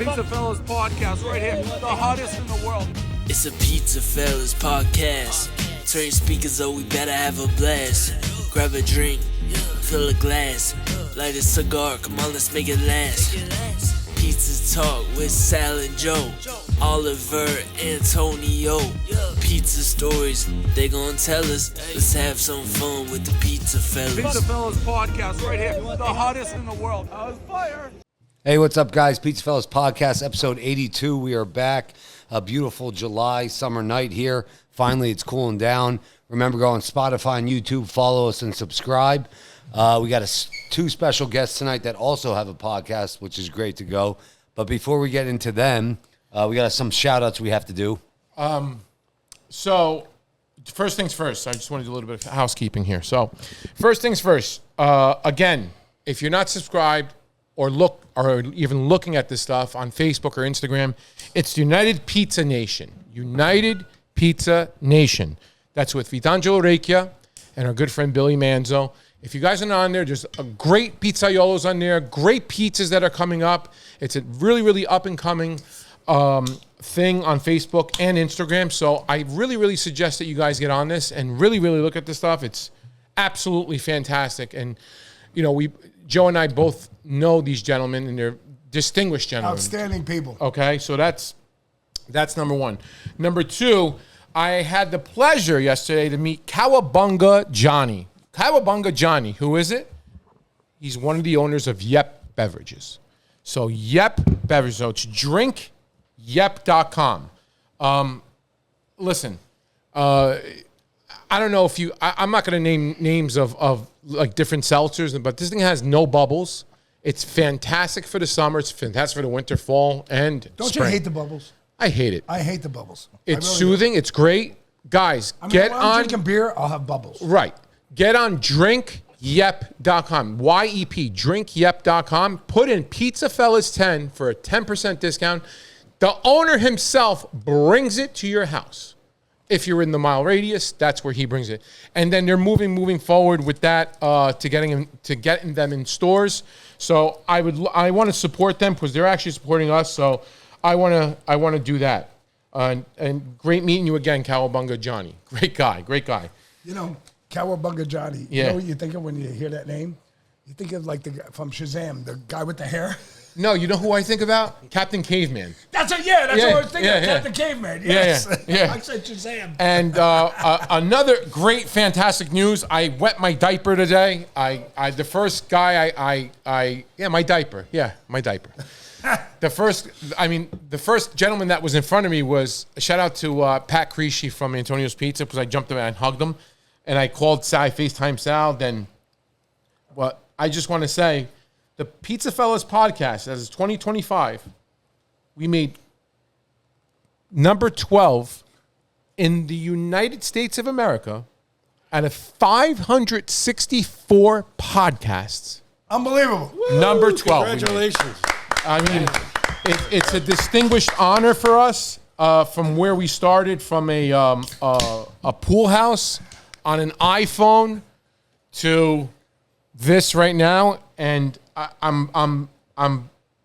PizzaFellas Podcast right here, the hottest in the world. It's a PizzaFellas Podcast. Turn your speakers up, we better have a blast. Grab a drink, fill a glass, light a cigar, come on, let's make it last. Pizza Talk with Sal and Joe, Oliver, Antonio. Pizza stories, they gon' tell us. Let's have some fun with the PizzaFellas. PizzaFellas Podcast right here, the hottest in the world. How's fire? Hey, what's up, guys? PizzaFellas Podcast, episode 82. We are back. A beautiful July summer night here. Finally, it's cooling down. Remember, go on Spotify and YouTube, follow us and subscribe. We got two special guests tonight that also have a podcast, which is great to go. But before we get into them, we got some shout-outs we have to do. So, first things first. I just want to do a little bit of housekeeping here. So, first things first. Again, if you're not subscribed or even looking at this stuff on Facebook or Instagram, it's United Pizza Nation. United Pizza Nation. That's with Vitangelo Recchia and our good friend Billy Manzo. If you guys are not on there, there's a great pizzaiolos on there, great pizzas that are coming up. It's a really, really up-and-coming thing on Facebook and Instagram. So I really, really suggest that you guys get on this and really, really look at this stuff. It's absolutely fantastic. And, you know, Joe and I both know these gentlemen, and they're distinguished gentlemen. Outstanding people. Okay, so that's number one. Number two, I had the pleasure yesterday to meet Cowabunga Johnny. Cowabunga Johnny, who is it? He's one of the owners of Yep Beverages. So Yep Beverages, so it's drinkyep.com. Listen, I don't know if I'm not going to name names of like different seltzers, but this thing has no bubbles. It's fantastic for the summer. It's fantastic for the winter, fall, and Don't spring. you hate the bubbles? I hate it. I hate the bubbles. It's really soothing. It's great. Guys, get when I'm on. drinking beer, I'll have bubbles. Right. Get on drinkyep.com. YEP, drinkyep.com. Put in PizzaFellas 10 for a 10% discount. The owner himself brings it to your house. If you're in the mile radius, that's where he brings it. And then they're moving forward with that to getting them in stores. So I want to support them because they're actually supporting us. So I want to do that. And great meeting you again, Cowabunga Johnny. Great guy. You know, Cowabunga Johnny. Yeah. You know what you think of when you hear that name? You think of like the guy from Shazam, the guy with the hair. No, you know who I think about? Captain Caveman. That's what I was thinking of. Captain Caveman. Yes. Yeah. I said Shazam. And another great, fantastic news. I wet my diaper today. The first gentleman that was in front of me was, shout out to Pat Creasy from Antonio's Pizza, because I jumped him and hugged him. And I called Sal, FaceTime Sal. Then, I just want to say, the PizzaFellas Podcast, as is 2025, we made number 12 in the United States of America out of 564 podcasts. Unbelievable. Number 12. Congratulations. I mean, it's a distinguished honor for us from where we started, from a pool house on an iPhone to this right now, and I'm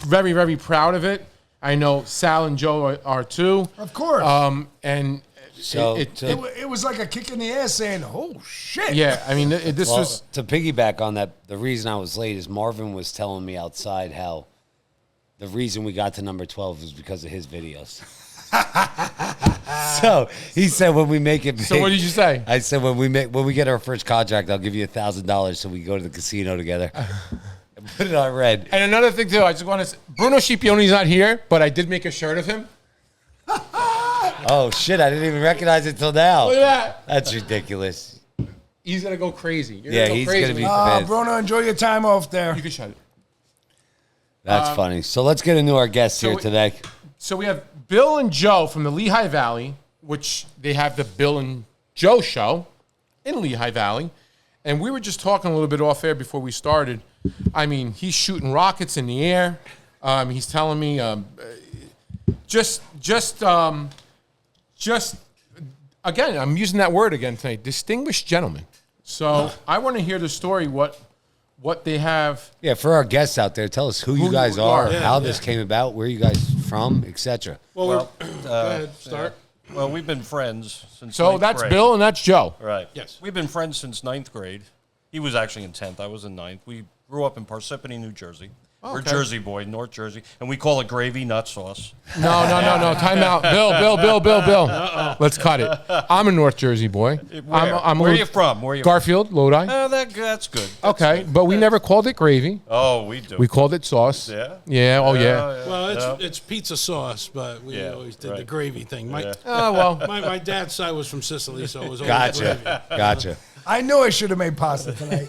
very, very proud of it. I know Sal and Joe are too. Of course. And So it was like a kick in the ass saying, "Oh shit!" Yeah, I mean, this was to piggyback on that. The reason I was late is Marvin was telling me outside how the reason we got to number 12 is because of his videos. So he said when we make it big, So what did you say? I said when we get our first contract, I'll give you $1,000 so we go to the casino together. And put it on red. And another thing too, I just want to say, Bruno Scipione's not here, but I did make a shirt of him. Oh shit! I didn't even recognize it till now. Look at that. That's ridiculous. He's gonna go crazy. You're Yeah, go he's crazy gonna be when you- pissed. Bruno, enjoy your time off there. You can shut it. That's funny. So let's get into our guests here we- today. So we have Bill and Joe from the Lehigh Valley, which they have the Bill and Joe show in Lehigh Valley. And we were just talking a little bit off air before we started. I mean, he's shooting rockets in the air. He's telling me just again, I'm using that word again tonight, distinguished gentleman. So I want to hear the story, what what they have. Yeah, for our guests out there, tell us who you guys are, Yeah, how this came about, where you guys from, etc. Well, go ahead, start. Well, we've been friends since So ninth that's grade. Bill and that's Joe. Right. Yes. We've been friends since ninth grade. He was actually in 10th. I was in 9th. We grew up in Parsippany, New Jersey. We're Okay. Jersey boy, North Jersey. And we call it gravy, not sauce. No. Time out. Bill. Let's cut it. I'm a North Jersey boy. I'm Where are you from? Where are you Garfield, Lodi. from? That's good. Okay, but we never called it gravy. Oh, we do. We called it sauce. Yeah? Yeah. Oh, yeah. Well, it's pizza sauce, but we Yeah, always did the right. gravy thing. My, Oh, well. my dad's side was from Sicily, so it was always gravy. Gotcha. I knew I should have made pasta tonight.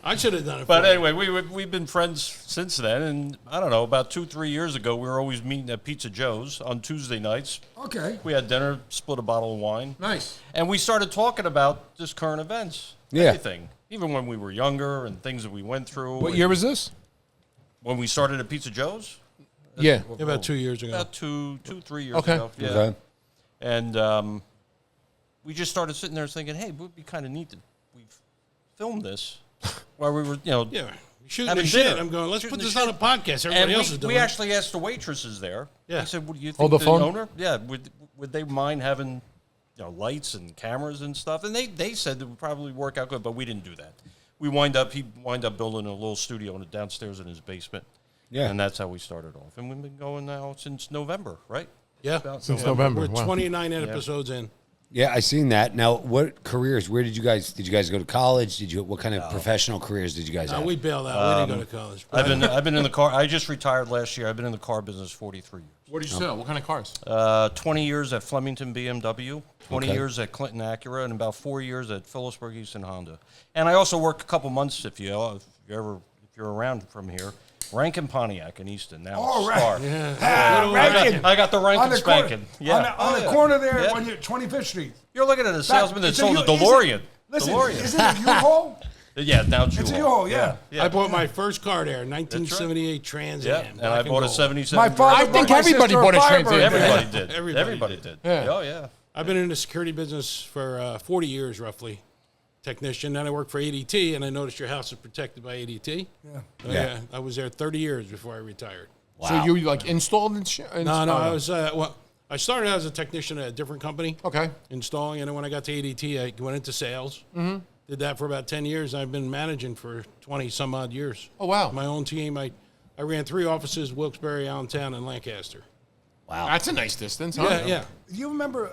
I should have done it. But for you. anyway, we've been friends since then. And I don't know, about 2-3 years ago, we were always meeting at Pizza Joe's on Tuesday nights. Okay. We had dinner, split a bottle of wine. Nice. And we started talking about just current events. Yeah. Everything. Even when we were younger and things that we went through. What and year was this? When we started at Pizza Joe's? Yeah. About 2 years ago. About 2-3 years Okay. ago. Yeah. Okay. And we just started sitting there thinking, hey, it would be kind of neat to we filmed this while we were, Yeah, shooting having the shit. dinner. I'm going, let's Shooting put the this shit. on a podcast. And Everybody else is doing we it. actually asked the waitresses there. Yeah. I said, would you think Hold the phone? owner? Yeah. Would they mind having lights and cameras and stuff? And they said it would probably work out good, but we didn't do that. He wound up building a little studio downstairs in his basement. Yeah. And that's how we started off. And we've been going now since November, right? Yeah, Since November. We're Wow. 29 episodes in. Yeah, I seen that. Now, what careers? Where did you guys go to college? What kind of professional careers did you guys have? We bailed out. We didn't go to college. I've been in the car. I just retired last year. I've been in the car business 43 years. What did you sell? What kind of cars? 20 years at Flemington BMW, 20 Okay. years at Clinton Acura, and about 4 years at Phillipsburg Easton Honda. And I also worked a couple months, if you're around from here, Rankin Pontiac in Easton. Now Oh, it's Star. right. Rankin. I got the On Rankin the spanking. corner, on the corner there Yeah. on your 25th Street. You're looking at a salesman that It's sold a U- DeLorean. Listen, DeLorean. isn't it U-Haul? Yeah, now it's It's a U-Haul. U-Haul, yeah. Yeah. I bought my first car there, 1978 Trans Yeah, Am. and black I bought a gold. 77. My father I bought think my everybody sister bought a Firebird. Trans Am. Everybody did. Everybody did. Yeah. Oh, yeah. I've been in the security business for 40 years, roughly. Technician. Then I worked for ADT, and I noticed your house is protected by ADT. Yeah. I was there 30 years before I retired. So you like installed and shit? No, I was. I started out as a technician at a different company. Okay. Installing, and then when I got to ADT, I went into sales. Mm-hmm. Did that for about 10 years. I've been managing for 20 some odd years. Oh, wow. My own team. I ran 3 offices: Wilkes-Barre, Allentown, and Lancaster. Wow. That's a nice distance, huh? Yeah. Do you remember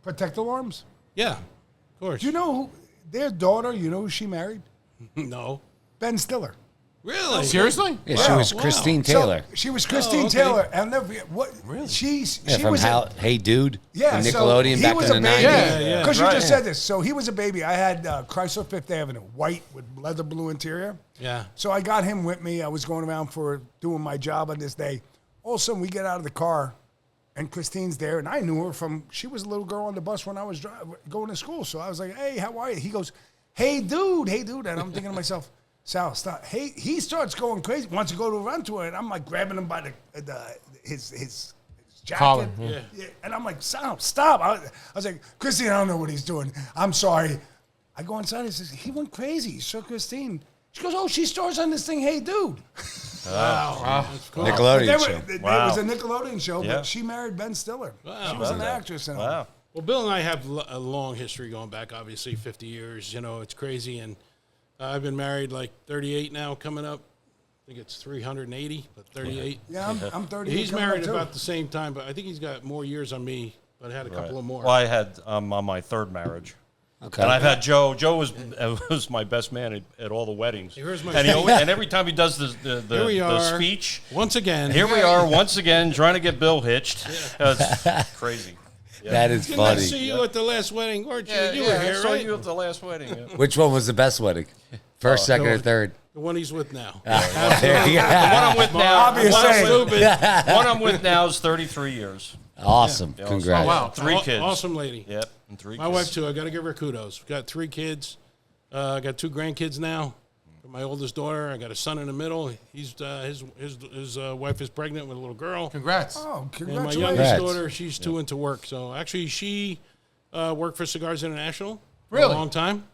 Protect Alarms? Yeah. Of course. Do you know who their daughter? You know who she married? No. Ben Stiller. Really? Seriously? Yeah, she was Wow. Christine Taylor. So she was Christine okay. Taylor, and what? Really? She From was. Hey Dude. Yeah, the so Nickelodeon he back was in a the baby. 90s. Yeah. Because you Right. just said this. So he was a baby. I had Chrysler Fifth Avenue, white with leather blue interior. Yeah. So I got him with me. I was going around for doing my job on this day. All of a sudden, we get out of the car, and Christine's there, and I knew her from. She was a little girl on the bus when I was going to school. So I was like, "Hey, how are you?" He goes, hey dude," and I'm thinking to myself, Sal, stop. Hey, he starts going crazy. Wants to go to a run to her, and I'm like grabbing him by his jacket. Collar, yeah. And I'm like, Sal, stop. I was like, Christine, I don't know what he's doing. I'm sorry. I go inside and says, he went crazy. He saw Christine. She goes, oh, she stars on this thing, Hey Dude. Wow. That's cool. Nickelodeon show. It Wow. was a Nickelodeon show, Yeah. but she married Ben Stiller. Wow. She was an actress in it. Wow. Well, Bill and I have a long history going back, obviously 50 years. You know, it's crazy. And I've been married like 38 now, coming up. I think it's 380, but 38. Yeah, I'm 30. He's married about the same time, but I think he's got more years on me, but I had a couple of more. Well, I had on my third marriage. Okay. And I've had Joe. Joe was my best man at all the weddings. Here's my and, and every time he does Here we the are. speech, Once again. here we are once again trying to get Bill hitched. It's crazy. Yeah. That is Didn't I funny. see you at the last wedding, weren't you? Yeah, you yeah, were here, I saw right? you at the last wedding. Yeah. Which one was the best wedding? First, second, or third? The one he's with now. There you go. The one I'm with now. Obvious one I'm saying. with- one I'm with now is 33 years. Awesome. Yeah. Congrats. Oh, wow. 3 kids. Awesome lady. Yep, and 3 My kids. wife, too. I got to give her kudos. Got 3 kids. I got 2 grandkids now. My oldest daughter. I got a son in the middle. He's his wife is pregnant with a little girl. Congrats. Oh, And my congratulations. youngest Congrats. daughter, she's too into work. So actually, she worked for Cigars International for Really? a long time.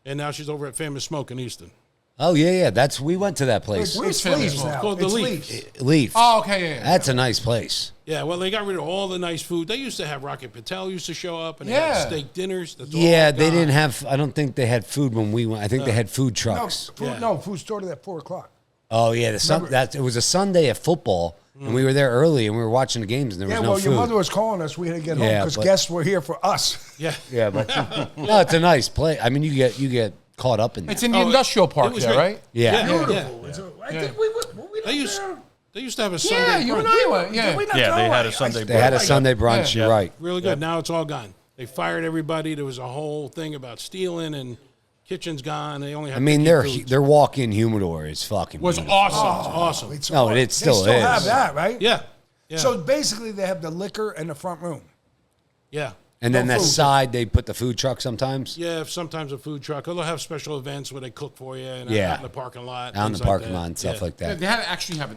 And now she's over at Famous Smoke in Easton. Oh yeah. We went to that place. Where's famous Leafs one? now? It's called the It's Leafs. Leaf. Oh, okay, yeah. That's a nice place. Yeah, well, they got rid of all the nice food. They used to have Rocket Patel used to show up, and they Yeah. had steak dinners. That's all Yeah, they gone. didn't have. I don't think they had food when we went. I think they had food No, trucks. food started at 4:00. Oh yeah, it was a Sunday at football, and we were there early, and we were watching the games, and there Yeah, was no well, food. your mother was calling us. We had to get home Yeah, because but- guests were here for us. Yeah. Yeah, but no, it's a nice place. I mean, you get caught up in there. It's in the industrial park was there, great. right? Yeah. Beautiful. I think we They used there. they used to have a Sunday Yeah, you brunch. and I went. Yeah. Did we not Yeah, go? they had a I- Sunday They had a brunch. Sunday brunch. Yeah. You're right. Really good. Now it's all gone. They fired everybody. There was a whole thing about stealing, and kitchen's gone. They only have. I mean, picky foods. their walk-in humidor is fucking Was beautiful. awesome. It's awesome. It's No, hard. it still they still is. have that, right? Yeah. Yeah. So basically, they have the liquor in the front room. yeah. And then No that food. side, they put the food truck sometimes. Yeah, sometimes a food truck. Or they'll have special events where they cook for you and Yeah. out in the parking lot. Out in the things like parking that. lot and stuff Yeah. like Yeah, that.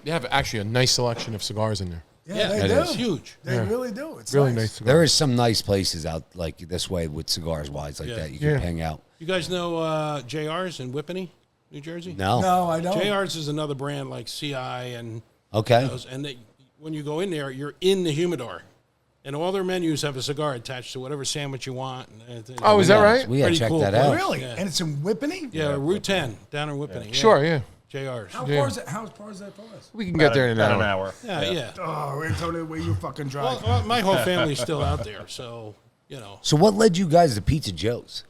they have actually a nice selection of cigars in there. Yeah, Yeah, they it do. is. Huge. They really do. It's Really nice cigars. There is some nice places out like this way with cigars wise like Yeah. that. You can Yeah. hang out. You guys know JR's in Whippany, New Jersey? No. No, I don't. JR's is another brand like CI and Okay. those. And when you go in there, you're in the humidor. And all their menus have a cigar attached to whatever sandwich you want. And Oh, is that right? We gotta Pretty check cool that place. out. Really? Yeah. And it's in Whippany? Yeah, Route 10 down in Whippany. Yeah. Sure, yeah. JR's. How Yeah. far is it? How far is that for us? We can get there in an About hour. Yeah. Oh, Antonio, where you fucking drive? Well, my whole family's still out there, so, you know. So what led you guys to Pizza Joe's?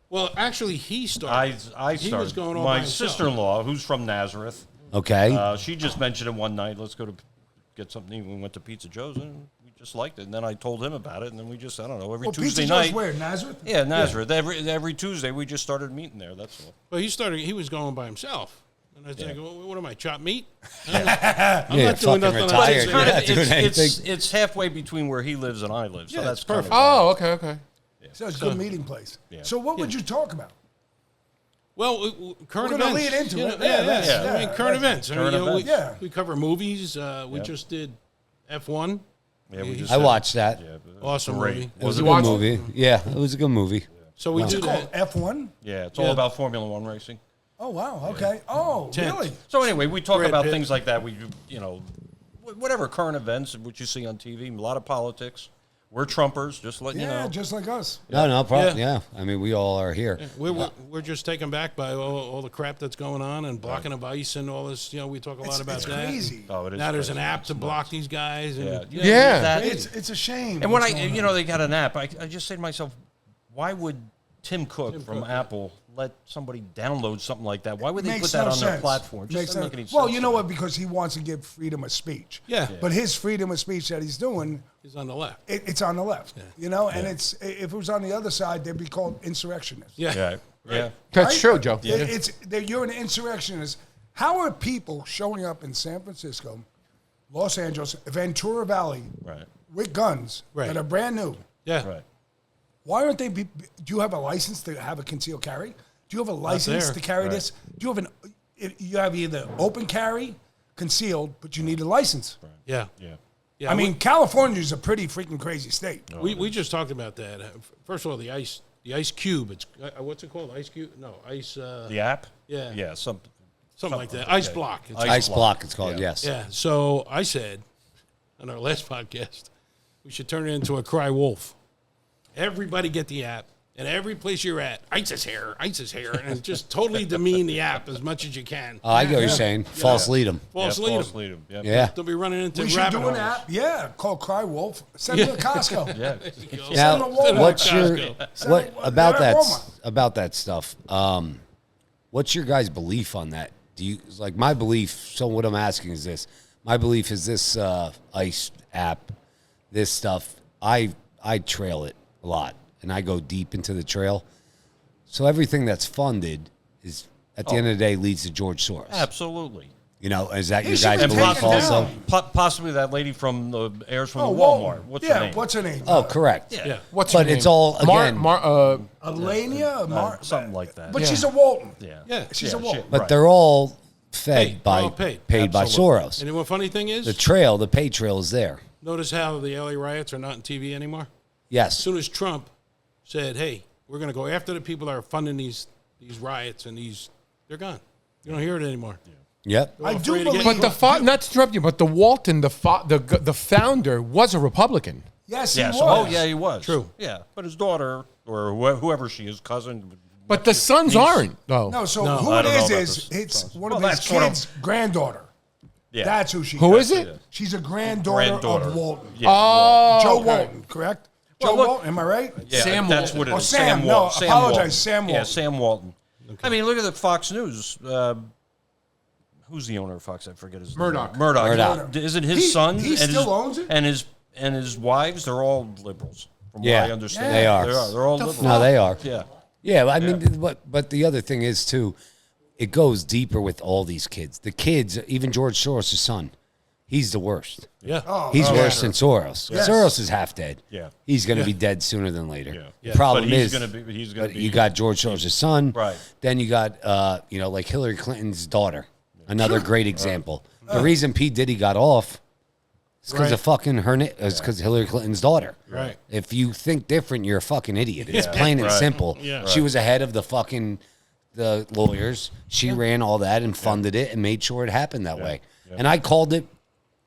Well, actually, he started. I He started. was going all by My himself. sister-in-law, who's from Nazareth, Okay. she just mentioned it one night. Let's go to get something to eat. We went to Pizza Joe's, and we just liked it. And then I told him about it, and then we just, I don't know, every Well, Tuesday Pizza Joe's night. where? Nazareth? Yeah, Nazareth. Every Tuesday, we just started meeting there. That's all. Well, he was going by himself. And I was like, well, what am I, chop meat? I'm Yeah, not doing fucking nothing. retired. It's You're not It's, doing it's, anything. it's halfway between where he lives and I live, so Yeah, that's it's kind perfect. of Oh, okay. So it's a good meeting place. Yeah. So what would you talk about? Well, current We're gonna events. lead into you it. know, Yeah, yeah. I mean, current right. events. I mean, Current you know, events. Yeah. we cover movies. We just did F1. Yeah, we just I watched that. Yeah, but Awesome great. movie. It was a you good watch it? movie. Yeah, it was a good movie. So we What's do it called? that. F1? Yeah, it's all Yeah. about Formula One racing. Oh, wow. Okay. Oh, Tent. really? So anyway, we talk Brad about Pitt. things like that. We, you know, whatever current events, what you see on TV, a lot of politics. We're Trumpers, just letting Yeah, you know. just like us. No problem. Yeah. Yeah. I mean, we all are here. We're just taken back by all the crap that's going on and blocking of ice and all this. You know, we talk a lot about It's that. crazy. Oh, it is. Now there's an crazy. app to block these guys. And, Yeah. you know, Yeah. That- It's a shame. and when what's going you on. know, they got an app. I just say to myself, why would Tim Cook from Cook, Apple let somebody download something like that? Why would they Makes put that no on their sense. platform? Just Makes doesn't no- make any sense. Well, you know to what? me. Because he wants to give freedom of speech. Yeah. But his freedom of speech that he's doing, He's on the left. it's on the left. You know, and if it was on the other side, they'd be called insurrectionists. Yeah. Yeah, yeah. That's Right? true, Joe. You're an insurrectionist. How are people showing up in San Francisco, Los Angeles, Ventura Valley Right. with guns Right. that are brand new? Yeah. Right. Why aren't they? Do you have a license to have a concealed carry? Do you have a license there. to carry this? Do you have you have either open carry, concealed, but you need a license. Yeah. Yeah. Yeah. I mean, California is a pretty freaking crazy state. we just talked about that. First of all, the ice cube. It's what's it called? Ice cube? No, ice. The app? Yeah. Yeah, something Something like that. Ice block. It's Ice block, it's called, yes. Yeah. So I said on our last podcast, we should turn it into a cry wolf. Everybody get the app, and every place you're at, ice is here, and just totally demean the app as much as you can. Oh, I get what you're saying. False lead 'em. False yeah, lead false 'em. lead 'em. Yep. Yeah. They'll be running into We should rabbit do an holes. app, yeah, called Cry Wolf. Send it to Costco. Yeah. Now, Send them to Walmart. what's your Costco. what Send it- about they're at that Walmart. about that stuff? What's your guys' belief on that? Do you like my belief? So what I'm asking is this: my belief is this ice app, this stuff. I trail it a lot, and I go deep into the trail. So everything that's funded is at the end of the day leads to George Soros. Absolutely. You know, is that your should guys' be belief taken also? down. Possibly that lady from the heirs from the Walton. Walmart. What's yeah, her name? what's her name? Oh, correct. Yeah. What's But her name? it's all, again- Elenia? Something like that. But she's a Walton. Yeah. Yeah. She's a Walton. But right. they're all fed Paid. by All paid. by Absolutely. Soros. And the funny thing is, The pay trail is there. notice how the LA riots are not on TV anymore? As Yes. soon as Trump said, hey, we're going to go after the people that are funding these these riots and they're gone. You don't hear it anymore. Yep. I do afraid to believe. get- But not to interrupt you, but the Walton, the founder, was a Republican. Yes, Yeah. he So, was. he was. True. Yeah, but his daughter or whoever she is, cousin. But the sons aren't, though. No, so No. who I it don't know is about is this. it's one Well, of his that's what I'm- kids' granddaughter. Yeah. That's who she Who is. is it? She's a granddaughter of Walton. Yeah. Oh, Joe okay. Walton, correct? Well, Joe look- Walton, am I right? Yeah, Sam that's Walton. what it Oh, is. Sam, no, Walton. apologize, Walton. Sam Yeah, Walton. Sam Walton. I mean, look at the Fox News. Who's the owner of Fox? I forget his Murdoch. name. Murdoch. Murdoch. Is it his son? He and still his, owns it? And his wives, they're all liberals, from Yeah. what I understand. They are. They're all liberals. No, they are. Yeah. Yeah, I mean, but the other thing is too, it goes deeper with all these kids. The kids, even George Soros' son, he's the worst. Yeah. Oh, He's oh, worse yeah. than Soros. Yes. Soros is half dead. Yeah. He's going to be dead sooner than later. Yeah. The problem But he's is, gonna be- he's gonna but be- you got George Soros' son. Right. Then you got, like Hillary Clinton's daughter. Another great example. The reason P. Diddy got off is because of fucking her. It's because Hillary Clinton's daughter. Right. If you think different, you're a fucking idiot. It's plain and Right. simple. Yeah. She was ahead of the lawyers. She ran all that and funded it and made sure it happened that way. And I called it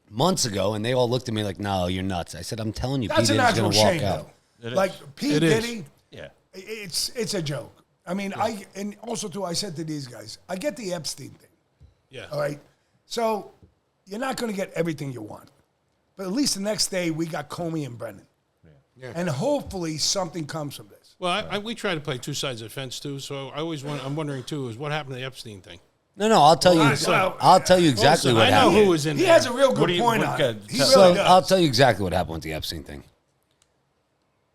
months ago, and they all looked at me like, "No, you're nuts." I said, "I'm telling you, P. That's an Diddy's actual going to walk shame, out." though. Like P. It is. Diddy, Yeah. it's a joke. I mean, and also too, I said to these guys, I get the Epstein thing. Yeah. All right. So you're not going to get everything you want. But at least the next day, we got Comey and Brennan. Yeah. And hopefully something comes from this. Well, we try to play two sides of the fence too. So I'm wondering too, is what happened to the Epstein thing? No, I'll tell you. Well, I'll tell you exactly Listen, what I know happened. who was in He there. has a real good What do you- point what- on okay, it. He tell- really So does. I'll tell you exactly what happened with the Epstein thing.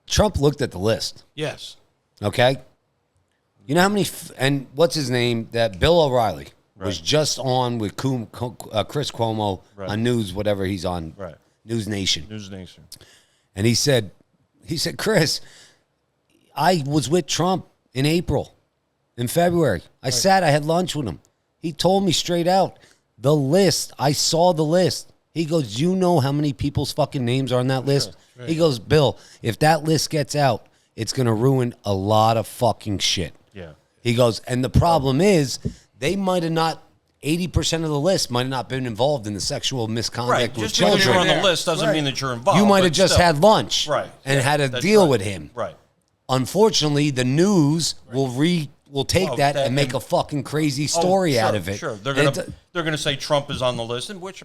Trump looked at the list. Yes. Okay. You know how many and what's his name? That Bill O'Reilly was just on with Chris Cuomo on News, whatever he's on, Right. News Nation, News Nation. and he said, Chris, I was with Trump in April, in February. I had lunch with him. He told me straight out the list. I saw the list. He goes, you know how many people's fucking names are on that list? Right. He goes, Bill, if that list gets out, it's gonna ruin a lot of fucking shit. Yeah. He goes, and the problem is they might have not, 80% of the list might have not been involved in the sexual misconduct Right. with Just because children. you're on the list doesn't mean that you're involved. You might but have just still. had lunch Right. and Yeah, had a that's deal right. with him. Right. Unfortunately, the news will take Well, that that- and make and- a fucking crazy Oh, story sure, out of it. Sure. They're And gonna say Trump is on the list, and which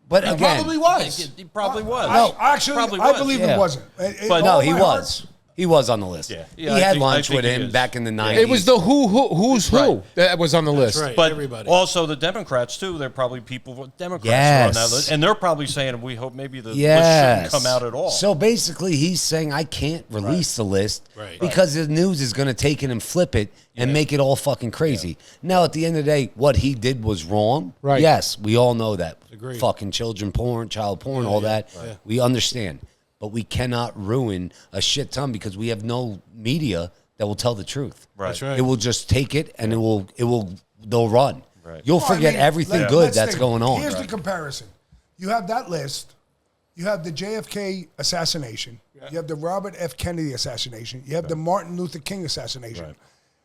but he again, probably was. He probably was. No, Actually, Probably I was. believe Yeah. it wasn't. But no, all he my was. heart- He was on the list. Yeah. He Yeah, I had think- lunch I think with he him is. back in the 90s. It was the who's who Right. that was on the list. right. But Everybody. also the Democrats too. They're probably people. Democrats Yes. are on that list, and they're probably saying, "We hope maybe the list Yes. shouldn't come out at all." So basically, he's saying I can't release the list Right. because the news is going to take it and flip it and make it all fucking crazy. Now, at the end of the day, what he did was wrong. Right. Yes, we all know that. Agreed. Fucking children porn, child porn, all that. Yeah. We understand. But we cannot ruin a shit ton because we have no media that will tell the truth. Right. That's right. It will just take it and they'll run. Right. You'll Well, I forget mean, everything let's good that's think. going on. Here's the comparison. You have that list. You have the JFK assassination. You have the Robert F. Kennedy assassination. You have the Martin Luther King assassination. Right.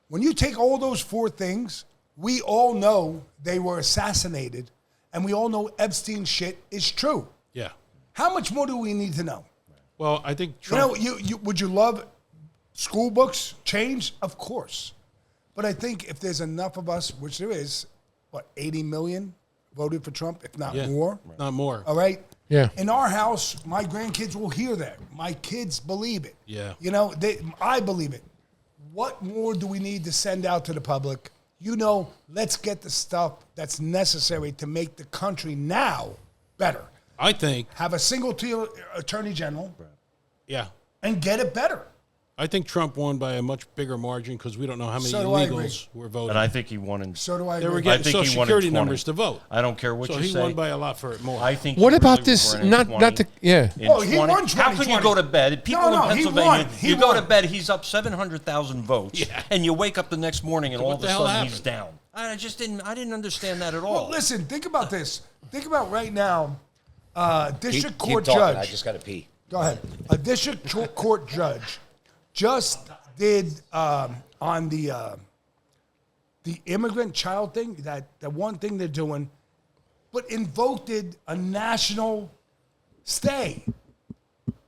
When you take all those four things, we all know they were assassinated, and we all know Epstein shit is true. yeah. How much more do we need to know? Well, I think Trump. You know, would you love school books change? Of course. But I think if there's enough of us, which there is, 80 million voted for Trump, if not Yeah. more. Not more. All right? Yeah. In our house, my grandkids will hear that. My kids believe it. Yeah. You know, I believe it. What more do we need to send out to the public? You know, let's get the stuff that's necessary to make the country now better. I think. Have a single attorney general Yeah. and get it better. I think Trump won by a much bigger margin because we don't know how many So do I agree. illegals were voting. and I think he won in. So do I They were agree. I getting think Social he won in Security 20. numbers to vote. I don't care what So you he say. won by a lot for it more. I think. What he about really this? won in Not 20. the yeah. In Oh, he won How can you 2020. go to bed? People No, in he Pennsylvania, won. He you go won. to bed, he's up 700,000 votes, Yeah. and you wake up the next morning and all What of the a hell sudden he's happened? down. I didn't understand that at all. Well, listen, think about this. Think about right now, district Keep court talking. judge. I just got to pee. Go ahead. A district court judge just did on the the immigrant child thing, that one thing they're doing, but invoked a national stay.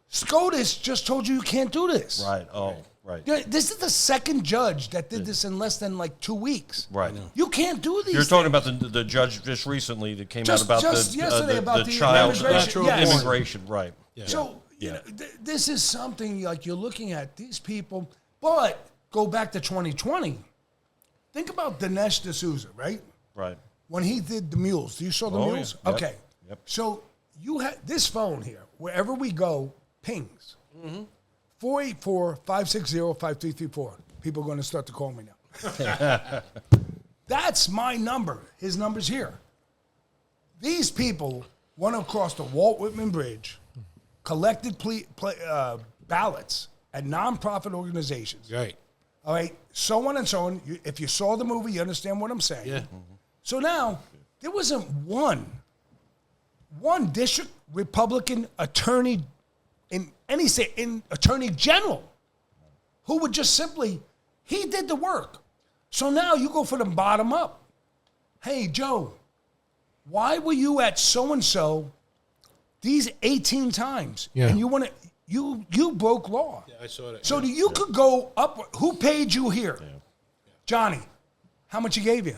SCOTUS just told you can't do this. Right. Oh, right. Yeah, this is the second judge that did this in less than like 2 weeks. Right. You can't do these. You're talking about the judge just recently that came out about just yesterday about the child immigration. Yes. immigration. Right. Yeah. So this is something like you're looking at these people, but go back to 2020. Think about Dinesh D'Souza, right? Right. When he did the mules. You saw the Oh, mules? yeah. Yep. Okay. Yep. So you have this phone here, wherever we go, pings. 484-560-5334. People are going to start to call me now. That's my number. His number's here. These people went across the Walt Whitman Bridge, collected ballots at nonprofit organizations. Right. All right, so on and so on. If you saw the movie, you understand what I'm saying. Yeah. So now, there wasn't one district Republican attorney in any state, in attorney general, who would just simply, he did the work. So now you go for the bottom up. Hey, Joe, why were you at so-and-so these 18 times? Yeah. And you want to, you broke law. Yeah, I saw that. So you could go up. Who paid you here? Johnny, how much he gave you?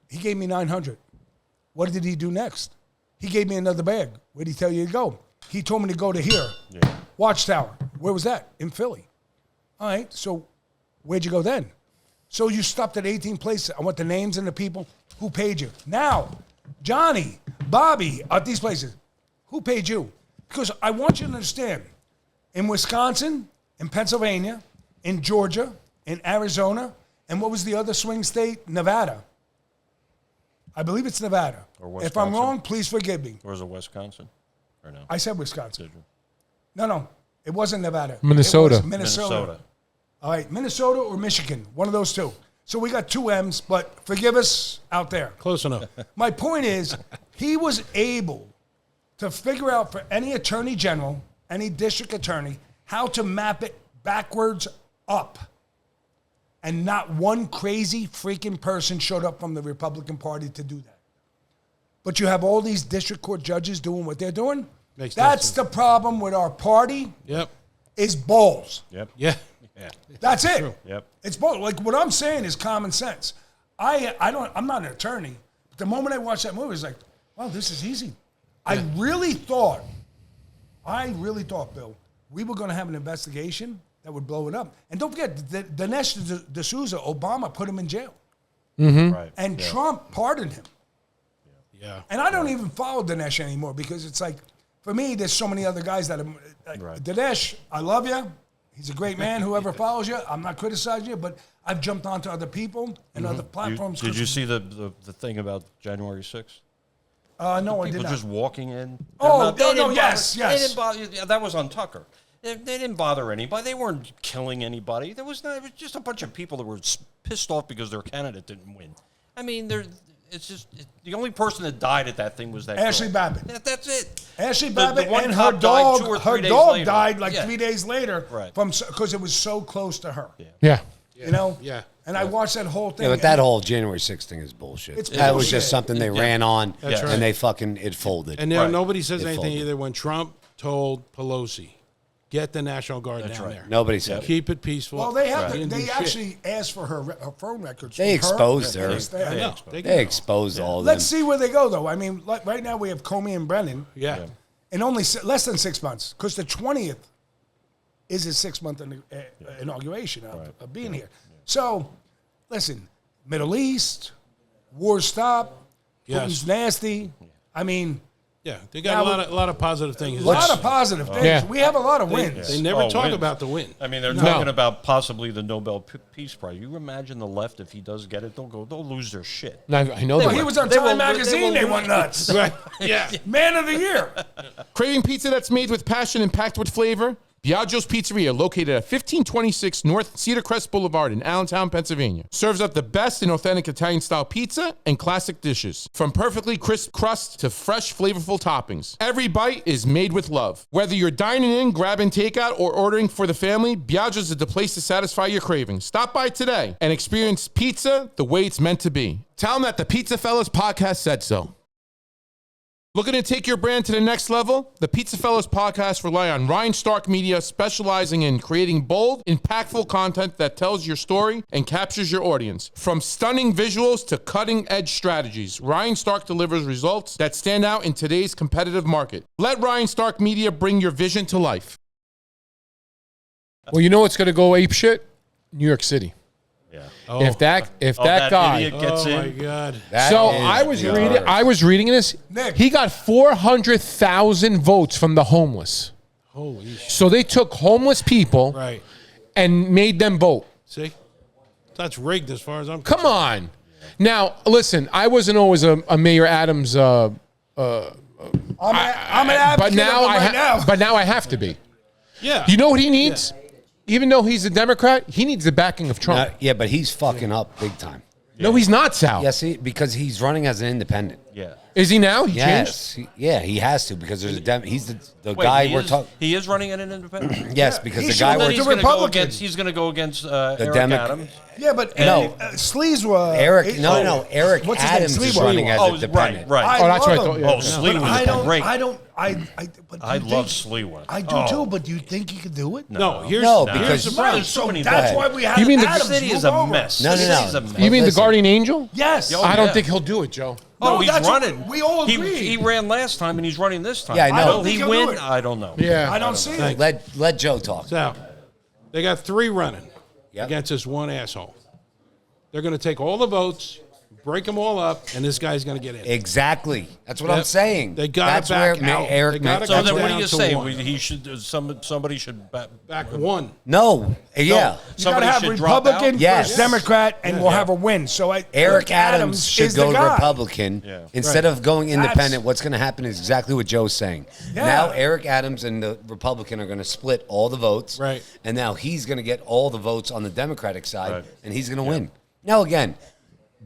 He gave me $900. What did he do next? He gave me another bag. Where did he tell you to go? He told me to go to here. Yeah. Watchtower. Where was that? In Philly. All right. So where'd you go then? So you stopped at 18 places. I want the names and the people who paid you. Now, Johnny, Bobby, at these places, who paid you? Because I want you to understand, in Wisconsin, in Pennsylvania, in Georgia, in Arizona, and what was the other swing state? Nevada. I believe it's Nevada. Or If I'm Wisconsin. wrong, please forgive me. Or is it Wisconsin? Or no? I said Wisconsin. Did you? No, it wasn't Nevada. Minnesota. It was Minnesota. All right, Minnesota or Michigan, one of those two. So we got two M's, but forgive us out there. Close enough. My point is, he was able to figure out for any attorney general, any district attorney, how to map it backwards up. And not one crazy freaking person showed up from the Republican Party to do that. But you have all these district court judges doing what they're doing. Makes no That's sense. the problem with our party, Yep. is balls. Yep. Yeah. Yeah. That's it. Yep. It's both. Like what I'm saying is common sense. I'm not an attorney, but the moment I watched that movie, it's like, wow, this is easy. I really thought, Bill, we were going to have an investigation that would blow it up. And don't forget, Dinesh D'Souza, Obama put him in jail. Right. And Trump pardoned him. Yeah. And I don't even follow Dinesh anymore because it's like, for me, there's so many other guys that are, Right. Dinesh, I love you. He's a great man, whoever follows you. I'm not criticizing you, but I've jumped onto other people and other platforms. Did you see the thing about January 6th? No, I did People not. just walking in. Oh, They no, didn't yes, bother- yes. They didn't bother, yeah, that was on Tucker. They didn't bother anybody. They weren't killing anybody. It was just a bunch of people that were pissed off because their candidate didn't win. I mean, the only person that died at that thing was that Ashley girl. Babbitt. That's it. Ashley The Babbitt one and cop her died dog. 2 or 3 Her days dog later. died like Yeah. 3 days later, Right. because it was so close to her. Yeah. You know. Yeah. And I watched that whole thing. Yeah, but that whole January 6th thing is bullshit. It's That was bullshit. just something they ran on, That's right. and they fucking it folded. And now Right. nobody says It anything folded. either when Trump told Pelosi, get the National Guard down right. there. Nobody said it. Keep it peaceful. Well, they have. They didn't do They shit. actually asked for her phone records. They from exposed and her. they stay- I know. They exposed all of Let's them. see where they go, though. I mean, like right now we have Comey and Brennan Yeah. in only less than 6 months, because the 20th is his 6-month inauguration of being here. So, listen, Middle East, war stop, Yes. Putin's nasty. I mean, Yeah. They got Now, a lot of positive things. a lot of positive things. Yeah. We have a lot of wins. They never talk wins. about the win. I mean, they're No. talking about possibly the Nobel Peace Prize. You imagine the left, if he does get it, they'll lose their shit. I know Well, that. he was on They Time will- Magazine. they They will- went nuts. Right. Yeah. Man of the year. Craving pizza that's made with passion and packed with flavor? Biagio's Pizzeria, located at 1526 North Cedar Crest Boulevard in Allentown, Pennsylvania, serves up the best in authentic Italian-style pizza and classic dishes. From perfectly crisp crust to fresh, flavorful toppings, every bite is made with love. Whether you're dining in, grabbing takeout, or ordering for the family, Biagio's is the place to satisfy your cravings. Stop by today and experience pizza the way it's meant to be. Tell them that the PizzaFellas Podcast said so. Looking to take your brand to the next level? The PizzaFellas Podcast rely on RyanStarkMedia, specializing in creating bold, impactful content that tells your story and captures your audience. From stunning visuals to cutting-edge strategies, Ryan Stark delivers results that stand out in today's competitive market. Let RyanStarkMedia bring your vision to life. Well, you know what's going to go ape shit? New York City. Yeah. If that guy idiot gets Oh, in. my God. So I was reading this. Nick. He got 400,000 votes from the homeless. Holy shit. So they took homeless people Right. and made them vote. See? That's rigged as far as I'm Come on. Now, listen, I wasn't always a Mayor Adams I'm an advocate but now of him now. but now I have to be. Yeah. You know what he needs? Even though he's a Democrat, he needs the backing of Trump. Yeah, but he's fucking up big time. No, he's not, Sal. Yes, because he's running as an independent. Yeah. Is he now? He changed? Yes, he has to because there's he's the guy we're talking. He is running in an independent. Yes, because He the should guy have we're been He's a going to go Republican. against. He's going to go against Eric Demo- Adams. Yeah, but No. Sleaze was Eric Eric what's his name? Adams is Sleaze. running as Oh, a dependent. right. I Oh, that's love right. him. Yeah. Oh, Slee But was I don't. great. I don't. But I do you love think- Sliwa. I do too. But do you think he could do it? No, here's No, here's because- the No, problem. there's so many That's votes. why we had You mean the Adams The city is move a over. mess. No, The no, city's no. a mess. You mean the Listen. guardian angel? Yes. Oh, I don't yeah. think he'll do it, Joe. Oh, No, he's that's what running. we all agreed. He ran last time, and he's running this time. Yeah, I know. Will think he he'll do win? it. I don't know. Yeah. I don't see it. Let Joe talk. So, they got 3 running Yep. against this one asshole. They're going to take all the votes, break them all up, and this guy's going to get in. Exactly. That's what Yep. I'm saying. They gotta That's back where out. Eric. They gotta So That's then, what do down you to say? one. He should. Somebody should Back one. No. Yeah. You gotta Somebody have should drop Republican out? Yes. versus Democrat, and we'll have a win. So Eric Adams should is the go guy. Republican Yeah. instead of going independent. That's- What's going to happen is exactly what Joe's saying. Yeah. Now Eric Adams and the Republican are going to split all the votes, Right. And now he's going to get all the votes on the Democratic side, Right. and he's going to win. Now again,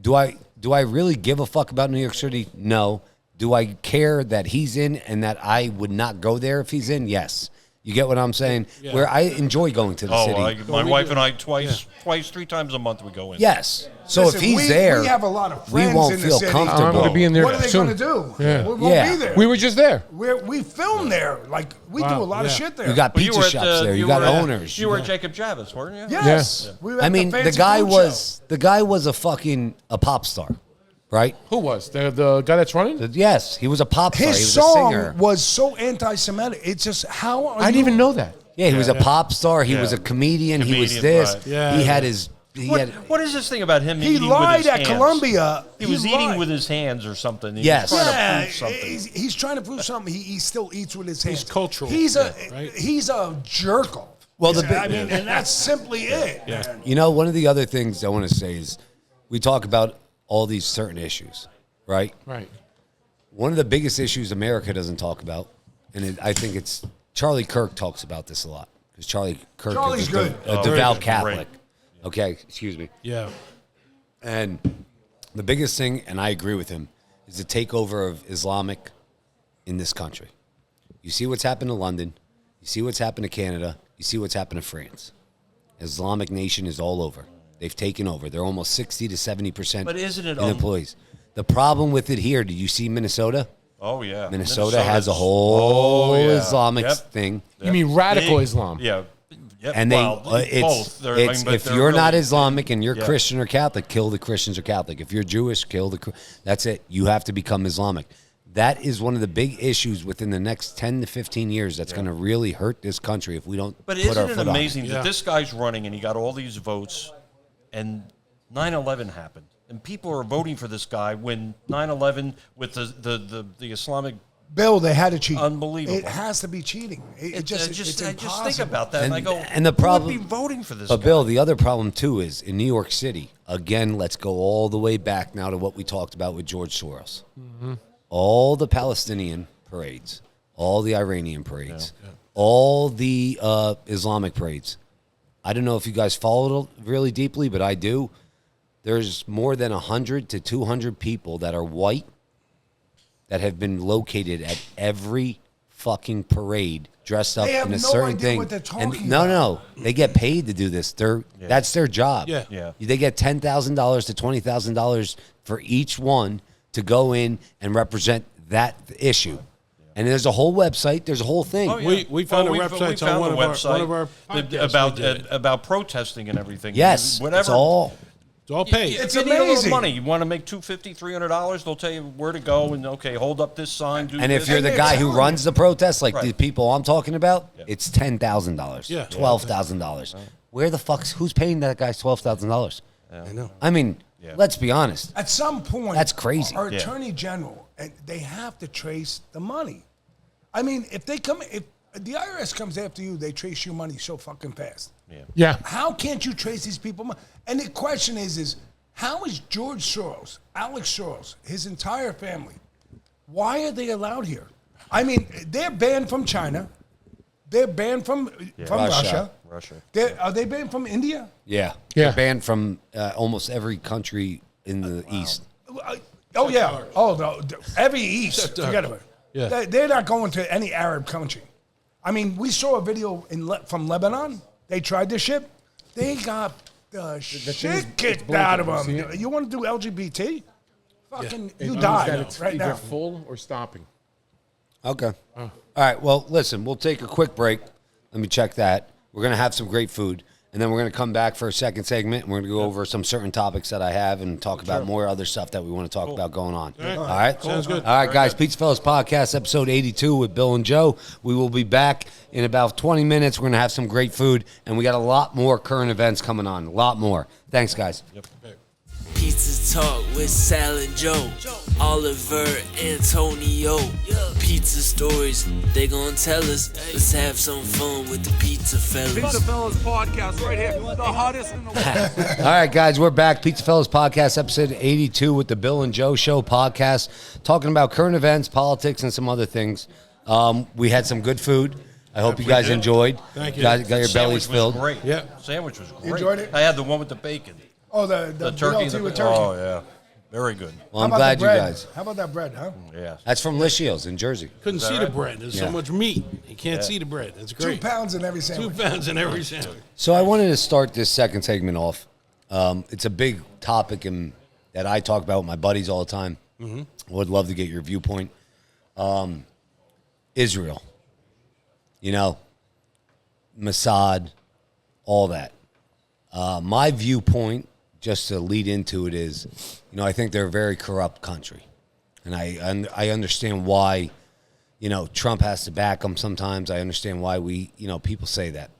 do I really give a fuck about New York City? No. Do I care that he's in and that I would not go there if he's in? Yes. You get what I'm saying? Yeah. Where I enjoy going to the Oh, city. my wife and I twice, 3 times a month we go in. Yes. So Listen, if he's we there, have a lot of we friends won't in the feel city. comfortable. I'm going to be in there What are they soon. going to do? Yeah. We won't Yeah. be there. We were just there. We film there. Like we do Wow, a lot of yeah. shit there. You got But you pizza were at shops there. You got were at- owners. You were at Jacob Javits, weren't you? yes. We were at I mean, the fancy guy food was a fucking a pop star, right? Who was? The guy that's running? Yes, he was a pop star. His he was song a singer. was so anti-Semitic. It's just how are I didn't you- even know that. Yeah, he was a pop star. He was a comedian. He was Comedian, this. right. Yeah, he yeah. had his. He What, had. what is this thing about him He eating lied with his at hands? Columbia. He was eating lied. with his hands or something. He Yes. was trying Yeah, to prove something. he's trying to prove something. He still eats with his hands. cultural, He's right? he's a jerk off. Well, the I big- mean, and that's simply it. Yeah. You know, one of the other things I want to say is, we talk about all these certain issues, right? Right. One of the biggest issues America doesn't talk about, and I think it's Charlie Kirk talks about this a lot because Charlie Kirk Charlie's is good. a Oh, devout great. Catholic. Okay, excuse me. Yeah. And the biggest thing, and I agree with him, is the takeover of Islamic in this country. You see what's happened to London. You see what's happened to Canada. You see what's happened to France. Islamic Nation is all over. They've taken over. They're almost 60 to 70% But isn't it, in employees. The problem with it here, did you see Minnesota? Oh, yeah. Minnesota has a Minnesota's- whole Oh, yeah. Islamic Yep. thing. You mean radical Big- Islam? Yeah. Yep. And they, Well, it's both. They're- I mean, but if they're you're not really- Islamic and you're Yeah. Christian or Catholic, kill the Christians or Catholic. If you're Jewish, kill the. That's it. You have to become Islamic. That is one of the big issues within the next 10 to 15 years. That's going to really hurt this country if we don't. But put our isn't it foot on amazing Yeah. that this guy's running and he got all these votes, and 9/11 happened, and people are voting for this guy when 9/11 with the Islamic. Bill, they had to cheat. Unbelievable. It has to be cheating. It I just just impossible. think about that, and I go, and the who problem- would be voting for this But guy? Bill, the other problem too is in New York City. Again, let's go all the way back now to what we talked about with George Soros. All the Palestinian parades, all the Iranian parades, all the Islamic parades. I don't know if you guys follow it really deeply, but I do. There's more than 100 to 200 people that are white that have been located at every fucking parade dressed up They have in a no certain idea thing. what they're talking No, they get paid to do this. That's their job. Yeah. Yeah. They get $10,000 to $20,000 for each one to go in and represent that issue. And there's a whole website. There's a whole thing. Oh, yeah. We found Well, a we website found on a one website of our podcasts. about protesting and everything. Yes, Whatever. it's all. It's all paid. It's If you need a little amazing. money, you want to make $250, $300, they'll tell you where to go and, okay, hold up this sign, do And this. if you're the they're guy who telling runs the protest, like Right. the people I'm talking about, Yeah. it's $10,000, Yeah. $12,000. Where the who's paying that guy $12,000? I know. I mean, Yeah. let's be honest. At some point, That's crazy. Our Yeah. attorney general, and they have to trace the money. I mean, if the IRS comes after you, they trace your money so fucking fast. Yeah. How can't you trace these people? And the question is how is George Soros, Alex Soros, his entire family, why are they allowed here? I mean, they're banned from China. They're banned from Russia. Russia. Are they banned from India? Yeah. Yeah. They're banned from almost every country in the East. Oh, yeah. Oh, no. Every East. Forget about it. Yeah. They're not going to any Arab country. I mean, we saw a video from Lebanon. They tried this shit. They got the shit kicked out of You see them. it? You want to do LGBT? Fucking, It you means die that it's right either now. full or stopping. Okay. All right. Well, listen, we'll take a quick break. Let me check that. We're going to have some great food. And then we're going to come back for a second segment. And we're going to go over some certain topics that I have and talk about more other stuff that we want to talk about going on. All right? Sounds good. All right, guys. PizzaFellas Podcast, episode 82 with Bill and Joe. We will be back in about 20 minutes. We're going to have some great food. And we got a lot more current events coming on. A lot more. Thanks, guys. Pizza Talk with Sal and Joe, Oliver, Antonio. Pizza stories, they gon' tell us. Let's have some fun with the Pizza Fellas. PizzaFellas Podcast right here. The hottest in the world. All right, guys, we're back. PizzaFellas Podcast, episode 82 with the Bill and Joe Show podcast, talking about current events, politics, and some other things. We had some good food. I hope you guys enjoyed. Thank you. Got your bellies Sandwich was filled. great. Yeah. Sandwich was great. You enjoyed it? I had the one with the bacon. Oh, the turkey. BLT with turkey. Oh, yeah. Very good. Well, I'm How about glad the you bread? guys. How about that bread, huh? Yeah. That's from Lishio's in Jersey. Couldn't see the bread. There's so Yeah. much meat. You can't see the bread. It's 2 great. pounds in every 2 sandwich. pounds in every sandwich. So I wanted to start this second segment off. It's a big topic that I talk about with my buddies all the time. Would love to get your viewpoint. Israel. You know, Mossad, all that. My viewpoint, just to lead into it, is, you know, I think they're a very corrupt country. And I understand why, you know, Trump has to back them sometimes. I understand why people say that.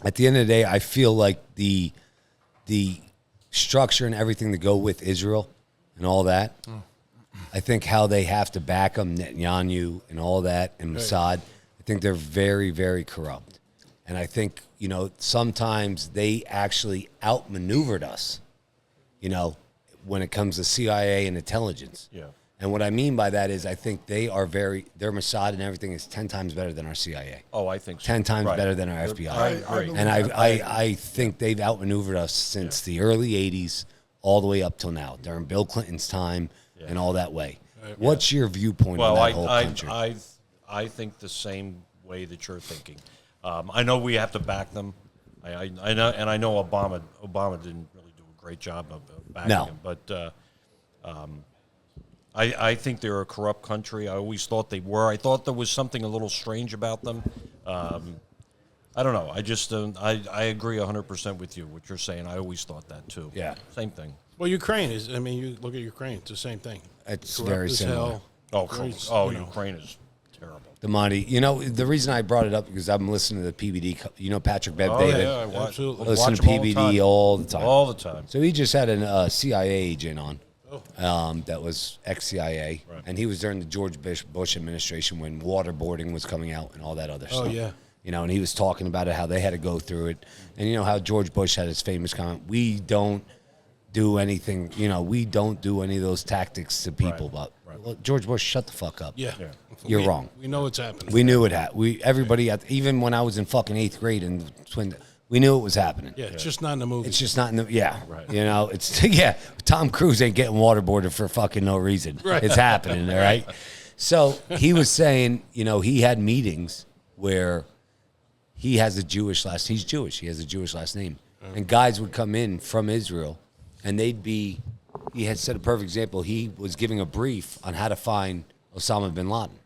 At the end of the day, I feel like the structure and everything to go with Israel and all that, I think how they have to back them, Netanyahu and all that, and Mossad, I think they're very, very corrupt. And I think, you know, sometimes they actually outmaneuvered us, you know, when it comes to CIA and intelligence. Yeah. And what I mean by that is I think their Mossad and everything is 10 times better than our CIA. Oh, I think so. 10 times Right. better than our FBI. I agree. And I think they've outmaneuvered us since the early 80s all the way up till now, during Bill Clinton's time and all that way. What's your viewpoint on that whole country? I think the same way that you're thinking. I know we have to back them. I know, and I know Obama didn't really do a great job of backing them. But I think they're a corrupt country. I always thought they were. I thought there was something a little strange about them. I don't know. I just I agree 100% with you. What you're saying. I always thought that too. Yeah. Same thing. Well, Ukraine is, I mean, you look at Ukraine, it's the same thing. It's Corrupt very as similar. hell. Ukraine is terrible. The money. You know, the reason I brought it up because I'm listening to the PBD. You know Patrick Bev Oh David? yeah, I watch, Absolutely. Listen watch to them all the PBD time. all the time. All the time. So he just had a CIA agent on that was ex-CIA. Right. And he was during the George Bush administration when waterboarding was coming out and all that other stuff. yeah. You know, and he was talking about it, how they had to go through it. And you know how George Bush had his famous comment, we don't do anything, you know, we don't do any of those tactics to people, Well, George Bush, shut the fuck up. Yeah. You're wrong. We know it's happening. We knew it everybody, even when I was in fucking 8th grade and we knew it was happening. Yeah, it's just not in the movie. It's just not in the, you know, it's, Tom Cruise ain't getting waterboarded for fucking no reason. Right. It's happening, all right? So he was saying, you know, he had meetings where he has a Jewish last, he's Jewish, he has a Jewish last name. And guys would come in from Israel and he had set a perfect example. He was giving a brief on how to find Osama bin Laden.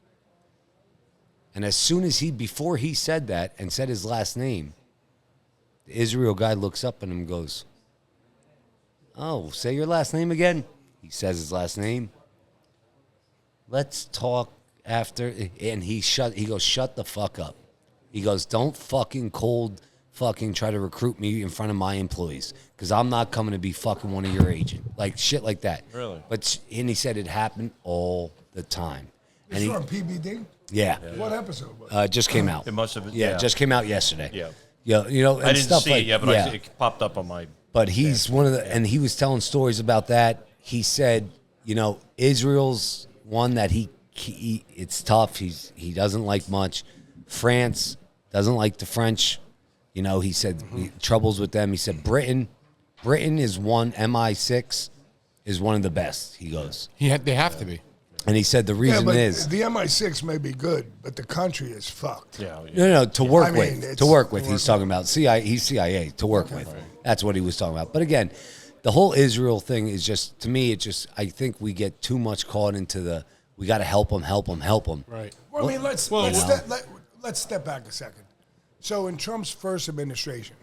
And as soon as before he said that and said his last name, the Israel guy looks up at him and goes, "Oh, say your last name again?" He says his last name. "Let's talk after." And he goes, "Shut the fuck up." He goes, "Don't fucking try to recruit me in front of my employees because I'm not coming to be fucking one of your agents." Like shit like that. Really? And he said it happened all the time. This on PBD? Yeah. What episode was it? It just came out. It must have been. Yeah, it just came out yesterday. Yeah. Yeah, you know, and I didn't stuff see like, it yet, but it popped up on my. But he's one of the, and he was telling stories about that. He said, you know, Israel's one that it's tough. He doesn't like much. France doesn't like the French. You know, he said troubles with them. He said Britain is one. MI6 is one of the best. He goes. They have to be. And he said the reason but is the MI6 may be good, but the country is fucked. Yeah. no to work I mean, with. it's- To work with. He's talking about CIA. He's CIA to work with. That's what he was talking about. But again, the whole Israel thing is just, to me, I think we get too much caught into we got to help them. Right. Well, I mean, let's step back a second. So in Trump's first administration,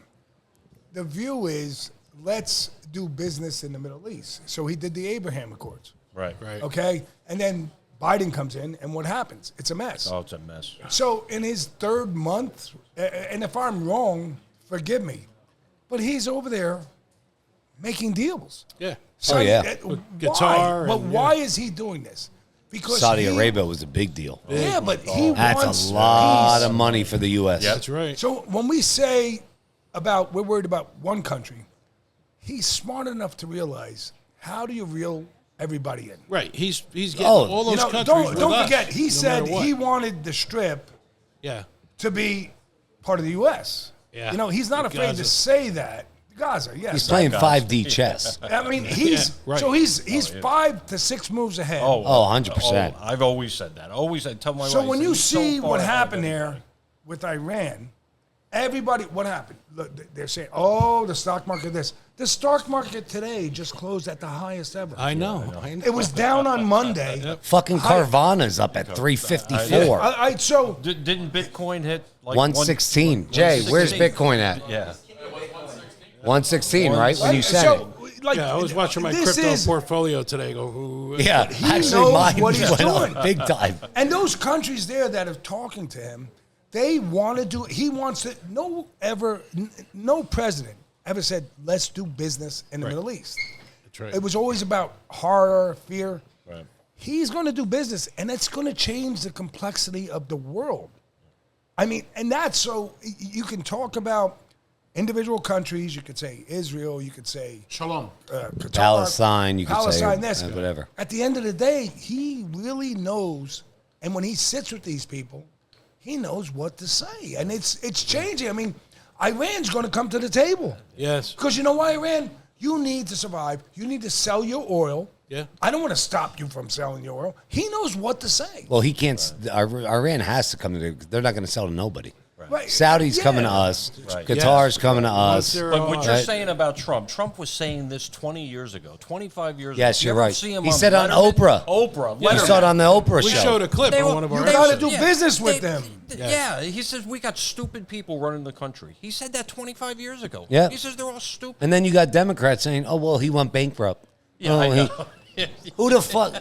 the view is let's do business in the Middle East. So he did the Abraham Accords. Right. Okay? And then Biden comes in, and what happens? It's a mess. Oh, it's a mess. So in his third month, and if I'm wrong, forgive me, but he's over there making deals. Yeah. So yeah. Guitar why is he doing this? Because Saudi Arabia was a big deal. Yeah, but he That's wants a lot peace. of money for the U.S. That's right. So when we say we're worried about one country, he's smart enough to realize, how do you reel everybody in? Right. He's getting all those countries with don't us, forget, he no said matter what. he wanted the Strip Yeah. to be part of the U.S. Yeah. You know, he's not afraid Gaza. to say that. Gaza, yes. He's playing 5D chess. I mean, he's right. so he's 5 to 6 moves ahead. Oh, 100%. I've always said that. I tell my wife. So when you he's so see far what ahead happened of there everybody. with Iran, everybody, what happened? Look, they're saying, "Oh, the stock market." The stock market today just closed at the highest ever. I know. It was down on Monday. Fucking Carvana's up at 354. So Didn't Bitcoin hit like 116. Jay, where's 116? Bitcoin at? Yeah. 116, right? When you said it. like, Yeah, I was watching my this crypto is- portfolio today. Go, ooh, Yeah, he actually, knows mine what he's went doing. up big time. And those countries there that are talking to him, they want to do. He wants to. No president ever said, "Let's do business in the Middle East." That's right. It was always about horror, fear. Right. He's going to do business, and it's going to change the complexity of the world. I mean, and that's so you can talk about individual countries. You could say Israel. You could say Shalom. Qatar, Palestine, you could Palestine, say, this. whatever. At the end of the day, he really knows, and when he sits with these people, he knows what to say, and it's changing. I mean, Iran's going to come to the table. Yes. Because you know why, Iran? You need to survive. You need to sell your oil. Yeah. I don't want to stop you from selling your oil. He knows what to say. Well, he can't. Iran has to come to. They're not going to sell to nobody. Right. Saudi's Yeah. coming to us. Right. Qatar's Yes. coming to Once us. they're But what you're Right. saying about Trump was saying this 20 years ago, 25 years Yes, ago. you're You ever right. see him He said on Oprah. Oprah. You Letterman. saw it on the Oprah We show. showed a clip They on were- one of You our gotta episodes. do business with them. Yeah, he says we got stupid people running the country. He said that 25 years ago. Yeah. He says they're all stupid. And then you got Democrats saying, "Oh well, he went bankrupt." Yeah, Oh, I he- know. Who the fuck?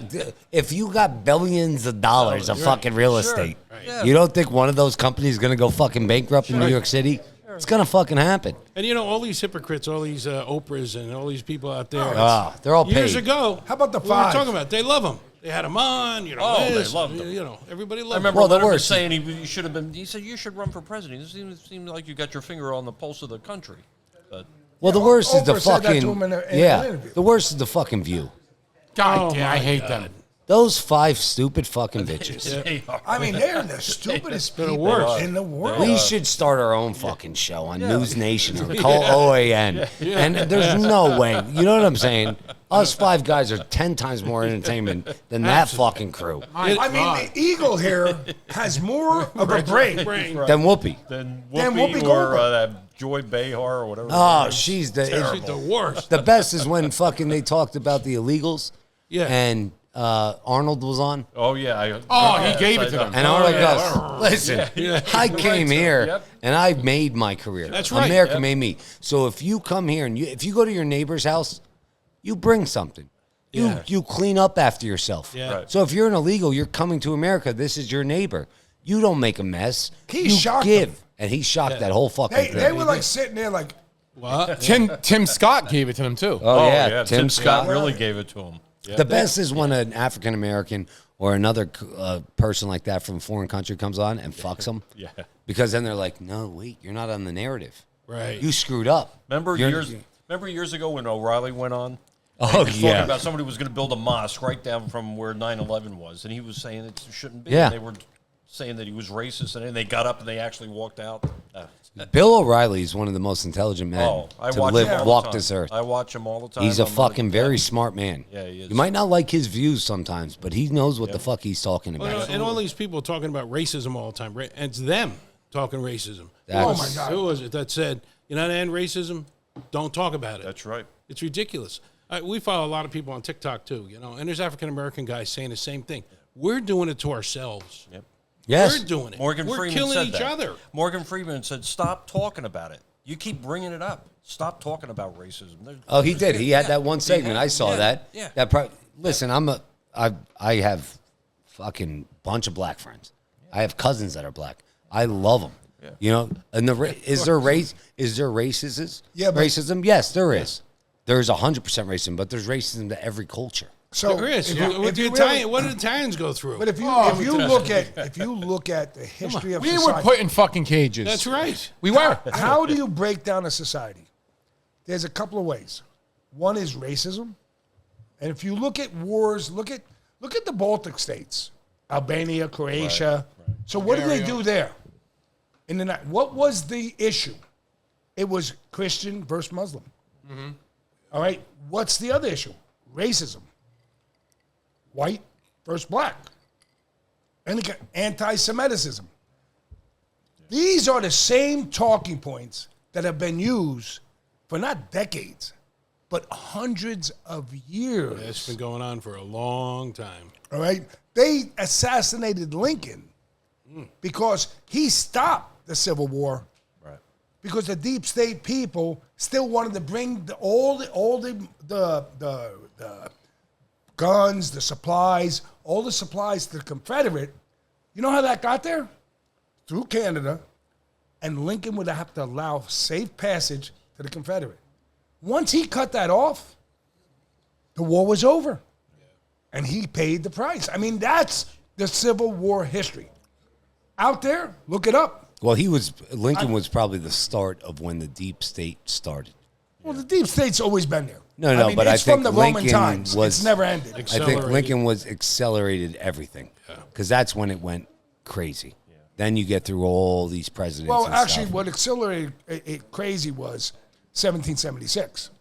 If you got billions of dollars of fucking real estate, Yeah. you don't think one of those companies is going to go fucking bankrupt in New York City? It's going to fucking happen. And you know, all these hypocrites, all these Oprahs and all these people out there. They're all Years paid. ago. How about the we were five? talking about? They love him. They had him on. You know, Oh, they this, loved him. You know, everybody I loved remember Well, the Letterman worst- saying he should have been. He said you should run for president. It seemed like you got your finger on the pulse of the country. But Well, the worst is the Oprah said that to fucking him in an yeah. interview. The worst is the fucking View. God, Oh, yeah, I my hate God. them. Those 5 stupid fucking bitches. They are. I mean, they're the stupidest people worst. in the world. We should start our own fucking show on News Nation or call OAN. And there's no way. You know what I'm saying? Us 5 guys are 10 times more entertainment than that fucking crew. I mean, the Eagle here has more of a brain. Than Whoopi. Then Whoopi Whoopi or Goldberg. that Joy Behar or whatever. Oh, she's the worst. The best is when fucking they talked about the illegals. Yeah. And Arnold was on. Oh, yeah. He gave it to them. And Arnold goes, listen, I came here and I made my career. That's right. America made me. So if you come here and if you go to your neighbor's house, you bring something. You clean up after yourself. Yeah. Right. So if you're an illegal, you're coming to America. This is your neighbor. You don't make a mess. He you shocked give. them. And he shocked that whole fucking They thing. were like sitting there like, What? Tim Scott gave it to them too. Oh, yeah. Tim Scott really gave it to him. The best is when an African American or another person like that from a foreign country comes on and fucks them. Yeah. Because then they're like, no, wait, you're not on the narrative. Right. You screwed up. Remember years ago when O'Reilly went on? Oh, He was talking yeah. about somebody was going to build a mosque right down from where 9/11 was, and he was saying it shouldn't be. Yeah. And they were saying that he was racist, and then they got up and they actually walked out. Bill O'Reilly is one of the most intelligent men I to watch him all the walk time. this earth. I watch him all the time. He's a I'm fucking very smart man. Yeah, he is. You might not like his views sometimes, but he knows what the fuck he's talking about. Well, and all these people talking about racism all the time. And it's them talking racism. That's- oh my God. Who was it that said, you're not end racism? Don't talk about it. That's right. It's ridiculous. We follow a lot of people on TikTok too, and there's African American guys saying the same thing. We're doing it to ourselves. Yep. Yes. We're doing it. Morgan We're Freeman killing said each that. other. Morgan Freeman said, "Stop talking about it. You keep bringing it up. Stop talking about racism." Oh, he did. He had that one segment. I saw that. Yeah. Listen, I have fucking bunch of black friends. I have cousins that are black. I love them. Yeah. You know, and is there racism? Yeah, but- racism. Yes, there is. There's 100% racism, but there's racism to every culture. so There is. if you- What if the you Italian, really- what did Italians go through? But if you look at the history of We were society, put in fucking cages. That's right. We were. how do you break down a society? There's a couple of ways. One is racism, and if you look at wars, look at the Baltic states, Albania, Croatia. So what did they do there? In the night, what was the issue? It was Christian versus Muslim. All right. What's the other issue? Racism. White versus black. And again, anti-Semitism. These are the same talking points that have been used for not decades, but hundreds of years. It's been going on for a long time. All right. They assassinated Lincoln because he stopped the Civil War. Right. Because the deep state people still wanted to bring all the guns, the supplies, all the supplies to the Confederate. You know how that got there? Through Canada, and Lincoln would have to allow safe passage to the Confederate. Once he cut that off, the war was over. And he paid the price. I mean, that's the Civil War history. Out there, look it up. Well, Lincoln was probably the start of when the deep state started. Well, the deep state's always been there. No, but it's I think from the Roman Lincoln times. was- It's never ended. I think Accelerated. Lincoln was accelerated everything because that's when it went crazy. Then you get through all these presidents. Well, and actually, stuff. what accelerated it crazy was 1776,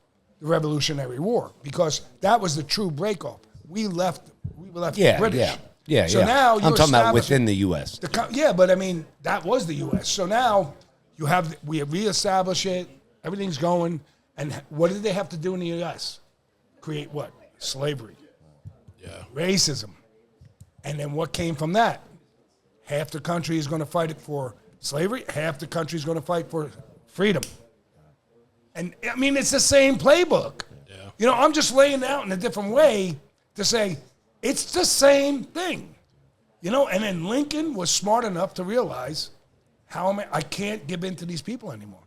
the Revolutionary War, because that was the true breakoff. We left the British. Yeah. So now I'm you're talking about establishing- within the U.S. But I mean, that was the U.S. So now we reestablish it. Everything's going. And what did they have to do in the U.S.? Create what? Slavery. Yeah. Racism. And then what came from that? Half the country is going to fight it for slavery. Half the country is going to fight for freedom. And I mean, it's the same playbook. Yeah. You know, I'm just laying it out in a different way to say it's the same thing. You know, and then Lincoln was smart enough to realize I can't give in to these people anymore.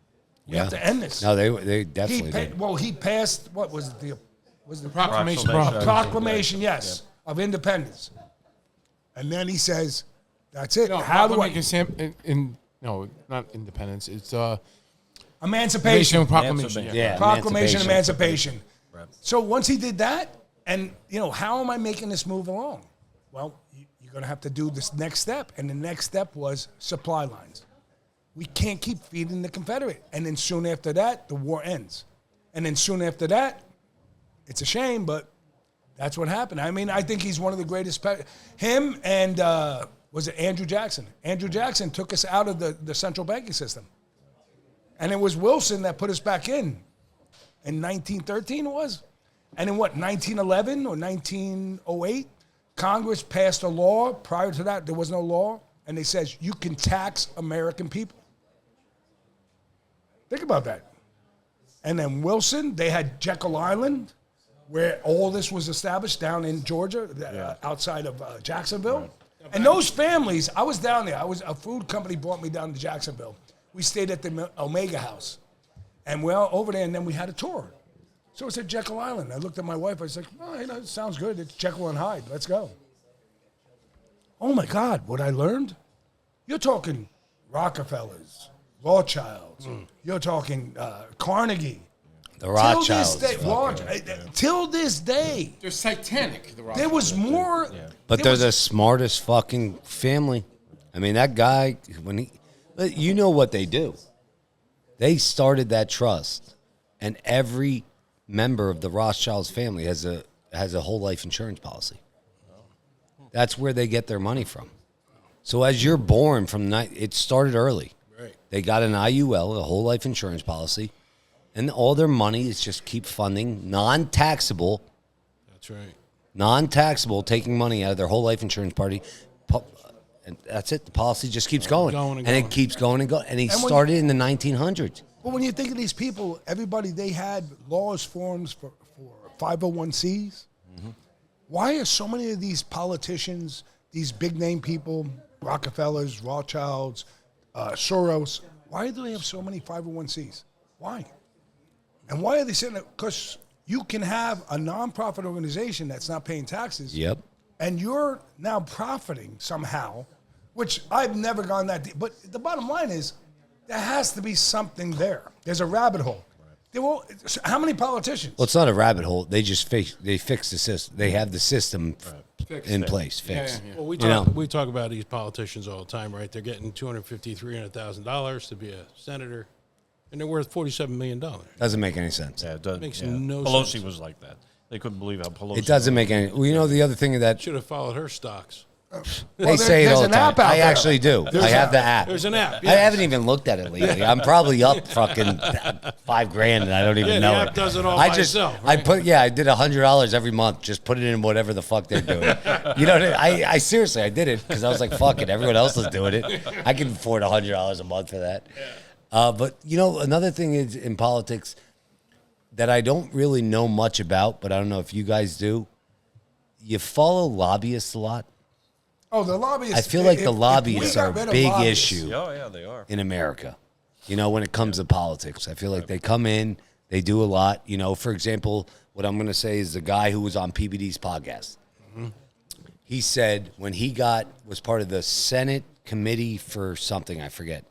We have to end this. No, they definitely did. He passed, what was it? The Proclamation. proclamation, yes, of independence. And then he says, that's it. No, How do I... no, not independence. It's Emancipation. Proclamation. Yeah, Proclamation, emancipation. So once he did that, And, how am I making this move along? Well, you're going to have to do this next step. And the next step was supply lines. We can't keep feeding the Confederate. And then soon after that, the war ends. And then soon after that, it's a shame, but that's what happened. I mean, I think he's one of the greatest. Him and, was it Andrew Jackson? Andrew Jackson took us out of the central banking system. And it was Wilson that put us back in 1913 it was. And in 1911 or 1908, Congress passed a law. Prior to that, there was no law. And they says, you can tax American people. Think about that. And then Wilson, they had Jekyll Island, where all this was established down in Georgia, outside of Jacksonville. Right. And those families, I was down there. A food company brought me down to Jacksonville. We stayed at the Omega House. And we're over there, and then we had a tour. So it's at Jekyll Island. I looked at my wife. I was like, it sounds good. It's Jekyll and Hyde. Let's go. Oh, my God, what I learned? You're talking Rockefellers, Rothschilds. You're talking Carnegie. The Rothschilds. Till this day. They're satanic, the Rothschilds. There was more. Yeah. But they're the smartest fucking family. I mean, that guy, you know what they do. They started that trust, and every member of the Rothschilds family has a whole life insurance policy. That's where they get their money from. So as you're born it started early. Right. They got an IUL, a whole life insurance policy, and all their money is just keep funding non-taxable. That's right. Non-taxable, taking money out of their whole life insurance party. And that's it. The policy just keeps going. And it keeps going and going. And he started in the 1900s. But when you think of these people, everybody, they had laws, forms for 501cs. Mm-hmm. Why are so many of these politicians, these big-name people, Rockefellers, Rothschilds, Soros, why do they have so many 501cs? Why? And why are they sitting there? Because you can have a nonprofit organization that's not paying taxes. Yep. And you're now profiting somehow, which I've never gone that deep. But the bottom line is, there has to be something there. There's a rabbit hole. How many politicians? Well, it's not a rabbit hole. They just fix the system. They have the system in place, fixed. Yeah. Well, we talk about these politicians all the time, right? They're getting $250,000, $300,000 to be a senator, and they're worth $47 million. Doesn't make any sense. Yeah, it does. Makes no sense. sense. Pelosi was like that. They couldn't believe how Pelosi. It doesn't make any. Well, the other thing that should have followed her stocks. They say it all the time. I actually do. I have the app. There's an app. I haven't even looked at it lately. I'm probably up fucking $5,000 and I don't even know the it. app does it all by itself. Right? I did $100 every month. Just put it in whatever the fuck they're doing. I seriously, I did it because I was like, fuck it. Everyone else is doing it. I can afford $100 a month for that. But another thing is in politics that I don't really know much about, but I don't know if you guys do. You follow lobbyists a lot. Oh, the lobbyists. I feel like the lobbyists are a big issue they are. in America, when it comes to politics. I feel like they come in, they do a lot. For example, what I'm going to say is the guy who was on PBD's podcast. Mm-hmm. He said when he was part of the Senate committee for something, I forget.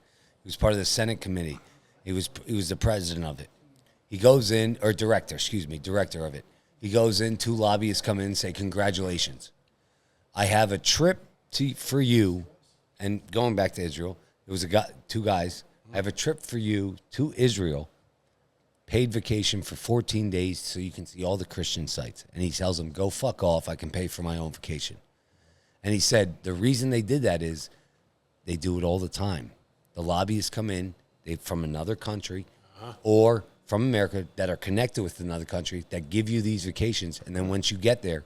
He was part of the Senate committee. He was the president of it. He goes in, or director of it. He goes in, two lobbyists come in and say, congratulations. I have a trip for you, and going back to Israel, it was two guys. I have a trip for you to Israel, paid vacation for 14 days so you can see all the Christian sites. And he tells them, go fuck off. I can pay for my own vacation. And he said the reason they did that is they do it all the time. The lobbyists come in, they from another country or from America that are connected with another country that give you these vacations, and then once you get there,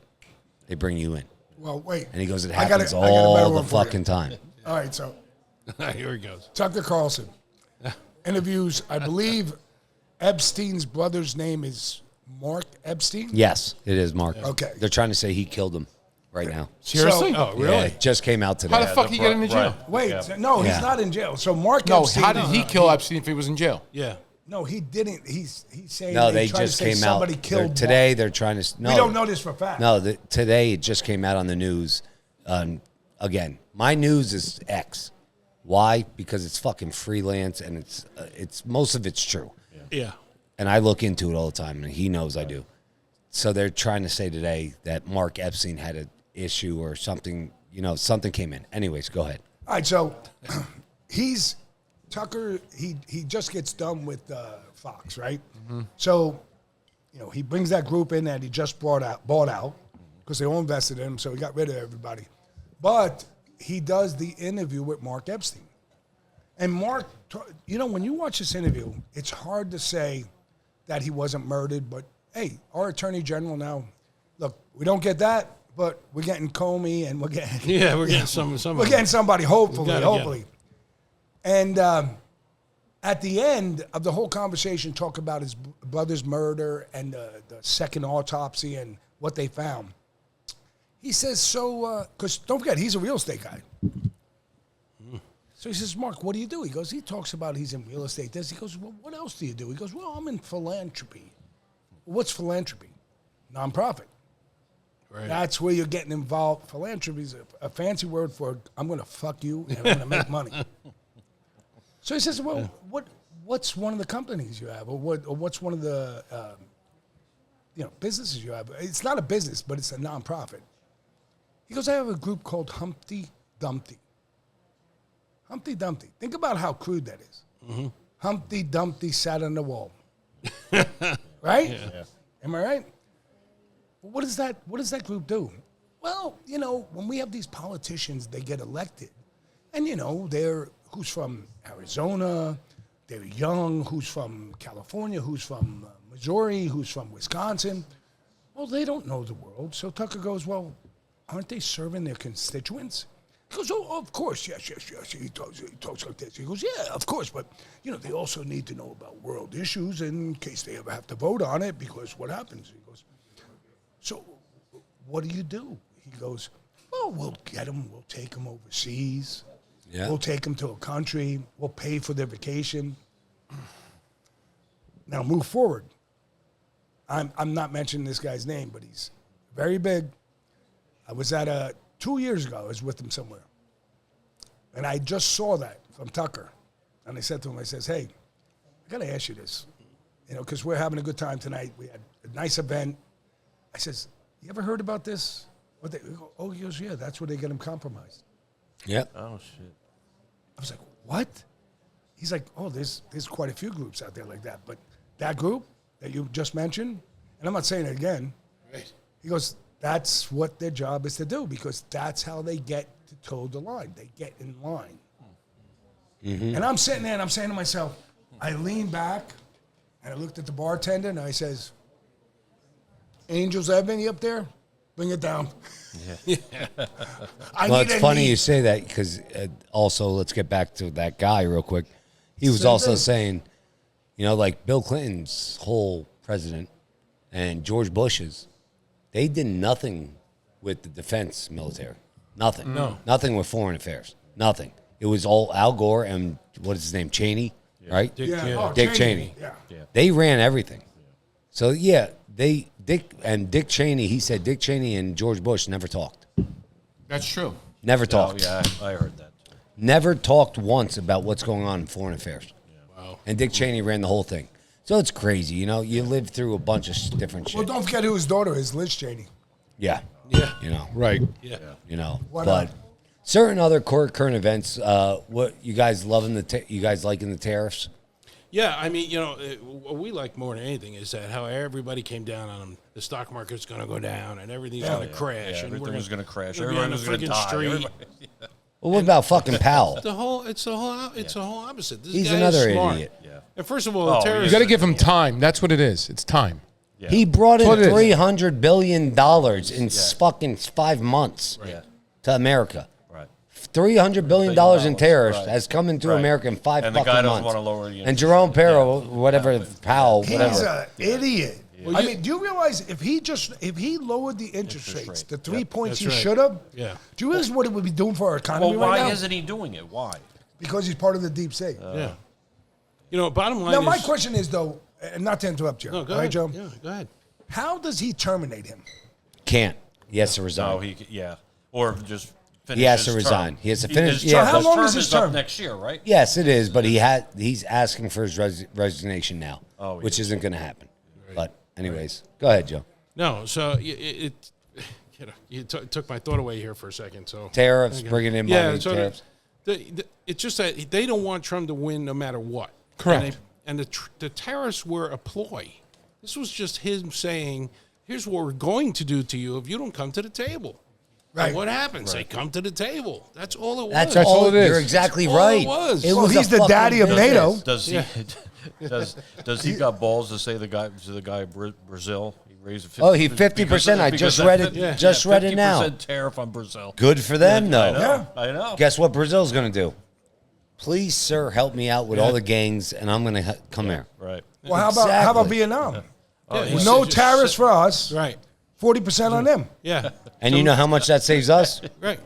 they bring you in. Well, wait. And he goes, it happens all the fucking time. All right, so. Here he goes. Tucker Carlson interviews, I believe Epstein's brother's name is Mark Epstein? Yes, it is Mark. Okay. They're trying to say he killed him right now. Seriously? Oh, really? Yeah, it just came out today. How the fuck he get into jail? Wait, no, he's not in jail. So Mark No, Epstein. how did he kill Epstein if he was in jail? Yeah. No, he didn't. He's saying they just came out somebody killed today. Mark. They're trying to. No, we don't know this for a fact. No, today it just came out on the news. Again, my news is X. Why? Because it's fucking freelance and it's most of it's true. Yeah. And I look into it all the time, and he knows I do. so they're trying to say today that Mark Epstein had an issue or something. Something came in. Anyways, go ahead. All right, so Tucker. He just gets done with Fox, right? So, he brings that group in that he just bought out because they all invested in him. So he got rid of everybody, but he does the interview with Mark Epstein, and Mark. When you watch this interview, it's hard to say that he wasn't murdered, but hey, our Attorney General now, look, we don't get that, but we're getting Comey and we're getting somebody. We're getting somebody, hopefully. And at the end of the whole conversation, talk about his brother's murder and the second autopsy and what they found. He says, because don't forget, he's a real estate guy. So he says, Mark, what do you do? He talks about he's in real estate. He goes, well, what else do you do? He goes, well, I'm in philanthropy. Well, what's philanthropy? Nonprofit. Right. That's where you're getting involved. Philanthropy is a fancy word for I'm going to fuck you and I'm going to make money. So he says, well, what's one of the companies you have, or what's one of the businesses you have? It's not a business, but it's a nonprofit. He goes, I have a group called Humpty Dumpty. Humpty Dumpty. Think about how crude that is. Mm-hmm. Humpty Dumpty sat on the wall. Right? Yeah. Am I right? Well, what does that group do? Well, when we have these politicians, they get elected, and they're who's from Arizona, they're young, who's from California, who's from Missouri, who's from Wisconsin. Well, they don't know the world. So Tucker goes, well, aren't they serving their constituents? He goes, oh, of course, yes. He talks like this. He goes, yeah, of course, but, they also need to know about world issues in case they ever have to vote on it, because what happens? He goes, so what do you do? He goes, well, we'll get them. We'll take them overseas. Yeah. We'll take them to a country. We'll pay for their vacation. Now, move forward. I'm not mentioning this guy's name, but he's very big. I was at 2 years ago, I was with him somewhere. And I just saw that from Tucker. And I said to him, I says, hey, I got to ask you this. Because we're having a good time tonight. We had a nice event. I says, you ever heard about this? He goes, yeah, that's where they get him compromised. Yep. Oh, shit. I was like, what? He's like, oh, there's quite a few groups out there like that. But that group that you just mentioned, and I'm not saying it again. Right. He goes, that's what their job is to do, because that's how they get to toe the line. They get in line. Mm-hmm. And I'm sitting there and I'm saying to myself, I lean back and I looked at the bartender and I says, Angels have any up there? Bring it down. Yeah. Well, it's funny you say that, because also, let's get back to that guy real quick. He was also saying, like Bill Clinton's whole president and George Bush's, they did nothing with the defense military. Nothing. No. Nothing with foreign affairs. Nothing. It was all Al Gore and, what is his name, Cheney, right? Dick Cheney. Yeah. They ran everything. So, yeah, Dick Cheney, he said Dick Cheney and George Bush never talked. That's true. Never talked. Oh, yeah, I heard that. Never talked once about what's going on in foreign affairs. Yeah. Wow. And Dick Cheney ran the whole thing. So it's crazy, you live through a bunch of different shit. Well, don't forget who his daughter is, Liz Cheney. Yeah. Yeah. Right. Yeah. But certain other current events, what you guys loving you guys liking the tariffs? Yeah, I mean, what we like more than anything is that how everybody came down on them. The stock market's going to go down and everything's going to crash. Yeah, and everything was going to crash. Everyone was going to die. Street. Well, what about fucking Powell? It's the whole opposite. This He's guy another is smart. idiot. Yeah. And first of all, the terrorists. You got to give him time. That's what it is. It's time. Yeah. He brought in $300 billion in fucking 5 months to America. Right. $300 billion in tariffs has come into America in 5 fucking months. And the guy doesn't want to lower the interest. And Jerome Powell, he's an idiot. Well, I mean, do you realize if he lowered the interest rates, the 3 points he should have? Yeah. Do you realize what it would be doing for our economy right now? Why isn't he doing it? Why? Because he's part of the deep state. Yeah. Bottom line. Now, my question is though, and not to interrupt you. No, go ahead, Joe. Yeah, go ahead. How does he terminate him? Can't. He has to resign. Or just finish. He has to resign. He has to finish. So how long is his term? Next year, right? Yes, it is. But he's asking for his resignation now, which isn't going to happen. Right. But anyways, go ahead, Joe. No, so you took my thought away here for a second. So Tariffs, bringing in money, so tariffs. it's just that they don't want Trump to win no matter what. Correct. And the tariffs were a ploy. This was just him saying, here's what we're going to do to you if you don't come to the table. Right. And what happens? They come to the table. That's all it was. That's all all it is. You're exactly That's all right. it was. It Well, was he's a the fucking daddy of business. NATO. Does he got balls to say the guy Brazil? He raised He 50%. I just read it. Just read it now. 50% tariff on Brazil. Good for them, though. Yeah. I know. Guess what Brazil's going to do? Please, sir, help me out with all the gangs, and I'm going to come here. Right. Well, how about Exactly. Vietnam? Yeah, No just tariffs for us. Right. 40% on them. Yeah. And you know how much that saves us? Right.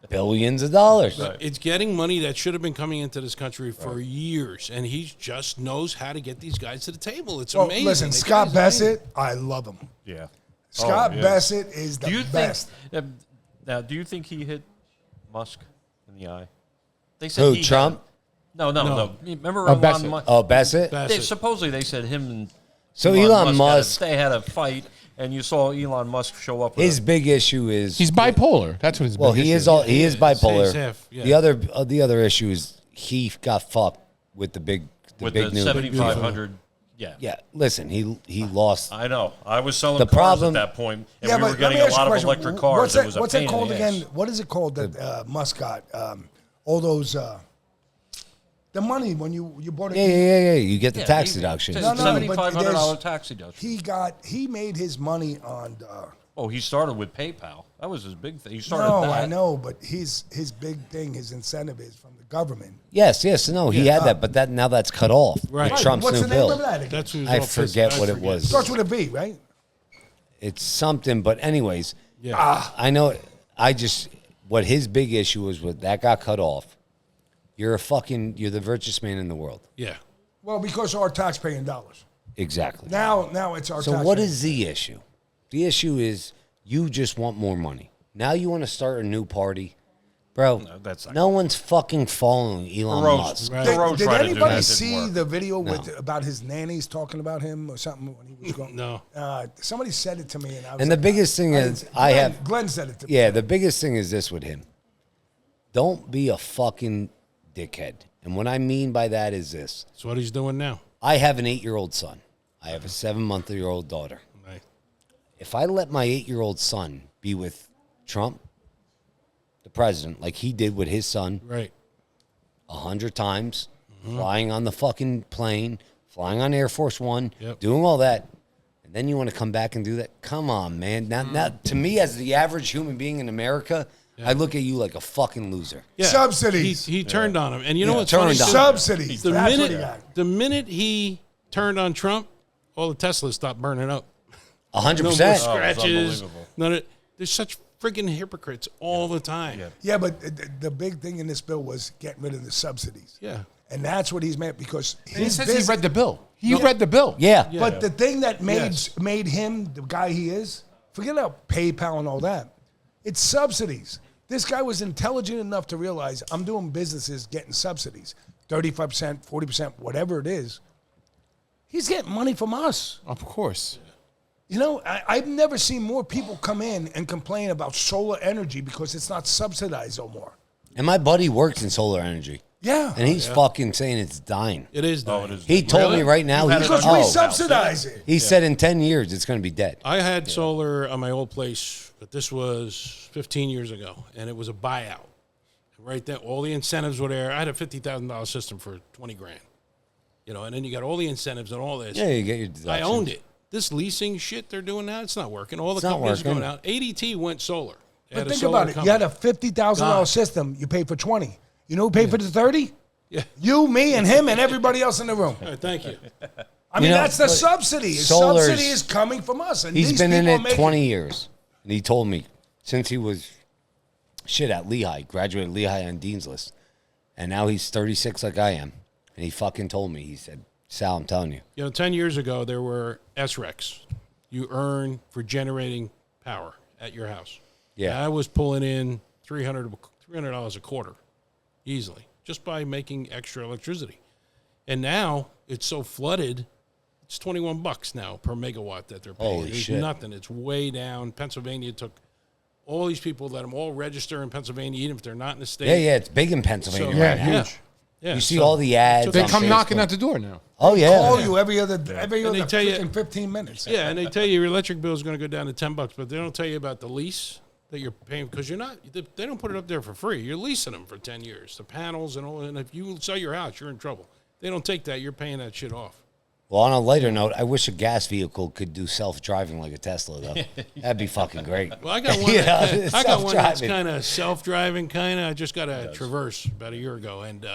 Billions of dollars. It's getting money that should have been coming into this country for years, and he just knows how to get these guys to the table. It's Well, amazing. listen, The Scott guy's amazing. Bassett, I love him. Yeah. Scott Oh, yeah. Bassett is the Do you best. think? Now, do you think he hit Musk in the eye? They said Who, he Trump? No. Remember Bassett. Elon Musk? Oh, Bassett? Supposedly they said him and So Elon Musk, they had a fight, and you saw Elon Musk show up. With his big issue is He's bipolar. That's what his well, big he issue is he is bipolar. He's half, yeah. The other issue is he got fucked with the big with the new 7,500. Yeah. Yeah, listen, he lost. I know. I was selling The cars problem- at that point, and Yeah, we but were let getting me a ask you lot of question. electric cars. What's that called in the again? ass. What is it called that Musk got? All those the money when you bought it. Yeah. You get the Yeah, tax he- deduction. No, but $7,500 there's- tax deduction. He made his money on. Oh, he started with PayPal. That was his big thing. He started No, that. I know, but his big thing, his incentive is from the government. Yes, no, he had that, but now that's cut off. Right. With Trump's What's new the name bill. of that again? That's who's I all pissed. forget what it forget. was. Starts with a B, right? It's something, but anyways, Yeah. I know. What his big issue was with that got cut off. You're the richest man in the world. Yeah. Well, because our taxpaying dollars. Exactly. Now it's our. So what is the issue? The issue is you just want more money. Now you want to start a new party. Bro, that's not no one's fucking following Elon Thoreau- Musk. Right. Thoreau Did tried to do that, anybody didn't see work. the video about his nannies talking about him or something when he was going? No. Somebody said it to me, and I was. And the like, biggest thing is Glenn said it to me. Yeah, the biggest thing is this with him. Don't be a fucking dickhead. And what I mean by that is this. That's what he's doing now. I have an 8-year-old son. I have a 7-month-old daughter. Right. If I let my 8-year-old son be with Trump, the president, like he did with his son Right. 100 times, flying on the fucking plane, flying on Air Force One, Yep. doing all that, and then you want to come back and do that? Come on, man. Now, to me, as the average human being in America, I look at you like a fucking loser. Yeah. Subsidies. He turned on him. And you know Yeah, what's funny? turned on him. Subsidies. The That's what he got. minute he turned on Trump, all the Teslas stopped burning up. 100%. No more Oh, it's scratches. unbelievable. There's such friggin' hypocrites all the time. Yeah, but the big thing in this bill was getting rid of the subsidies. Yeah. And that's what he's meant because He his says he business. read the bill. He read the bill. Yeah. But the thing that Yes. made him the guy he is, forget about PayPal and all that. It's subsidies. This guy was intelligent enough to realize I'm doing businesses getting subsidies, 35%, 40%, whatever it is. He's getting money from us. Of course. You know, I've never seen more people come in and complain about solar energy because it's not subsidized no more. And my buddy works in solar energy. Yeah. And he's fucking saying it's dying. It is dying. it is. He told me right now, had Because it we on- subsidize it. he said in 10 years it's going to be dead. I had solar on my old place, but this was 15 years ago, and it was a buyout. Right there, all the incentives were there. I had a $50,000 system for 20 grand. You know, and then you got all the incentives and all this. Yeah, you get your I deductions. owned it. This leasing shit they're doing now, it's not working. All the It's not companies are working. going out. ADT went solar. They But had a think solar about it. company. You had a $50,000 God. system. You paid for 20. You know who paid for the 30? Yeah. You, me, and him, and everybody else in the room. All right, thank you. I mean, know, that's the but subsidy. solar's- Subsidy is coming from us. And He's these been in people it are making- 20 years. And he told me since he was at Lehigh, graduated Lehigh on Dean's List. And now he's 36 like I am. And he fucking told me, he said, Sal, I'm telling you. You know, 10 years ago, there were SRECs. You earn for generating power at your house. Yeah. And I was pulling in $300 a quarter easily just by making extra electricity. And now it's so flooded, It's $21 now per megawatt that they're paying. Holy It's shit. nothing. It's way down. Pennsylvania took all these people, let them all register in Pennsylvania, even if they're not in the state. Yeah, it's big in Pennsylvania So- right Yeah, now. huge. Yeah, You see so- all the ads. They on come knocking Facebook. at the door now. Oh, yeah. Call you every other they freaking tell you- 15 minutes. Yeah, and they tell you your electric bill is going to go down to $10, but they don't tell you about the lease that you're paying because you're not. They don't put it up there for free. You're leasing them for 10 years, the panels and all. And if you sell your house, you're in trouble. They don't take that. You're paying that shit off. Well, on a lighter note, I wish a gas vehicle could do self-driving like a Tesla, though. That'd be fucking great. Well, I got one. You That, know, I got one that's self-driving. kind of self-driving, kind of. I just got a Traverse about a year ago, and in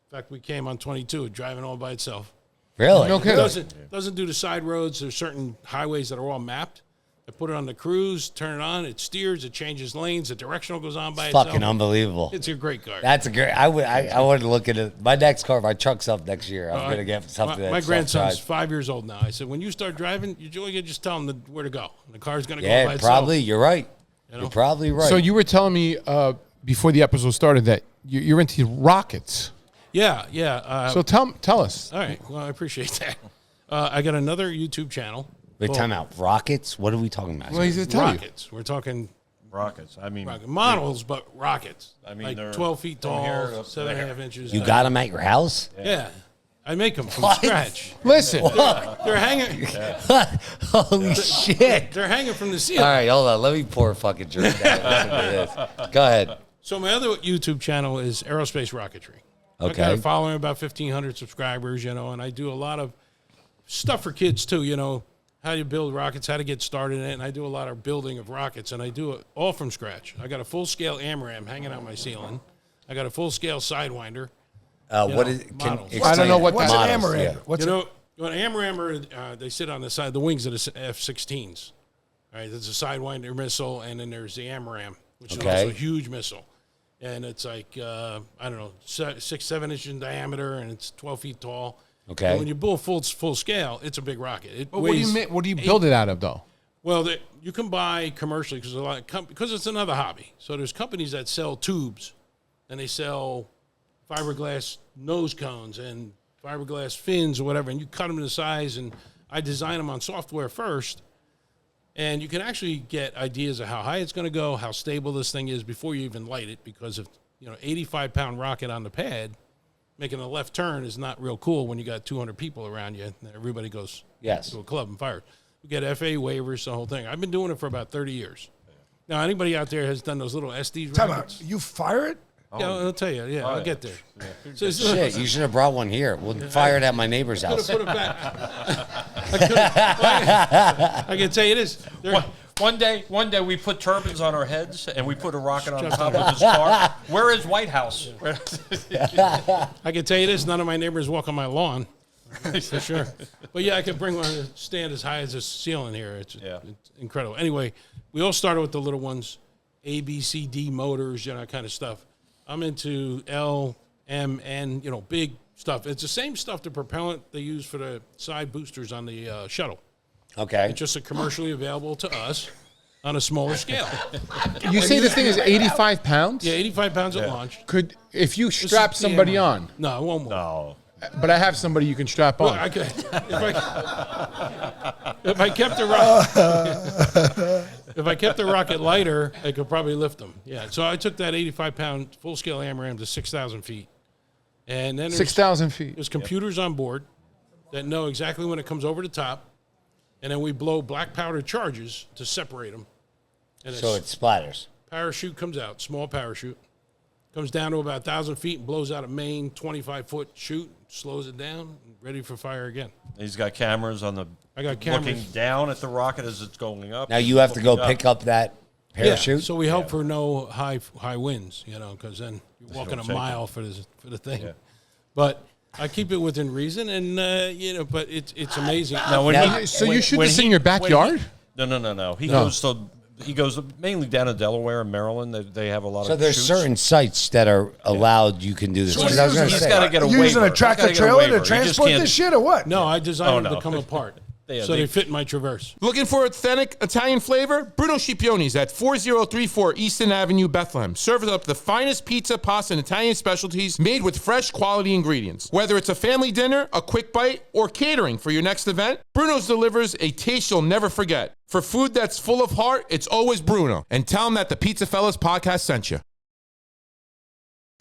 fact, we came on 22, driving all by itself. Really? No kidding. Doesn't do the side roads. There's certain highways that are all mapped. I put it on the cruise, turn it on, it steers, it changes lanes, the directional goes on by itself. Fucking unbelievable. It's a great car. That's a great. I would look at it. My next car, my truck's up next year. I'm gonna get something. My that grandson's self-drives. 5 years old now. I said, when you start driving, you just tell him where to go. The car's going to go by Yeah, itself. probably. You're right. You know? You're probably right. So you were telling me before the episode started that you're into rockets. Yeah, yeah. So tell us. All right. Well, I appreciate that. I got another YouTube channel. Wait, called time out. Rockets? What are we talking about? Well, he's gonna tell you. Rockets. We're talking Rockets. I mean, rocket models, but rockets. I mean, like they're 12 feet from tall, here to 7.5 inches. You got them at your house? Yeah. I make them from What? scratch. Listen, They're hanging. Holy shit. They're hanging from the All ceiling. right, hold on. Let me pour a fucking drink down. Listen to this. Go ahead. So my other YouTube channel is Aerospace Rocketry. I got Okay. a following about 1,500 subscribers, and I do a lot of stuff for kids too, how you build rockets, how to get started in it, and I do a lot of building of rockets, and I do it all from scratch. I got a full-scale AMRAM hanging out my ceiling. I got a full-scale Sidewinder. What know, is? Can models. explain I don't know what it. What's an Models, amaranth? yeah. What's An AMRAM they sit on the side, the wings of the F-16s. All right, there's a Sidewinder missile, and then there's the AMRAM, which is Okay. also a huge missile. And it's like, 6-7 inches in diameter, and it's 12 feet tall. Okay. And when you build full scale, it's a big rocket. It what do you weighs what do you build it out of though? Well, you can buy commercially because it's another hobby. So there's companies that sell tubes, and they sell fiberglass nose cones and fiberglass fins or whatever, and you cut them to size. And I design them on software first, and you can actually get ideas of how high it's going to go, how stable this thing is before you even light it. Because if 85-pound rocket on the pad, making a left turn is not real cool when you got 200 people around you and everybody goes Yes. to a club and fires. We get FAA waivers, the whole thing. I've been doing it for about 30 years. Now, anybody out there has done those little SD Time rockets? out. You fire it? Yeah, I'll tell you. Yeah, I'll get there. So it's- Shit, you should have brought one here. We'll fire it at my neighbor's I could house. have put it back. I can tell you this. One day we put turbans on our heads and we put a rocket on top of his car. Where is White House? I can tell you this. None of my neighbors walk on my lawn. For sure. But yeah, I can bring one to stand as high as this ceiling here. It's incredible. Anyway, we all started with the little ones, A, B, C, D motors, kind of stuff. I'm into L, M, N, big stuff. It's the same stuff, the propellant they use for the side boosters on the shuttle. Okay. It's just commercially available to us on a smaller scale. You say this thing is 85 pounds? Yeah, 85 pounds at launch. If you This is strap somebody TMI. on, No, it won't move. No. but I have somebody you can strap on. Well, I could, if I kept the rocket, if I kept the rocket lighter, I could probably lift them. Yeah. So I took that 85-pound full-scale AMRAM to 6,000 feet, and then 6,000 feet. there's computers on board that know exactly when it comes over the top, and then we blow black powder charges to separate them. And So it splatters. parachute comes out, small parachute, comes down to about 1,000 feet and blows out a main 25-foot chute, slows it down, ready for fire again. He's got cameras on the. I got cameras. Looking down at the rocket as it's going up. Now you have to go Looking pick up that parachute. Yeah, so we hope for no high winds, because then you're walking a take mile for the thing. Yeah. But I keep it within reason, and but it's amazing. Now, when Now- he, So you when- shoot when this he- in your when he- backyard? No. No. He goes mainly down to Delaware and Maryland. They have a lot So of. there's shoots. certain sites that are allowed you can do this. So Because I was going to he's say, got to get a You waiver. using a He's tractor gotta get a trailer waiver. to He just transport can't- this shit or what? No, I designed them no. to come apart. they fit in my Traverse. Looking for authentic Italian flavor? Bruno Scipioni's at 4034 Easton Avenue, Bethlehem. Serves up the finest pizza, pasta, and Italian specialties made with fresh, quality ingredients. Whether it's a family dinner, a quick bite, or catering for your next event, Bruno's delivers a taste you'll never forget. For food that's full of heart, it's always Bruno. And tell him that the PizzaFellas Podcast sent you.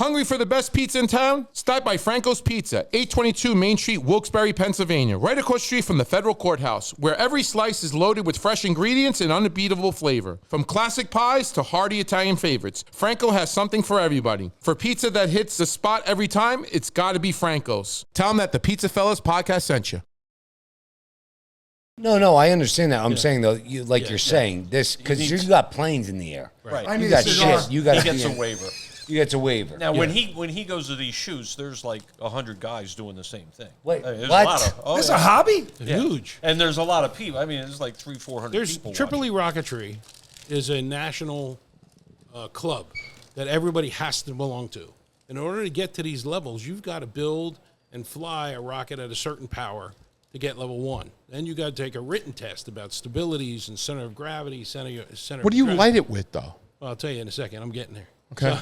Hungry for the best pizza in town? Stop by Franco's Pizza, 822 Main Street, Wilkes-Barre, Pennsylvania, right across the street from the federal courthouse, where every slice is loaded with fresh ingredients and unbeatable flavor. From classic pies to hearty Italian favorites, Franco has something for everybody. For pizza that hits the spot every time, it's got to be Franco's. Tell them that the PizzaFellas Podcast sent you. No, I understand that. I'm saying though, you're saying this because you got planes in the air. Right. I You need got a cigar. shit. You got He gets a waiver. You get a waiver. Now, when he goes to these shoots, there's like 100 guys doing the same thing. Wait, There's what? A lot of, This a hobby? Yeah. Huge. And there's a lot of people. I mean, it's like 300-400 There's people. Triple E watching. Rocketry is a national club that everybody has to belong to. In order to get to these levels, you've got to build and fly a rocket at a certain power to get level 1. Then you got to take a written test about stabilities and center of gravity, center. What do you of gravity. light it with, though? Well, I'll tell you in a second. I'm getting there. Okay.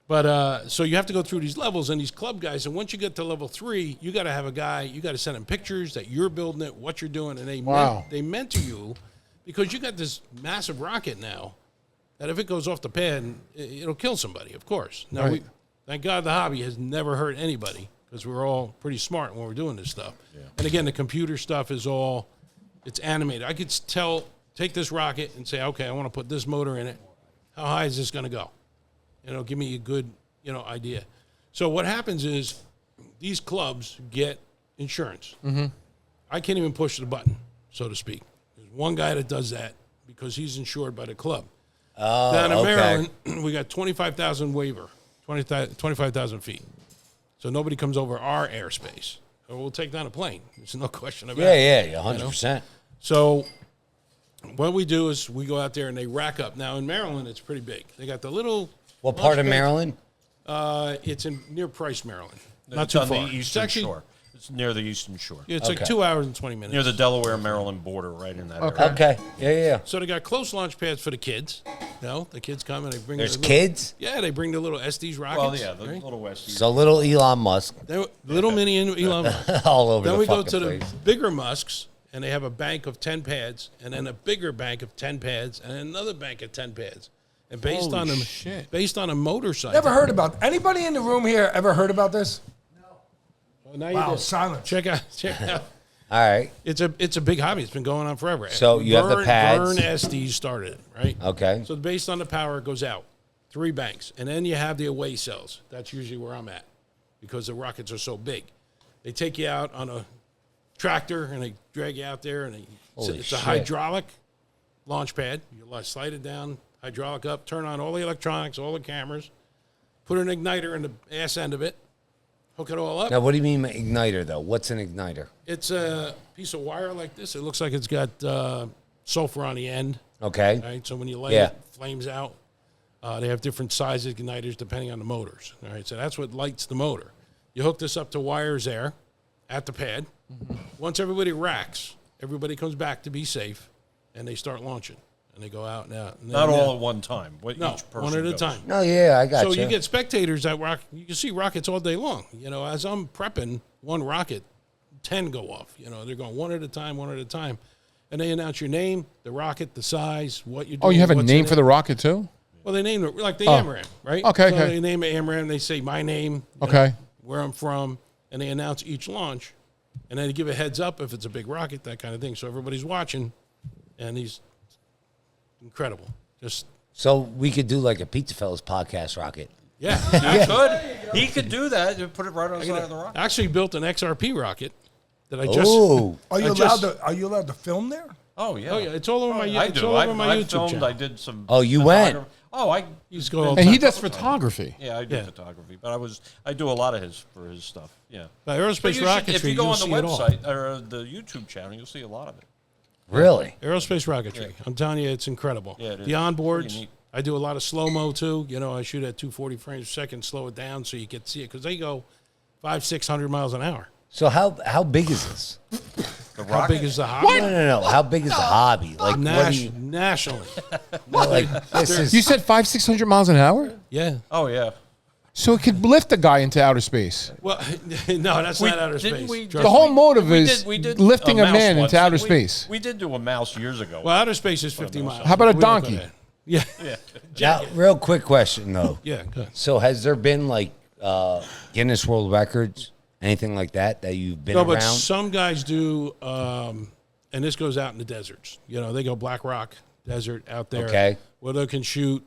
But so you have to go through these levels and these club guys, and once you get to level 3, you got to have a guy. You got to send him pictures that you're building it, what you're doing, and they mentor you because you got this massive rocket now that if it goes off the pad, it'll kill somebody. Of course. Now, Right. thank God, the hobby has never hurt anybody because we're all pretty smart when we're doing this stuff. Yeah. And again, the computer stuff is it's animated. I could take this rocket and say, okay, I want to put this motor in it. How high is this going to go? Give me a good, idea. So what happens is these clubs get insurance. Mm-hmm. I can't even push the button, so to speak. There's one guy that does that because he's insured by the club. Oh, Down in okay. Maryland, we got 25,000 waiver, 25,000 feet. So nobody comes over our airspace. Or we'll take down a plane. There's no question about it. Yeah, 100%. So what we do is we go out there and they rack up. Now in Maryland, it's pretty big. They got the little. What part of launch pad. Maryland? It's near Price, Maryland. Not It's too on far. the eastern shore. It's near the eastern shore. Yeah, it's like Okay. 2 hours and 20 minutes. Near the Delaware-Maryland border, right in that area. Okay. Yeah. So they got close launch pads for the kids. The kids come and they bring. There's their kids? Yeah, they bring the little Estes rockets. Well, yeah, the right? little West. So little Elon Musk Little mini Elon Musk. all over Then the we go fucking to place. the bigger Musks, and they have a bank of 10 pads, and then a bigger bank of 10 pads, and another bank of 10 pads. And based Holy on them, shit. based on a motorcycle. Never heard about anybody in the room here ever heard about this? Well, now you Wow, did. silence. Check out. All right. It's a big hobby. It's been going on forever. So you have the pads. Vern Estes started it, right? Okay. So based on the power, it goes out 3 banks, and then you have the away cells. That's usually where I'm at because the rockets are so big. They take you out on a tractor and they drag you out there, and Holy it's shit. a hydraulic launch pad. You slide it down, hydraulic up, turn on all the electronics, all the cameras, put an igniter in the ass end of it, hook it all up. Now, what do you mean igniter, though? What's an igniter? It's a piece of wire like this. It looks like it's got sulfur on the end. Okay. Right, so when you light Yeah. it, flames out. They have different sizes igniters depending on the motors. All right, so that's what lights the motor. You hook this up to wires there at the pad. Once everybody racks, everybody comes back to be safe, and they start launching. And they go out now. Not all at one time. No, Each person one at a goes. time. No, yeah, I got So you get spectators that rock. You can see rockets all day long. As I'm prepping one rocket, 10 go off. They're going one at a time, and they announce your name, the rocket, the size, what you're doing. Oh, you have a what's name in for it. the rocket, too? Well, they name it like the AMRAAM, right? Okay, so okay. They name it AMRAAM. They say my name, Okay. where I'm from, and they announce each launch, and then they give a heads up if it's a big rocket, that kind of thing. So everybody's watching, and he's incredible. Just So we could do like a PizzaFellas podcast rocket. yeah. He could do that. And put it right on the side of the rocket. I actually built an XRP rocket that I just. Oh, Are you I just- allowed to film there? Oh yeah. Oh yeah, it's all over my. I It's do. all over I've my YouTube filmed. channel. I did some. Oh, you went? photography. Oh, I. He's going all the And he time. does photography. Yeah, I do Yeah. photography, but I do a lot of for his stuff. Yeah. But But aerospace you should- rocketry, if you go you'll on the see it all. website or the YouTube channel, you'll see a lot of it. really? Aerospace rocketry. I'm telling you, it's incredible. Yeah, it is. The onboards. Pretty neat. I do a lot of slow mo too. I shoot at 240 frames a second, slow it down so you can see it because they go 500-600 miles an hour. So how big is this? How big is the hobby? No. How big is the hobby? Like, what do you, Nationally. like this is. You said 500-600 miles an hour? Yeah. Oh, yeah. So it could lift a guy into outer space. Well, no, that's not outer didn't space. we- Trust The me. whole motive is lifting a mouse man once, into outer didn't we? space. We did do a mouse years ago. Well, outer space is 50 miles. How about a We don't go donkey? there. Yeah. Now, real quick question though. Yeah. Go ahead. So has there been like Guinness World Records, anything like that you've been No, around? but some guys do, and this goes out in the deserts. You know, they go Black Rock Desert out there. Okay. Where they can shoot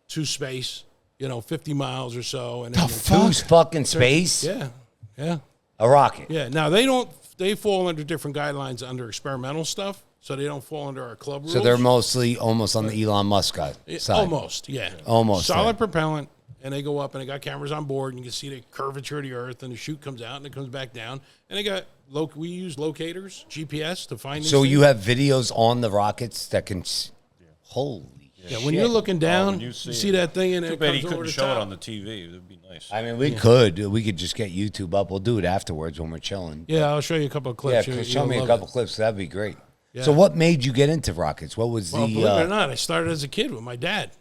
to space, 50 miles or so. And Who's fucking space? Yeah. A rocket. Yeah. Now, they fall under different guidelines under experimental stuff, so they don't fall under our club rules. So they're mostly almost on the Elon Musk side. Almost, yeah. Almost Solid there. propellant, and they go up, and they got cameras on board, and you can see the curvature of the Earth, and the chute comes out, and it comes back down. And they got, we use locators, GPS, to find these So things. you have videos on the rockets that can. Holy. Yeah, when you're looking down, when you you see, see it. that thing, and Too it bad comes he over couldn't the show top. it on the TV. It would be nice. I mean, we could just get YouTube up. We'll do it afterwards when we're chilling. Yeah, I'll show you a couple of Yeah, clips. show me a couple clips. That'd be great. Yeah. So, what made you get into rockets? What was Well, the? believe it or not, I started as a kid with my dad.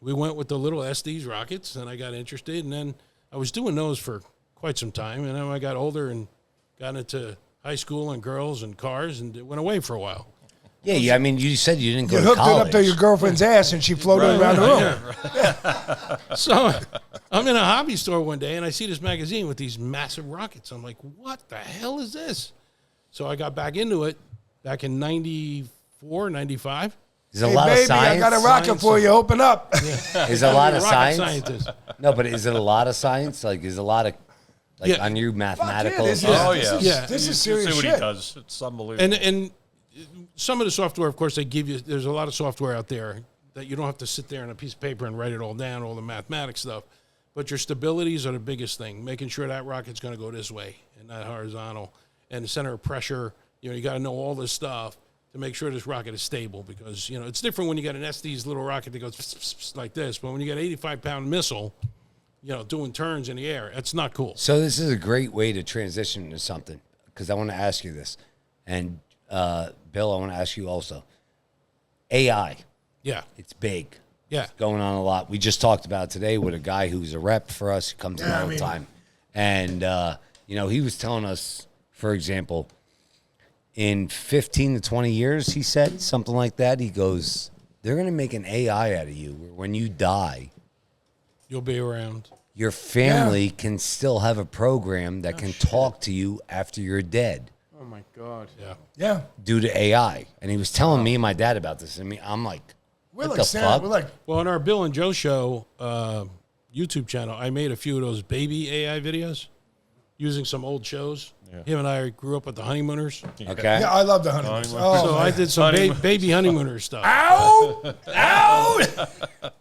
We went with the little SD's rockets, and I got interested, and then I was doing those for quite some time, and then I got older and got into high school and girls and cars, and it went away for a while. Yeah. I mean, you said you didn't go You to hooked it college. up to your girlfriend's ass, and she floated around the room. So I'm in a hobby store one day, and I see this magazine with these massive rockets. I'm like, what the hell is this? So I got back into it back in 94, 95. Is a Hey, lot of baby, science? I got a rocket Science. for you. Open up. Is a lot of Rocket science? scientist. No, but is it a lot of science? Like, is a lot of Yeah. on your mathematical? this is- Oh, this yeah. is- Yeah. This You is see serious what shit. he does. It's unbelievable. And some of the software, of course, they give you. There's a lot of software out there that you don't have to sit there on a piece of paper and write it all down, all the mathematics stuff. But your stabilities are the biggest thing. Making sure that rocket's going to go this way and not horizontal, and the center of pressure. You got to know all this stuff to make sure this rocket is stable, because it's different when you got an SD's little rocket that goes like this, but when you got an 85-pound missile, doing turns in the air, that's not cool. So this is a great way to transition to something, because I want to ask you this, and Bill, I want to ask you also. AI, Yeah, it's big. yeah. Going on a lot. We just talked about it today with a guy who's a rep for us, who comes in all the time. And, he was telling us, for example, in 15 to 20 years, he said, something like that. He goes, they're going to make an AI out of you where when you die, You'll be around. your family can still have a program that can talk to you after you're dead Oh, my God. Yeah. Yeah. due to AI. And he was telling me and my dad about this. I mean, I'm like, We're what like the Santa. fuck? We're like, Well, on our Bill and Joe show YouTube channel, I made a few of those baby AI videos using some old shows. Him and I grew up with the Honeymooners. Okay. yeah, I love the honeymoons. Oh, So I did some baby Honeymooner stuff. ow, ow.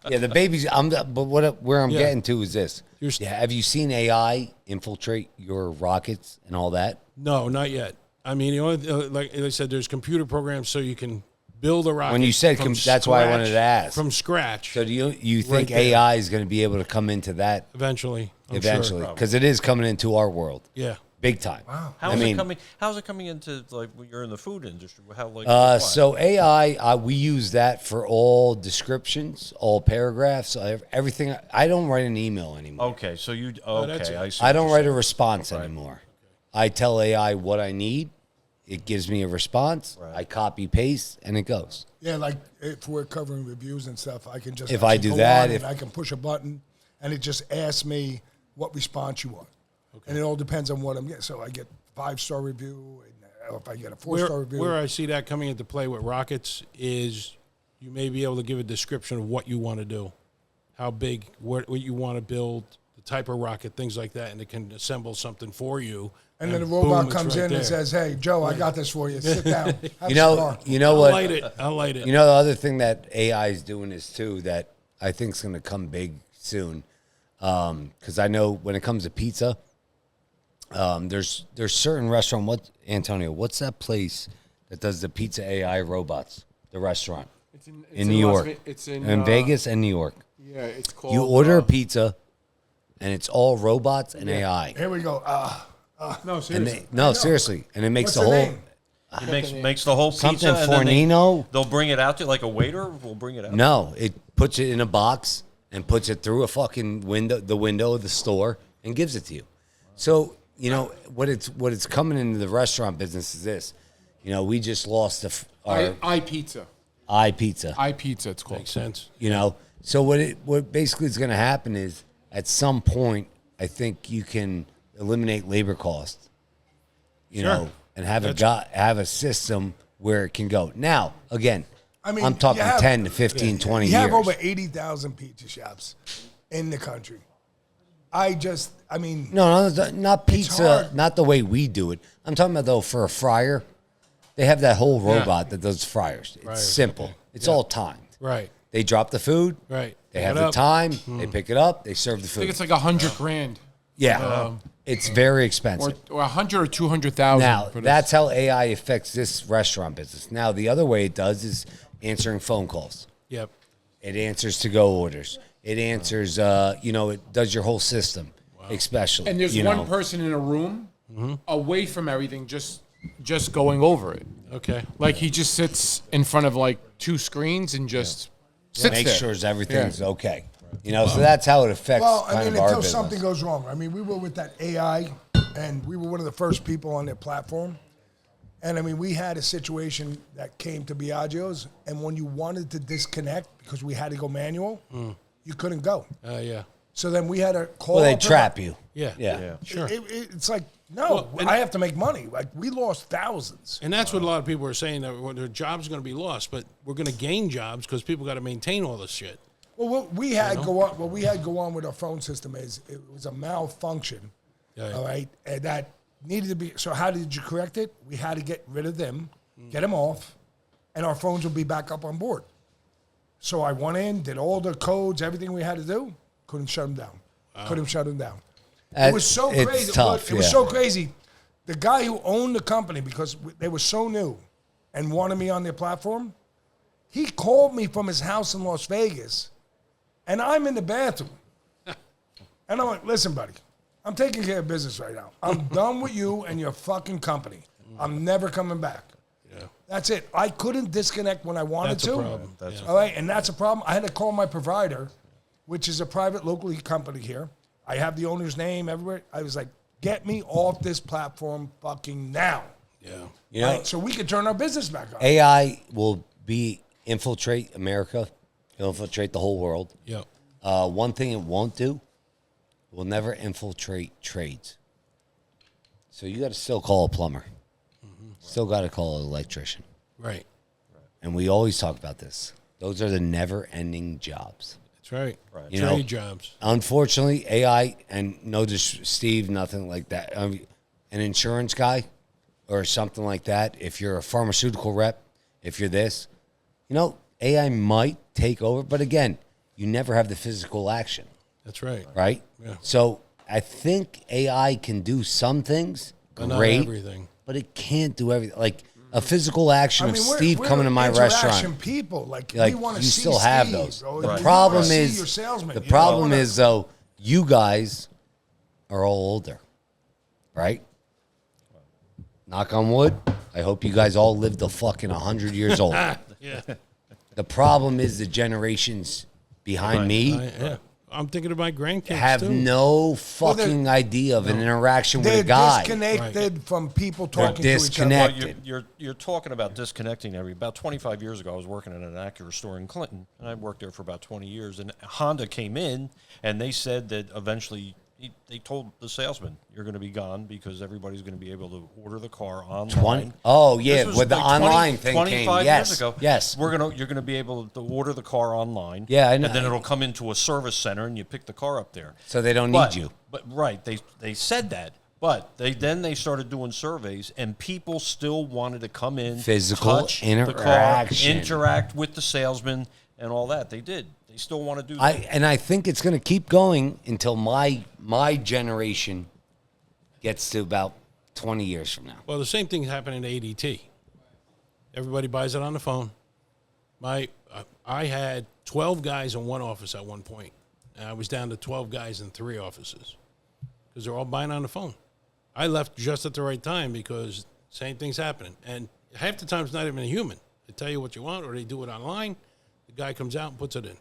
Yeah, the babies. Where I'm Yeah. getting to is this. You're- Yeah, have you seen AI infiltrate your rockets and all that? No, not yet. I mean, the only like I said, there's computer programs so you can build a rocket. When you said from that's why I wanted scratch- to ask. From scratch, So do you think Right there. AI is going to be able to come into that eventually. I'm eventually? sure. Because it is coming into our world, Yeah. big time. Wow. How's it coming into, like, when you're in the food industry? How, like, what? So AI, we use that for all descriptions, all paragraphs, everything. I don't write an email anymore. Okay, so you that's okay? it. I see. I what don't you're write a saying. response anymore. I tell AI what I need. It gives me a response. I copy paste and it goes. Yeah, like if we're covering reviews and stuff, I can just If I actually do go that, on if- and I can push a button, and it just asks me what response you want. And it all depends on what I'm getting. So I get 5-star review, and if I get a 4-star review. Where I see that coming into play with rockets is you may be able to give a description of what you want to do, how big, what you want to build, the type of rocket, things like that, and it can assemble something for you. and then the boom, robot it's comes right in there. and says, "Hey, Joe, I got this for you. Sit down. Have You a know, cigar." what? I'll light it. You know, the other thing that AI is doing is too that I think is going to come big soon. Because I know when it comes to pizza, there's certain restaurant. What Antonio? What's that place that does the pizza AI robots? The restaurant It's in New York. It's in Vegas and New York. Yeah, it's called. You order a pizza, and it's all robots and AI. Here we go. No, And seriously. seriously, and it makes What's the the whole. name? He makes the whole pizza. Something and then Fornino? they'll bring it out to like a waiter will bring it out. No, it puts it in a box and puts it through a fucking window of the store and gives it to you. So, you know, what it's coming into the restaurant business is this. You know, we just lost our iPizza. iPizza. iPizza, it's called. Makes sense. You know, so what basically is going to happen is at some point, I think you can eliminate labor costs, you know, and have a system where it can go. Now, again, I mean, I'm talking 10 to 15, 20 You years. have over 80,000 pizza shops in the country. No, not pizza, hard. not the way we do it. I'm talking about, though, for a fryer, they have that whole robot that does fryers. It's simple. It's all timed. Right. They drop the food. Right. They Pick have it the up. time. They pick it up. They serve the I think food. it's like $100,000. Yeah. It's very expensive. Or 100 or 200,000. Now, for this. that's how AI affects this restaurant business. Now, the other way it does is answering phone calls. Yep. It answers to-go orders. It answers, it does your whole system, especially. And there's one person in a room away from everything, just going over it. Okay. Like he just sits in front of like two screens and just sits Make there. sure everything's okay. You know, so that's how it affects Well, I kind mean, of our until business. something goes wrong. I mean, we were with that AI, and we were one of the first people on their platform. And I mean, we had a situation that came to Biagio's, and when you wanted to disconnect because we had to go manual, you couldn't go. Yeah. So then we had to call. Well, they up- trap you. Yeah. Sure. It's like, no, Well, I have to make money. Like, we lost thousands. And that's what a lot of people are saying, that their jobs are going to be lost, but we're going to gain jobs because people got to maintain all this shit. Well, what we had go on with our phone system is it was a malfunction, Yeah. all right, and that needed to be. So how did you correct it? We had to get rid of them, get them off, and our phones will be back up on board. So I went in, did all the codes, everything we had to do, couldn't shut them down. Couldn't shut them down. It was so It's crazy. tough, It was yeah. so crazy. The guy who owned the company, because they were so new and wanted me on their platform, he called me from his house in Las Vegas, and I'm in the bathroom. And I'm like, listen, buddy, I'm taking care of business right now. I'm done with you and your fucking company. I'm never coming back. Yeah. That's it. I couldn't disconnect when I wanted That's to. a problem. All right, and that's a problem. I had to call my provider, which is a private local company here. I have the owner's name everywhere. I was like, get me off this platform fucking now. Yeah. You know, Right, so we could turn our business back on. AI will infiltrate America. It'll infiltrate the whole world. Yeah. One thing it won't do, it will never infiltrate trades. So you got to still call a plumber. Still got to call an electrician. Right. And we always talk about this. Those are the never-ending jobs. That's right. You know, Trade jobs. Unfortunately, AI, and no, just Steve, nothing like that. An insurance guy or something like that, if you're a pharmaceutical rep, if you're this, you know, AI might take over. But again, you never have the physical action, That's right. right? Yeah. So I think AI can do some things But not great, everything. but it can't do everything. Like a physical action I of mean, Steve we're coming to my interaction restaurant. people. Like Like, we want to you see still have Steve, those. or The we problem wanna see is your salesman. the You problem wanna- is though, you guys are all older, right? Knock on wood. I hope you guys all live to fucking 100 years old. Yeah. The problem is the generations behind me Yeah. I'm thinking of my grandkids have too. no they're- fucking idea of an interaction with They're a guy. disconnected from people talking to each other. disconnected. You're talking about disconnecting about 25 years ago. I was working at an Acura store in Clinton, and I worked there for about 20 years. And Honda came in, and they said that eventually they told the salesman, "You're going to be gone because everybody's going to be able to order the car online." Oh, yeah, This was with the like online thing 25 came. Yes, years ago. yes. You're going to be able to order the car online. Yeah, I know. And then it'll come into a service center, and you pick the car up there. So they don't But- need you. But right, they said that, but they started doing surveys, and people still wanted to come in, Physical touch interaction. the car, interact with the salesman, and all that. They did. They still want to do that. I think it's going to keep going until my generation gets to about 20 years from now. Well, the same thing happened in ADT. Everybody buys it on the phone. I had 12 guys in one office at one point, and I was down to 12 guys in 3 offices because they're all buying on the phone. I left just at the right time because same thing's happening. And half the time it's not even a human. They tell you what you want, or they do it online. The guy comes out and puts it in.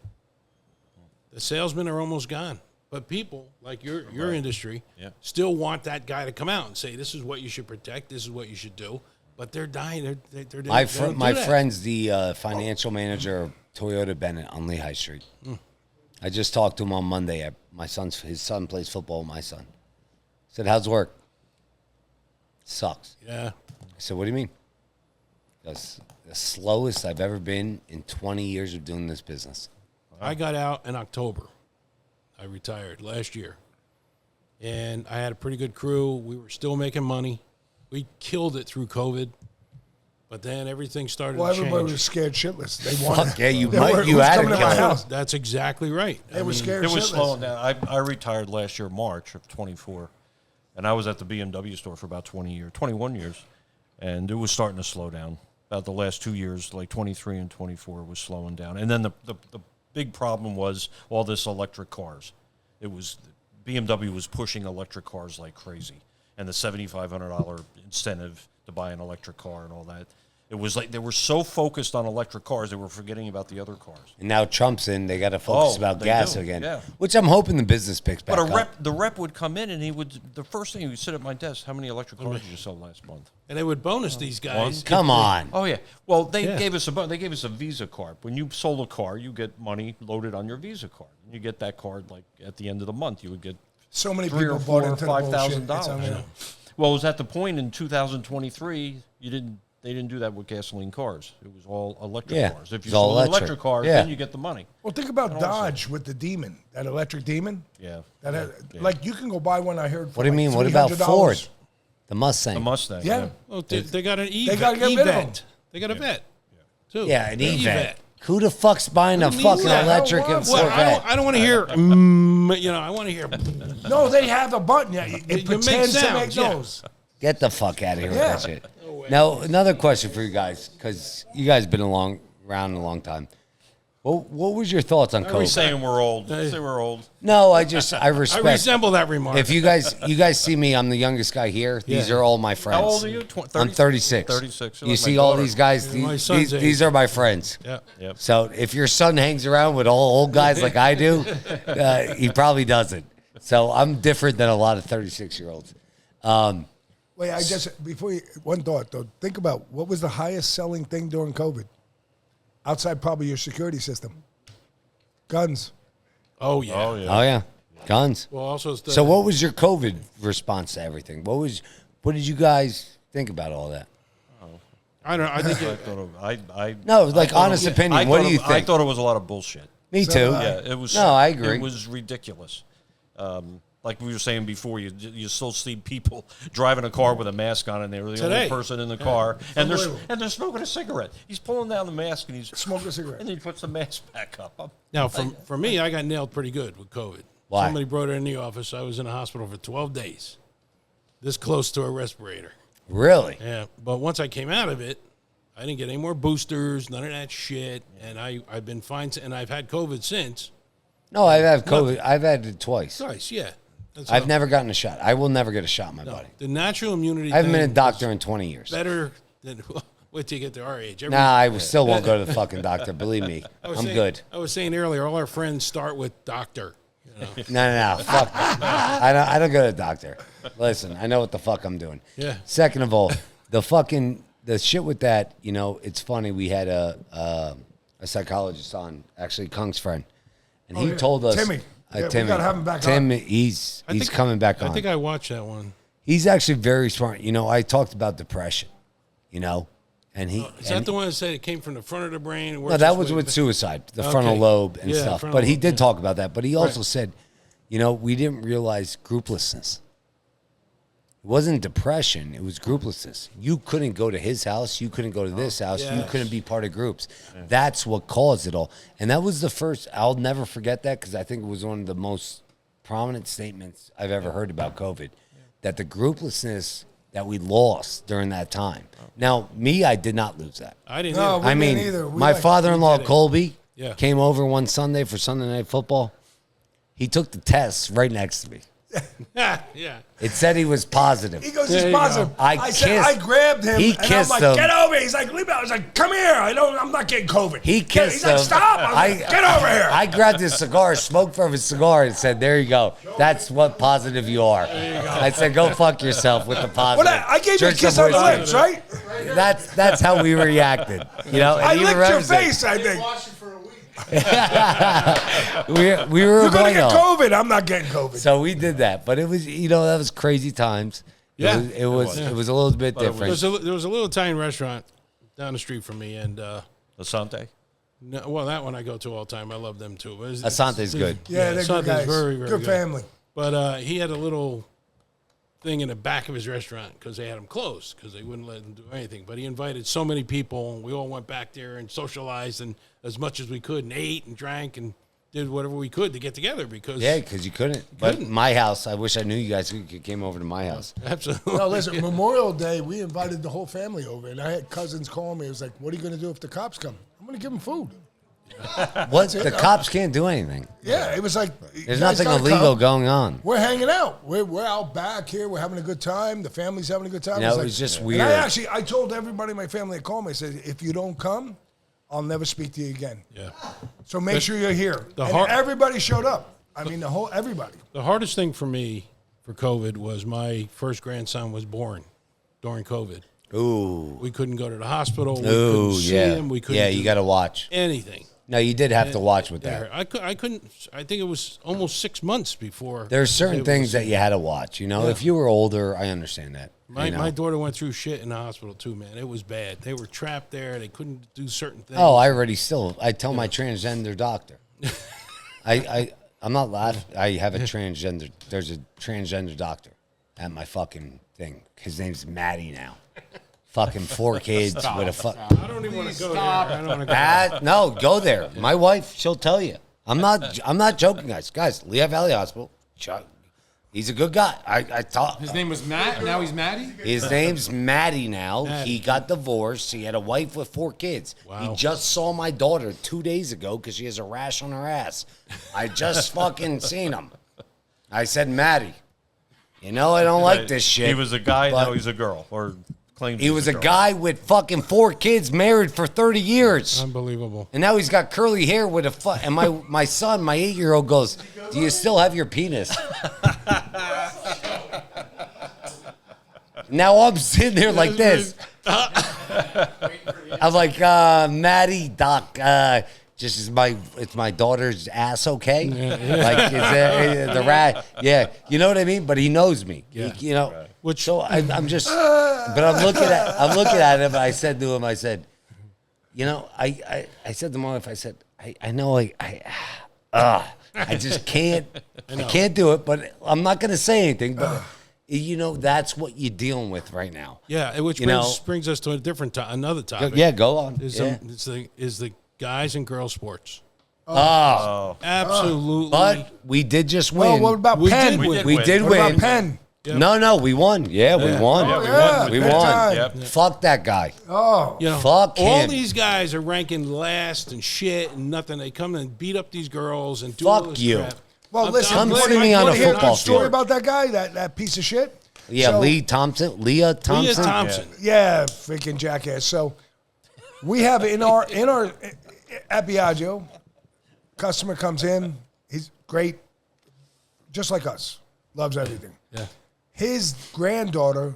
The salesmen are almost gone. But people, like your industry, still want that guy to come out and say, this is what you should protect, this is what you should do. But they're dying. My friend's the financial manager of Toyota Bennett on Lehigh Street. I just talked to him on Monday. His son plays football with my son. I said, how's work? Sucks. Yeah. I said, what do you mean? That's the slowest I've ever been in 20 years of doing this business. I got out in October. I retired last year. And I had a pretty good crew. We were still making money. We killed it through COVID. But then everything started to change. Everybody was scared shitless. They wanted. Fuck yeah, you had coming to my house. That's exactly right. They were scared It was shitless. slowing down. I retired last year, March of 24, and I was at the BMW store for about 21 years, and it was starting to slow down. About the last 2 years, like 23 and 24 was slowing down. And then the big problem was all this electric cars. It was BMW was pushing electric cars like crazy, and the $7,500 incentive to buy an electric car and all that. It was like they were so focused on electric cars, they were forgetting about the other cars. And now Trump's in, they got to focus about gas do, again. yeah. Which I'm hoping the business picks back up. The rep would come in, and the first thing he would sit at my desk, how many electric cars did you sell last month? And they would bonus these guys. Come on. Oh yeah. Well, they gave us a Visa card. When you sold a car, you get money loaded on your Visa card. And you get that card like at the end of the month. You would get So many $3,000 people or bought into the $5,000. bullshit. Well, it was at the point in 2023 they didn't do that with gasoline cars. It was all electric cars. If you it's all sold electric. electric cars, Yeah. then you get the money. Well, think about Dodge with the Demon, that electric Demon. Yeah. Like you can go buy one. I heard. For What do you like mean? What about $300. Ford? The Mustang. The Mustang. Yeah. Well, they got an They gotta get rid of them. E-Vet. They got a vet, too. Yeah, an E-Vet. Who the fuck's buying a needs fucking that? electric Well, and Well, Corvette? I don't want to hear, I want to hear. No, they have a button. Yeah, it make pretends to make sounds, yeah. those. Get the fuck out of here with Yeah. that shit. Now, another question for you guys, because you guys been around a long time. What was your thoughts on We're COVID? saying we're old. Say we're old. No, I I respect. resemble that remark. If you guys see me, I'm the youngest guy here. These are all my friends. How old are you? 30? I'm 36. 36. You're You like see my all daughter. these guys. my son's These are my friends. yeah. Yep. So if your son hangs around with all old guys like I do, he probably doesn't. So I'm different than a lot of 36-year-olds. Wait, one thought though. Think about what was the highest selling thing during COVID? Outside probably your security system. Guns. Oh, yeah. Oh yeah, guns. Well, also, So what was your COVID response to everything? What did you guys think about all that? I don't know. I think No, like honest opinion. What do you think? I thought it was a lot of bullshit. Me too. Yeah, it was. No, I agree. It was ridiculous. Like we were saying before, you still see people driving a car with a mask on, and they're the only person in the car, and they're smoking a cigarette. He's pulling down the mask, and he's Smoking a cigarette. and he puts the mask back up. now, for me, I got nailed pretty good with COVID. Why? Somebody brought it in the office. I was in the hospital for 12 days, this close to a respirator. Really? Yeah, but once I came out of it, I didn't get any more boosters, none of that shit, and I've been fine, and I've had COVID since. No, I've had COVID. I've had it twice. Twice, yeah. That's I've how- never gotten a shot. I will never get a shot in my body. The natural immunity. I haven't been a thing doctor is in 20 years. Better than wait till you get to our age. Nah, I still won't go to the fucking doctor. Believe me, I'm good. I was saying earlier, all our friends start with doctor. You know? No. Fuck. I don't go to the doctor. Listen, I know what the fuck I'm doing. Yeah. Second of all, the shit with that, it's funny. We had a psychologist on, actually Kung's friend, and he told us Timmy. Yeah, Timmy. we gotta have him back Tim, on. he's I think- coming back on. I think I watched that one. He's actually very smart. I talked about depression, and he. Is that the one that said it came from the front of the brain? and No, works that its was way with back? suicide, the Okay. frontal lobe and Yeah, stuff. frontal But he lobe, did yeah. talk about that. But he also Right. said, we didn't realize grouplessness. It wasn't depression. It was grouplessness. You couldn't go to his house. You couldn't go to this house. You yes. couldn't be part of groups. That's what caused it all. And that was the first. I'll never forget that because I think it was one of the most prominent statements I've ever heard about COVID. That the grouplessness that we lost during that time. Now, me, I did not lose that. I didn't. No, either. we didn't either. We My like- father-in-law, we did it. Colby, Yeah. came over one Sunday for Sunday Night Football. He took the test right next to me. Yeah. It said he was positive. He goes, There he's you positive. go. I said, I grabbed him. He and kissed I'm like, him. get over here. He's like, leave me out. I was like, come here. I'm not getting COVID. He kissed He's like, him. stop. I was like, get over here. I grabbed his cigar, smoked from his cigar, and said, there you go. That's what positive you are. I said, go fuck yourself with the positive. Well, I gave you a Drink kiss some on the whiskey. lips, right? That's how we reacted. You know, and I he licked your remembers it. face, I think. we were You're going to get bueno. COVID. I'm not getting COVID. So we did that, but it was, that was crazy times. Yeah. It was a little bit different. There was a little Italian restaurant down the street from me, and Asante. no, well, that one I go to all the time. I love them too. But Asante's good. Yeah, they're good Asante's guys. very, very good family. But he had a little thing in the back of his restaurant because they had him closed because they wouldn't let him do anything. But he invited so many people, and we all went back there and socialized and as much as we could and ate and drank and did whatever we could to get together because Yeah, because you couldn't. But my house, I wish I knew you guys came over to my house. absolutely. No, listen, Memorial Day, we invited the whole family over, and I had cousins calling me. It was like, what are you going to do if the cops come? I'm going to give them food. What? The cops can't do anything. Yeah, it was like, There's nothing illegal going on. We're hanging out. We're out back here. We're having a good time. The family's having a good time. No, it like- was just and weird. I told everybody in my family that called me, I said, if you don't come, I'll never speak to you again. Yeah. So make sure you're here. And heart- everybody showed up. I mean, everybody. The hardest thing for me for COVID was my first grandson was born during COVID. Ooh. We couldn't go to the hospital. We Ooh, couldn't see yeah. him. We couldn't Yeah, do you got to watch. anything. No, you did have to watch with that. I couldn't. I think it was almost 6 months before. There's certain they things would that you had to watch. You know, Yeah. if you were older, I understand that. My, you know? my daughter went through shit in the hospital too, man. It was bad. They were trapped there. They couldn't do certain things. Oh, I tell my transgender doctor. I'm not laughing. I have a transgender. There's a transgender doctor at my fucking thing. His name's Matty now. Fucking 4 kids with a I don't even want to go there. I don't want to go there. No, go there. My wife, she'll tell you. I'm not joking, guys. Guys, Lehigh Valley Hospital. He's a good guy. I thought His name was Matt. Now he's Matty. his name's Matty now. Matty. He got divorced. He had a wife with 4 kids. Wow. He just saw my daughter 2 days ago because she has a rash on her ass. I just fucking seen him. I said, Matty, I don't like this shit. He was a guy, but now he's a girl. Or claims He he's was a girl. guy with fucking 4 kids, married for 30 years. Unbelievable. And now he's got curly hair with a and my son, my 8-year-old goes, do you still have your penis? Now I'm sitting there like this. I'm like, Maddie, Doc, it's my daughter's ass okay? Like, is the rat? Yeah, you know what I mean? But he knows me. Yeah. Which so I'm just, but I'm looking at him. I said to him, I said, I said to my wife, I said, I know I just can't, I can't do it. But I'm not going to say anything. But that's what you're dealing with right now. Yeah, which brings us to a different another topic. Yeah, go on. Is the guys and girls sports. Oh, Absolutely. but we did just win. Well, what about We Penn? did win. We did What win. about Penn? Yep. No, we won. Yeah, we won. Yeah, we Yeah, won. We big won. time. Yep. Fuck that guy. Oh, Fuck all him. these guys are ranking last and shit and nothing. They come and beat up these girls and do all Fuck this you. crap. well, listen. Come you see wanna- me you on wanna a hear football story field. about that guy, that piece of shit. Yeah, So- Leah Thompson. Leah Thompson. Thompson. Yeah, freaking jackass. So we have in our at Biagio, customer comes in. He's great, just like us. Loves everything. Yeah. His granddaughter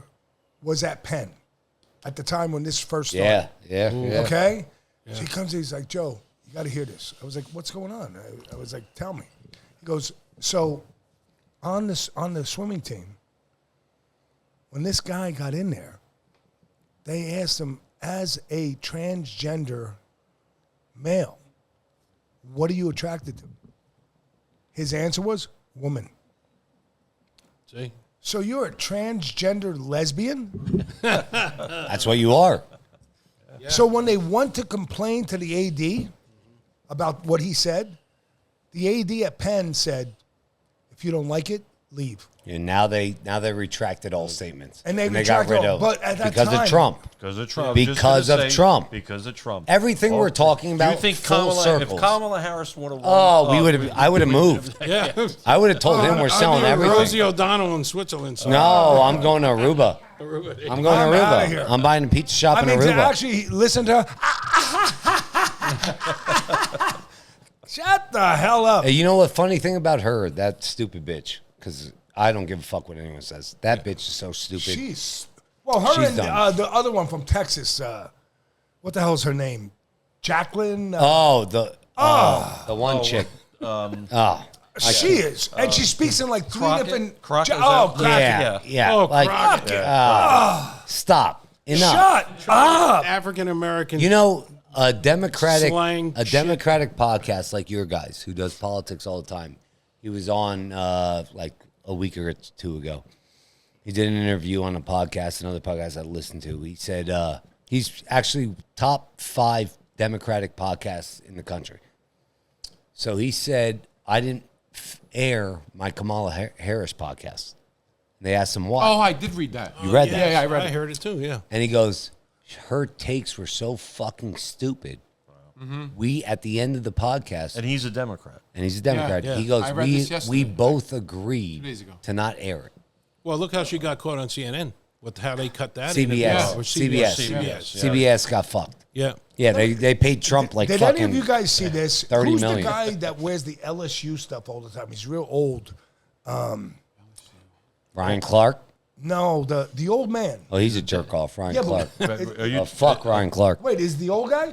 was at Penn at the time when this first started. Yeah. Okay? So he comes in, he's like, Joe, you got to hear this. I was like, what's going on? I was like, tell me. He goes, so on the swimming team, when this guy got in there, they asked him, as a transgender male, what are you attracted to? His answer was, woman. See? So you're a transgender lesbian? That's what you are. So when they went to complain to the AD about what he said, the AD at Penn said, if you don't like it, leave. And now they retracted all statements. And they got retracted rid all- of but at that because time- of Trump. Because of Trump. Because of Trump. Because of Trump. Everything we're talking about, Do you think full circles. if Kamala Harris would have won? Oh, I would have moved. Yeah. I would have told him we're selling everything. Rosie O'Donnell in Switzerland. So. No, I'm going to Aruba. I'm going I'm to outta here. Aruba. I'm buying a pizza shop I in mean, to Aruba. actually listen to her. Shut the hell up. Hey, you know what? Funny thing about her, that stupid bitch, because I don't give a fuck what anyone says. That bitch is so stupid. Her She's and done. the other one from Texas. What the hell's her name? Jacqueline. The one chick. She is, and she speaks in like three Crockett? different. Crockett, is Oh, that- Crockett. Yeah. Oh, like, Crockett. stop. Enough. Shut up. African American. You know, a democratic Slang podcast like your guys who does politics all the time. He was on like a week or two ago. He did an interview on a podcast, another podcast I listened to. He said he's actually top 5 Democratic podcasts in the country. So he said, I didn't air my Kamala Harris podcast. They asked him why. Oh, I did read that. You read that? Yeah, I read it. I heard it too. Yeah. And he goes, her takes were so fucking stupid. We, at the end of the podcast, And he's a Democrat. and he's a Democrat, Yeah. he goes, I read this yesterday. we both 2 agreed days ago. to not air it. Well, look how she got caught on CNN with how they cut that. CBS. Or CBS. CBS got fucked. Yeah. Yeah, they paid Trump like Did fucking any of you guys see this? 30 Who's million. the guy that wears the LSU stuff all the time? He's real old. Ryan Clark. No, the old man. Oh, he's a jerk off, Ryan Yeah, Clark. but Are you, Fuck Ryan Clark. wait, is the old guy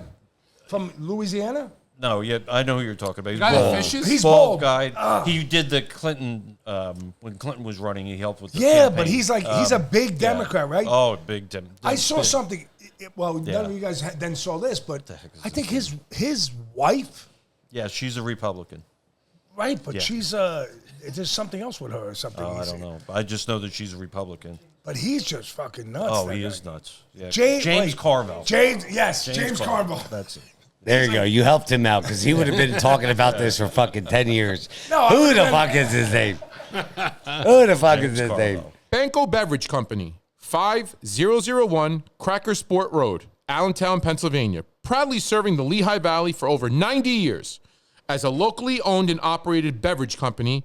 from Louisiana? No, yeah, I know who you're talking about. He's Guy that bald. fishes? He's bald bald. guy. He did the Clinton when Clinton was running. He helped with the Yeah, campaign. but he's a big Democrat, right? Oh, big Democrat. I saw something. Well, Yeah. none of you guys then saw this, but I think his wife, Yeah, she's a Republican. right? But Yeah. she's there's something else with her or something. Oh, I don't know. I just know that she's a Republican. But he's just fucking nuts. Oh, that he guy. is nuts. Yeah. James James Carville. James Carville. That's it. There you go. You helped him out because he would have been talking about this for fucking 10 years. No, Who I the would've fuck is his name? Who the fuck is his name? Banco Beverage Company, 5001 Cracker Sport Road, Allentown, Pennsylvania. Proudly serving the Lehigh Valley for over 90 years. As a locally owned and operated beverage company,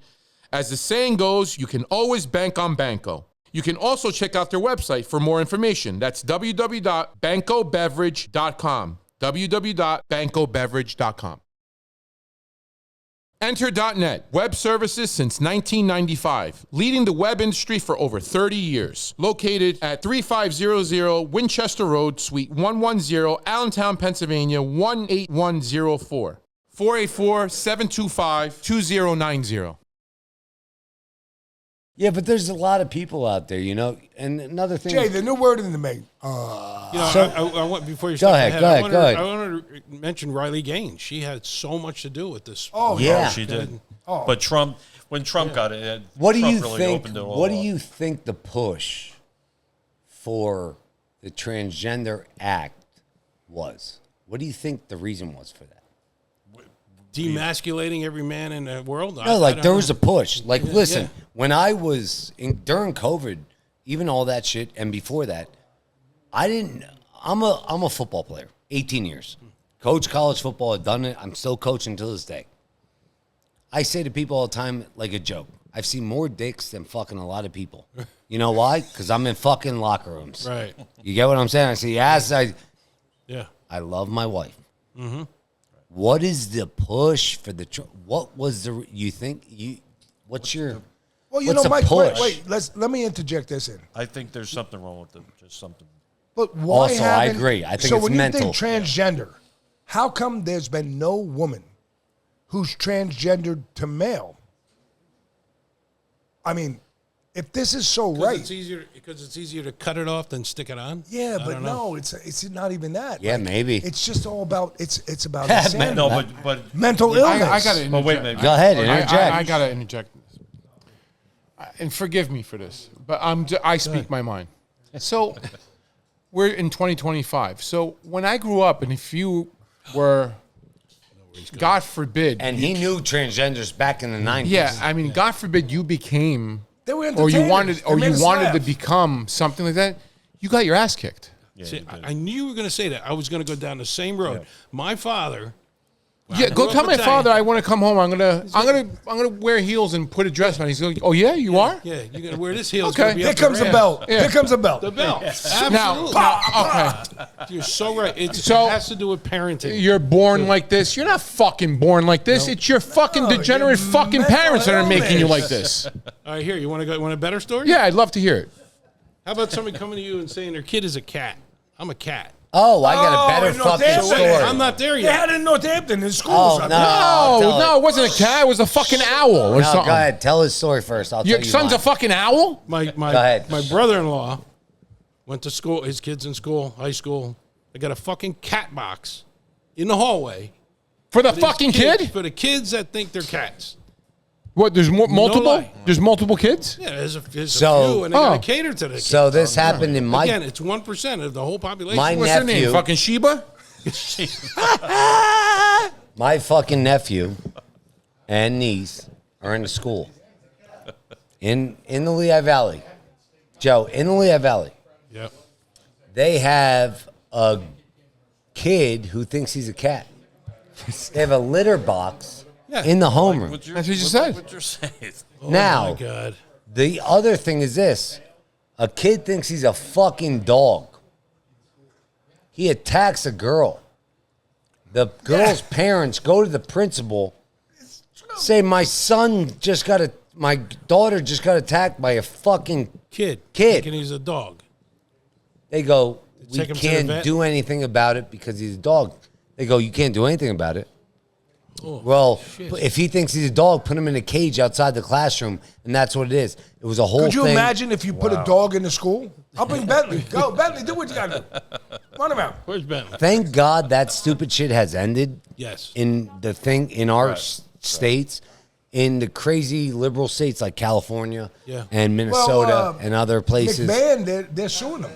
as the saying goes, you can always bank on Banco. You can also check out their website for more information. That's www.bancobeverage.com. www.bancobeverage.com. Enter.net, web services since 1995, leading the web industry for over 30 years. Located at 3500 Winchester Road, Suite 110, Allentown, Pennsylvania, 18104. 484-725-2090. Yeah, but there's a lot of people out there, you know. And another thing. Jay, the new word in the make. You know, So- I want before you Go step ahead, ahead, go ahead. I want to mention Riley Gaines. She had so much to do with this. Oh, Yeah. She did. Oh. But Trump, when Trump got it, What do Trump you really think? opened it all What do up. you think the push for the Transgender Act was? What do you think the reason was for that? Demasculating every man in the world. No, like there was a push. Like, listen, yeah. when I was during COVID, even all that shit, and before that, I'm a football player, 18 years, coach college football. I've done it. I'm still coaching to this day. I say to people all the time, like a joke, I've seen more dicks than fucking a lot of people. You know why? Because I'm in fucking locker rooms. Right. You get what I'm saying? I say, yes, Yeah. I love my wife. Mm-hmm. What is the push for the? What was the? You think you? What's your? Well, you what's know, the Mike. push? Wait. Let me interject this in. I think there's something wrong with them. Just something. But why Also, I haven't- agree. I think so it's when mental. you think transgender, how come there's been no woman who's transgendered to male? I mean, if this is so right, Because it's easier to cut it off than stick it on. yeah, I but don't know. no, it's not even that. Yeah, maybe. It's just all about it's about insanity. No, but mental illness. I got to But wait a interject. minute. Go ahead, interject. I got to interject. And forgive me for this, but I speak my mind. So we're in 2025. So when I grew up, and if you were he's going. God forbid. And he knew transgenders back in the 90s. Yeah, I mean, God forbid you became, They were or you entertainers. wanted, They made us to laugh. become something like that. You got your ass kicked. See, I knew you were going to say that. I was going to go down the same road. My father. Yeah, go tell my Italian. father I want to come home. I'm gonna wear heels and put a dress on. He's like, oh yeah, you are. Yeah, you're going to wear this heel. It's Okay. gonna be Here up comes your the ass. belt. Yeah. Here comes the belt. The belt. Now, Absolutely. okay, You're so right. It So- has to do with parenting. you're born like this. You're not fucking born like this. It's your fucking degenerate your fucking mental parents that are making you like illness. this. All right, here. You want to go? Want a better story? Yeah, I'd love to hear it. How about somebody coming to you and saying their kid is a cat? I'm a cat. Oh, I got a better in fucking Northampton. story. I'm not there They yet. had it in Northampton in schools. Oh, up no. there. I'll tell No, it wasn't a cat. It was a fucking owl or No, something. go ahead. Tell his story first. I'll Your tell you son's mine. a fucking owl? My Go ahead. brother-in-law went to school. His kids in school, high school. They got a fucking cat box in the hallway. For the for these fucking kids- kid? For the kids that think they're cats. What, there's multiple? lie. There's multiple kids? Yeah, there's a So- few, and they got Oh. to cater to the kids. So this happened in my Again, it's 1% of the whole population. My What's her name? nephew. Fucking Sheba? My fucking nephew and niece are in the school in the Lehigh Valley. Joe, in the Lehigh Valley, Yep. they have a kid who thinks he's a cat. They have a litter box Yeah. in the homeroom. What's your, That's what you said. What's your say? Now, Oh my God. the other thing is this. A kid thinks he's a fucking dog. He attacks a girl. The girl's parents go to the principal, say, my daughter just got attacked by a fucking Kid. Kid. Thinking he's a dog. They go, we Take him to the can't vet? do anything about it because he's a dog. They go, you can't do anything about it. Oh, Well, shit. if he thinks he's a dog, put him in a cage outside the classroom, and that's what it is. It was a whole Could you thing. imagine if you put a dog in the school? I'll bring Bentley. Go, Bentley, do what you got to do. Run him out. Where's Bentley? Thank God that stupid shit has ended Yes. in the thing in our states, in the crazy liberal states like California Yeah. and Minnesota and other places. McMahon, they're suing him.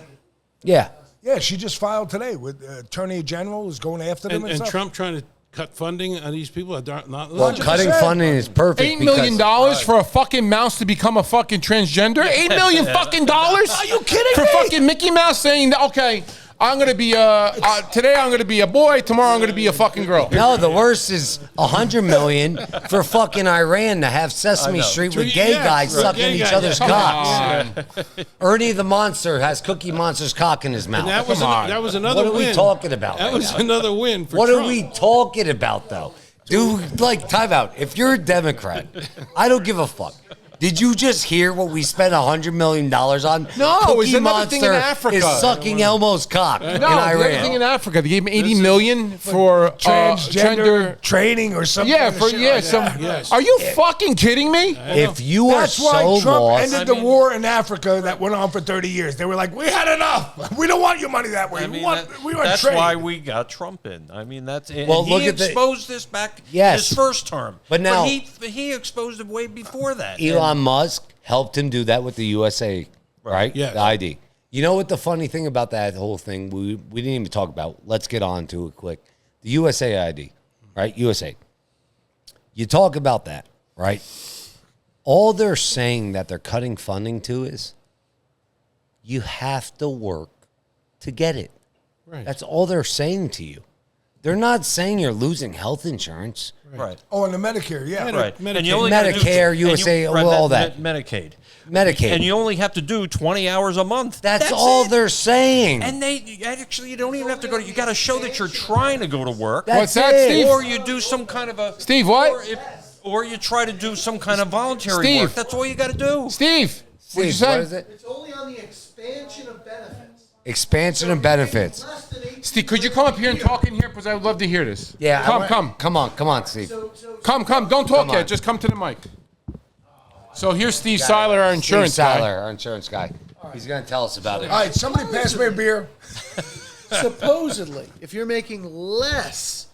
Yeah. Yeah, she just filed today with Attorney General is going after them and, And stuff. Trump trying to cut funding on these people that are not Well, 100%. cutting funding is perfect. $8 million because- for a fucking mouse to become a fucking transgender? $8 million fucking dollars? Are you kidding For me? fucking Mickey Mouse saying, that, okay, I'm going to be today I'm going to be a boy, tomorrow I'm going to be a fucking girl. No, the worst is $100 million for fucking Iran to have Sesame Street with gay Yeah, guys right. sucking Gay each guys, other's yeah. cocks. Ernie the Monster has Cookie Monster's cock in his mouth. And that was, Come on. that was another What are win. we talking about That right was now? another win for What Trump. are we talking about, though? Dude, like, time out. If you're a Democrat, I don't give a fuck. Did you just hear what we spent $100 million on? No, Cookie it's another thing in Monster Africa. is sucking Elmo's cock in No, the other Iran. thing in Africa, they gave him $80 million for Transgender gender. training or something. Yeah, kind of for shit yeah, like some. that. Yes. Are you fucking kidding me? If you are That's why so Trump lost, ended the war in Africa that went on for 30 years. They were like, we had enough. We don't want your money that way. I mean, we want that's trade. why we got Trump in. I mean, that's and Well, he look at the- exposed this back Yes. his first term. But now- he exposed it way before that. Elon Musk helped him do that with the USA, right? Yes. The ID. You know what the funny thing about that whole thing we didn't even talk about. Let's get on to it quick. The USA ID, right? USA. You talk about that, right? All they're saying that they're cutting funding to is you have to work to get it. Right. That's all they're saying to you. They're not saying you're losing health insurance. right. Oh, and the Medicare, yeah. Right. Medicaid. And you only gotta do- Medicare, and you- USA, well, all that. Medicaid. Medicaid. And you only have to do 20 hours a month. That's all it. they're saying. And they actually, you don't even have to go to, you got to show that you're trying to go to work. That's What's that, it. Steve? Or you do some kind of a. Steve, what? Or you try to do some kind of voluntary Steve. work. That's all you got to do. Steve, what'd you Steve, say? what is it? It's only on the expansion of benefits. Expansion of benefits. Less than 18 Steve, could you come up here and talk in here? Because I would love to hear this. Yeah. Come. Come on, Steve. Come. Don't talk Come on. yet. Just come to the mic. So here's Steve Seiler, our insurance Steve guy. Seiler, our insurance guy. He's going to tell us about it. All right, somebody pass me a beer. Supposedly, if you're making less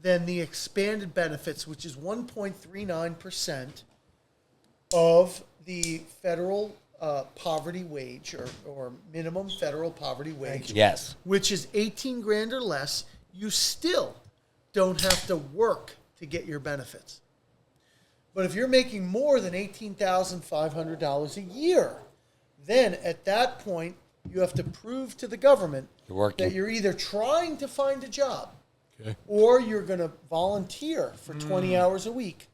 than the expanded benefits, which is 1.39% of the federal poverty wage or minimum federal poverty wage, Yes. which is 18 grand or less, you still don't have to work to get your benefits. But if you're making more than $18,500 a year, then at that point, you have to prove to the government that you're either trying to find a job or you're going to volunteer for 20 hours a week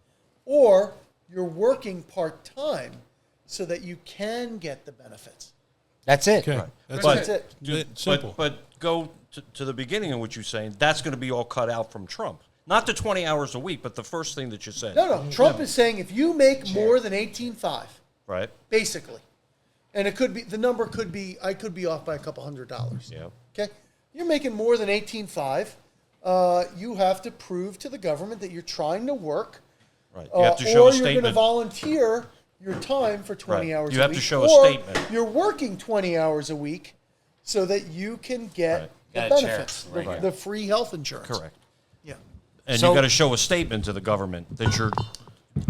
or you're working part-time so that you can get the benefits. That's it. Okay. Right. That's it. Simple. But go to the beginning of what you're saying. That's going to be all cut out from Trump. Not the 20 hours a week, but the first thing that you said. No. Trump is saying if you make more than 18.5, Right. basically, and it could be, the number could be, I could be off by a couple $100. Yeah. Okay? You're making more than 18.5. You have to prove to the government that you're trying to work. Right. You have to show or a you're going to statement. volunteer your time for 20 Right. hours You a have week. to show a or statement. You're working 20 hours a week so that you can get Right. the Got a chair. benefits, Right. the free health insurance. Correct. Yeah. And So- you got to show a statement to the government that you're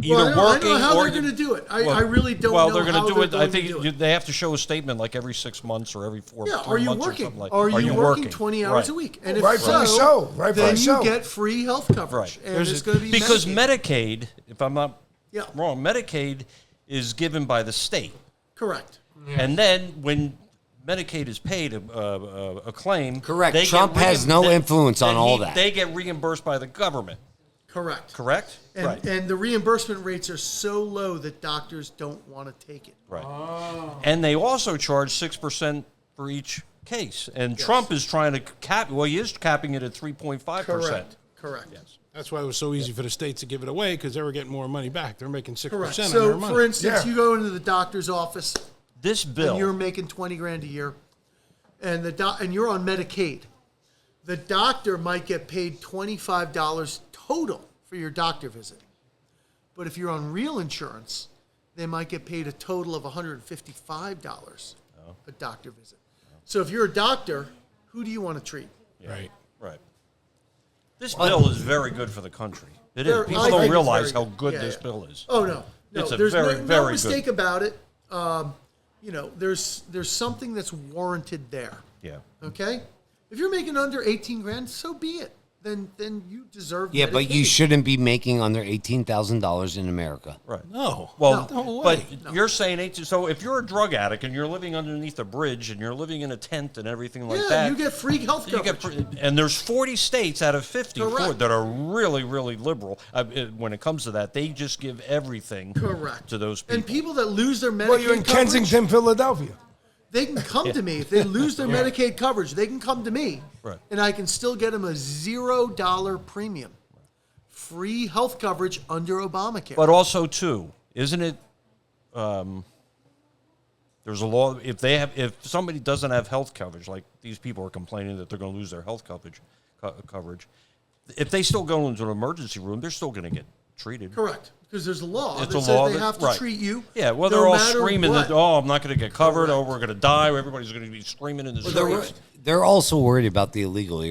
either Well, I don't working know how or they're going to do it. I Well, really don't well, know they're how gonna do they're it. going I think to do it. they have to show a statement like every 6 months or every 4 Yeah, three are you months working? or something like Are you working 20 hours Right. a week? And if Rightfully so. Rightfully then you so. get free health coverage. Right. And it's going to be Because Medicaid. Medicaid, if I'm not Yeah. wrong, Medicaid is given by the state. Correct. And then when Medicaid is paid a claim, Correct. they get Trump has no influence on then all that. They get reimbursed by the government. Correct. Correct? And, Right. and the reimbursement rates are so low that doctors don't want to take it. Right. And they also charge 6% for each case. And Trump is trying to cap. Well, he is capping it at 3.5%. Correct. Yes. That's why it was so easy for the states to give it away because they were getting more money back. They're making 6% Correct. on their So, money. for instance, Yeah. you go into the doctor's office This and bill. you're making $20,000 a year, and and you're on Medicaid. The doctor might get paid $25 total for your doctor visit, but if you're on real insurance, they might get paid a total of $155 a doctor visit. So if you're a doctor, who do you want to treat? Right. Right. This bill is very good for the country. It is. There- People I don't think it's realize very how good. good Yeah, this yeah. bill is. Oh no, It's a there's very, no very mistake good. about it. There's something that's warranted there. Yeah. Okay, if you're making under 18 grand, so be it. Then you deserve. Yeah, but you Medicaid. shouldn't be making under $18,000 in America. Right. No. Well, No but way. you're saying 18. So if you're a drug addict and you're living underneath a bridge and you're living in a tent and everything like Yeah, that, you get free health you coverage. get and there's 40 states out of 54 Correct. that are really, really liberal when it comes to that. They just give everything Correct. to those people. And people that lose their Medicaid Well, you're in coverage, Kensington, Philadelphia. they can come to me. If they lose their Medicaid coverage, they can come to me, Right. and I can still get them a $0 premium, free health coverage under Obamacare. But also, too, isn't it? There's a law. If somebody doesn't have health coverage, like these people are complaining that they're going to lose their health coverage, if they still go into an emergency room, they're still going to get treated. Correct, because there's a law It's that a says law they that- have to right. treat you. Yeah, well, no they're all matter screaming what. that, oh, I'm not going to get covered. Oh, Correct. we're going to die. Everybody's going to be screaming in the streets. They're also worried about the illegal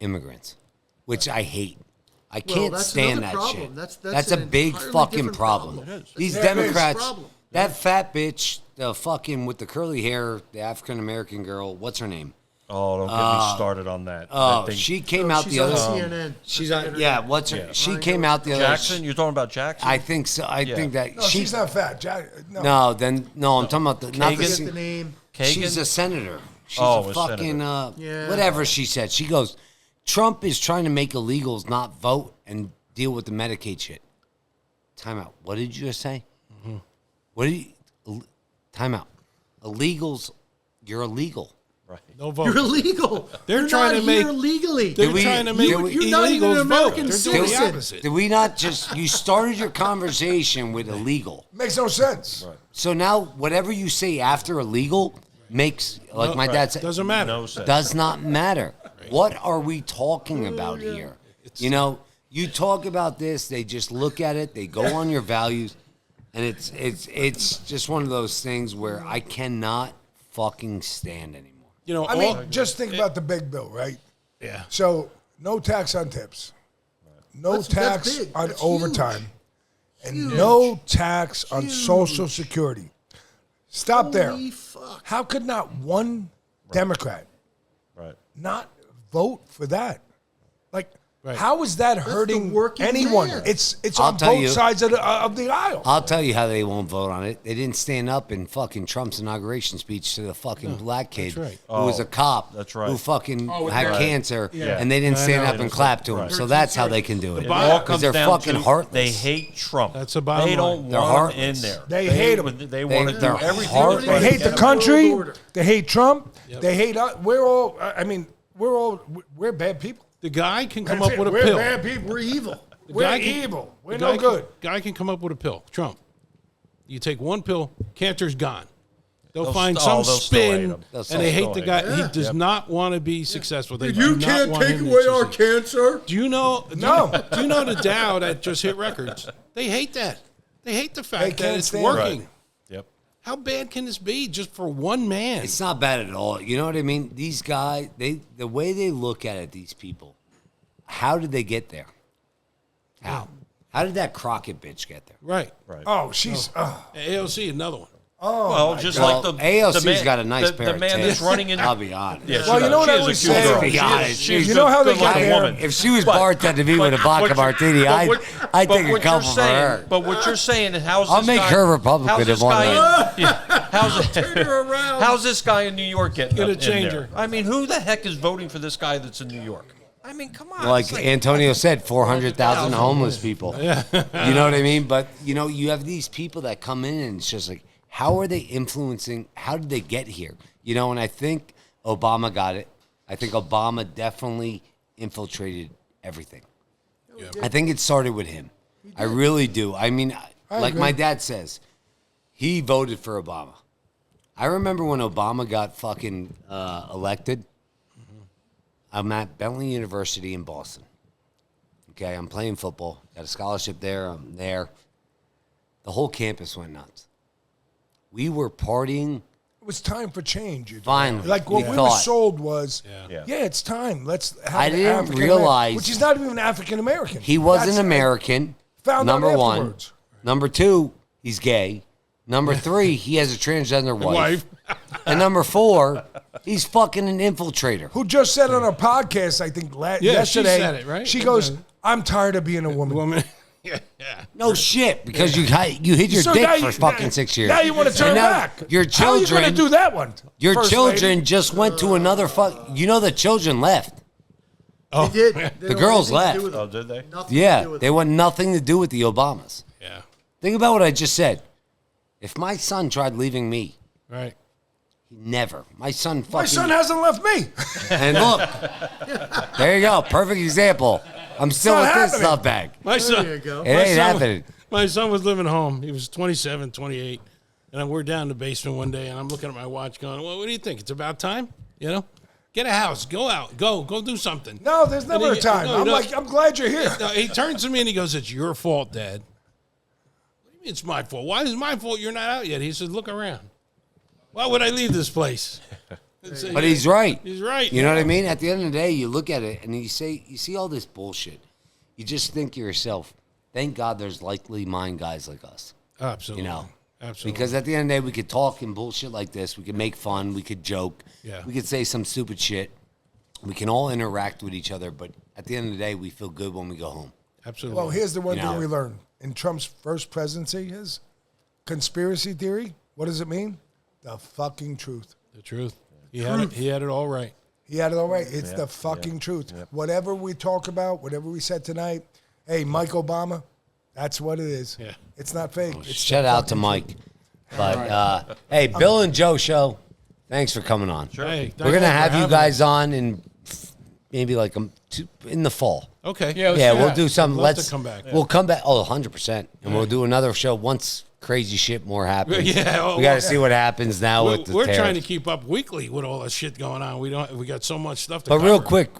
immigrants, which I hate. I can't that's stand another that problem. shit. That's a an big entirely fucking different problem. problem. It is. These That's a big Democrats, problem. that fat bitch, the fucking with the curly hair, the African American girl, what's her name? Oh, don't get me started on that. Oh, That thing- she came No, out she's the on other. CNN. She's That's on. the Yeah, internet. what's her? Yeah. She came out the other. Jackson? You're talking about Jackson? I think so. I Yeah. think that No, she's not fat. Jack, no. No, I'm talking about the not Kagan? the. I forget the name. Kagan? She's a senator. She's Oh, a a fucking senator. Yeah. whatever she said. She goes, Trump is trying to make illegals not vote and deal with the Medicaid shit. Time out. What did you just say? What did you? Time out. Illegals, you're illegal. No vote. You're illegal. They're You're trying not to make- here legally. They're we- trying to make did we- You're not even an illegals vote. American They're doing the citizen. opposite. Did we not just? You started your conversation with illegal. Makes no sense. So now whatever you say after illegal makes like No, my dad said. Doesn't matter. No sense. Does not matter. What are we talking about here? You know, you talk about this, they just look at it, they go on your values, and it's just one of those things where I cannot fucking stand anymore. You know, I mean, just think about the big bill, right? yeah. So, no tax on tips, no That's tax big. on That's overtime, and Huge. no tax on Huge. Social Security. Stop there. Holy fuck. How could not one Democrat Right. not vote for that? Like, Right. How is that hurting working anyone? man. It's I'll on tell both you. sides of the aisle. I'll tell you how they won't vote on it. They didn't stand up in fucking Trump's inauguration speech to the fucking black kid right. who was a cop That's right. who fucking with had Right. cancer, Yeah. and they didn't stand up They and didn't clap say- to him. right. So that's how they can do it. It all Because comes they're down fucking to heartless. they hate Trump. That's the bottom They don't line. They're want him in heartless. there. They hate him. They want to do they're everything. heartless. They hate the Get country. world order. They hate Trump. They hate us. We're all. I mean, we're bad people. The guy can come That's up it. with a We're pill. bad people. We're evil. We're guy can- evil. We're The no guy good. Guy can come up with a pill. Trump. You take one pill, cancer's gone. They'll They'll find st- some oh, they'll still hate spin, him. They'll and they hate still the hate guy. him. He does not want to be successful. They You do not can't want take him to away our succeed. cancer. Do you know? No. Do you know the Dow that just hit records? They hate that. They hate the fact that can't it's stand it. working. Yep. How bad can this be just for one man? It's not bad at all. You know what I mean? These guys, the way they look at it, these people, how did they get there? How? How did that Crockett bitch get there? Right. Oh, she's. AOC, another one. Well, just Well, like the AOC's man, got a nice the, pair the of man tits. that's running in. I'll be honest. Yeah, Well, she you know does. what I She is a always cute say? girl. To be She is- honest, she's you know how they good get looking there? woman. If she was But- bartending me with a vodka but martini, but I'd what- take but a what couple you're for saying, her. But what you're saying is how's I'll this make guy, her Republican how's in this one guy night. how's this guy in New York getting Gonna up in change there? her. I mean, who the heck is voting for this guy that's in New York? I mean, come on. Like It's Antonio said, 400,000 homeless people. You know what I mean? But, you know, you have these people that come in and it's just like, how are they influencing? How did they get here? You know, and I think Obama got it. I think Obama definitely infiltrated everything. I think it started with him. I really do. I mean, like agree. my dad says, he voted for Obama. I remember when Obama got fucking elected. I'm at Bentley University in Boston. Okay, I'm playing football. Got a scholarship there. I'm there. The whole campus went nuts. We were partying. It was time for change. Finally, Like what we we thought. were sold was, Yeah. yeah, it's time. Let's have I an didn't African realize- American, which is not even African American. He wasn't American. Found out number one. afterwards. Number two, he's gay. Number three, he has a transgender wife. And number four, he's fucking an infiltrator. Who just said on our podcast, I think yesterday, she said it, right? She goes, "I'm tired of being a woman." Woman. No shit, because you hid your So dick now for you- fucking 6 years. Now you want to turn And now back? Your How are you children, going to do that one? your First children lady? just went to another You know the children left. They did. They The don't girls have anything to left. do with Oh, it. did they? Nothing to Yeah, do with they it. want nothing to do with the Obamas. Yeah. Think about what I just said. If my son tried leaving me, Right. never. My son fucking. My son hasn't left me. And look, there you go. Perfect example. I'm still not with this happening. stuff bag. My son. There you go. It ain't happening. My son was living home. He was 27, 28. And we're down in the basement one day, and I'm looking at my watch going, well, what do you think? It's about time? You know? Get a house. Go out. Go do something. No, there's never And a he- time. no, I'm no. like, I'm glad you're here. No, he turns to me and he goes, it's your fault, Dad. What do you mean it's my fault? Why is it my fault you're not out yet? He says, look around. Why would I leave this place? But he's right. He's right. You know what I mean? At the end of the day, you look at it and you see all this bullshit. You just think to yourself, thank God there's likely mind guys like us. Absolutely. You know? Absolutely. Because at the end of the day, we could talk and bullshit like this. We could make fun. We could joke. Yeah. We could say some stupid shit. We can all interact with each other. But at the end of the day, we feel good when we go home. Absolutely. Well, here's the one You thing know. we learned in Trump's first presidency: his conspiracy theory. What does it mean? The fucking truth. The truth. He had it all right. He had it all right. It's the fucking truth. Whatever we talk about, whatever we said tonight, hey, Mike Obama, that's what it is. Yeah. It's not fake. It's Shout the out to fucking Mike. truth. But, hey, Bill and Joe show, thanks for coming on. Hey, We're going to have you having guys on in maybe like in the fall. Okay. Yeah, we'll do something. Love to Let's come back. We'll come back. Oh, 100%. And we'll do another show once crazy shit more happens. Yeah, oh, we got to see what happens now with the We're tariffs. trying to keep up weekly with all that shit going on. We got so much stuff to But cover. real quick,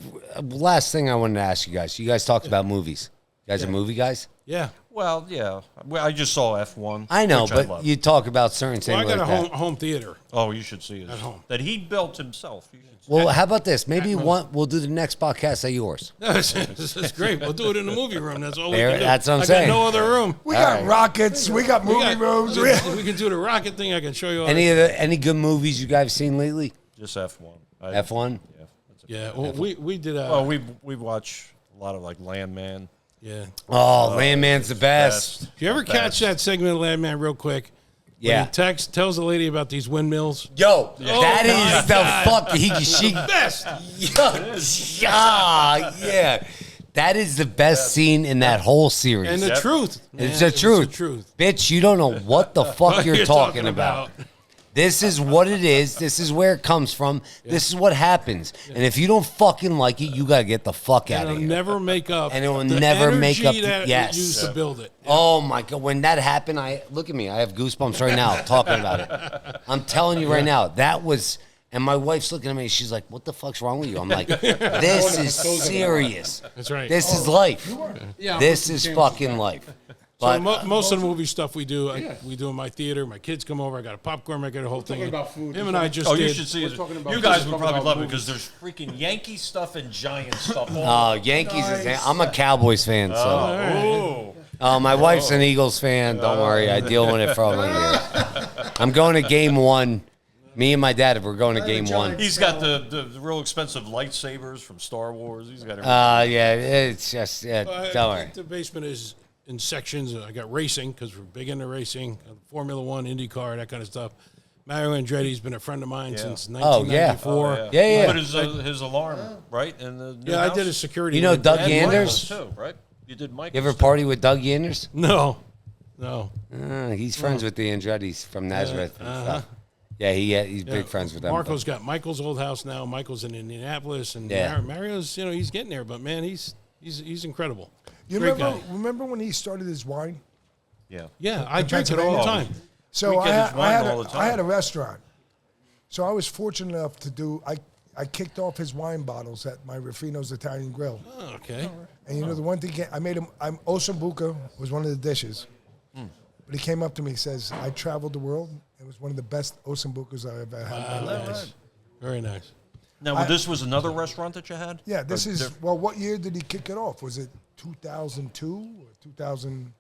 last thing I wanted to ask you guys. You guys talked about movies. You guys are movie guys? Yeah. Well, yeah. Well, I just saw F1. I know, which but love. you talk about certain Well, things I got like a that. home theater. Oh, you should see it. At home. That he built himself. You should see Well, how about this? Maybe we'll do the next podcast at yours. This is great. We'll do it in the movie room. That's all we There- can do. that's what I'm I saying. got no other room. We got right. rockets. We got movie rooms. We can do the rocket thing. I can show you all Any good movies you guys seen lately? Just F1. F1? Yeah. That's it. Yeah. Well, we did Well, we watch A lot of like Landman. Yeah. Oh, Landman's the best. Did you ever catch that segment of Landman real quick? Yeah. When he tells the lady about these windmills. Yo, that is the fucking she Best. yeah. That is the best scene in that whole series. And the truth. Man, it's the truth. the truth. Bitch, you don't know what the fuck you're talking about. This is what it is. This is where it comes from. Yeah. This is what happens. Yeah. And if you don't fucking like it, you got to get the fuck out of here. It'll never make up. And it will never make up. Yes. Used to build it. Yeah. Oh my God. When that happened, look at me. I have goosebumps right now talking about it. I'm telling you right now, that was, and my wife's looking at me. She's like, what the fuck's wrong with you? I'm like, this is serious. That's right. This is life. Yeah, this is fucking life. So most of the movie stuff we do, we do in my theater. My kids come over. I got a popcorn maker, the whole thing. About food. Him and I just Oh, did. you should see it. You guys would probably love it because there's freaking Yankee stuff and Giant stuff. Oh, Yankees is. I'm a Cowboys fan, so. Oh, my wife's an Eagles fan. Don't worry, I deal with it for all the years. I'm going to game 1. Me and my dad, we're going to game 1. He's got the real expensive lightsabers from Star Wars. He's got everything. Yeah, it's just, don't worry. The basement is in sections. I got racing because we're big into racing, Formula One, IndyCar, that kind of stuff. Mario Andretti's been a friend of mine since 1994. Yeah. But his alarm, right? In the new I house? did his security. You know Doug Yanders? Too, right? You did Mike. You ever party with Doug Yanders? No. He's friends with the Andretti's from Nazareth and stuff. Yeah, he's big friends with them. Marco's got Michael's old house now. Michael's in Indianapolis, and Mario's, he's getting there. But man, he's incredible. You remember when he started his wine? Yeah, I drink it all the time. So I had a restaurant. So I was fortunate enough to do. I kicked off his wine bottles at my Ruffino's Italian Grill. Oh, okay. And the one thing I made him. Ossambuca was one of the dishes. But he came up to me and says, I traveled the world. It was one of the best Ossambucas I ever had. Nice. Very nice. Now, this was another restaurant that you had? Yeah, this is, what year did he kick it off? Was it 2002 or 2000?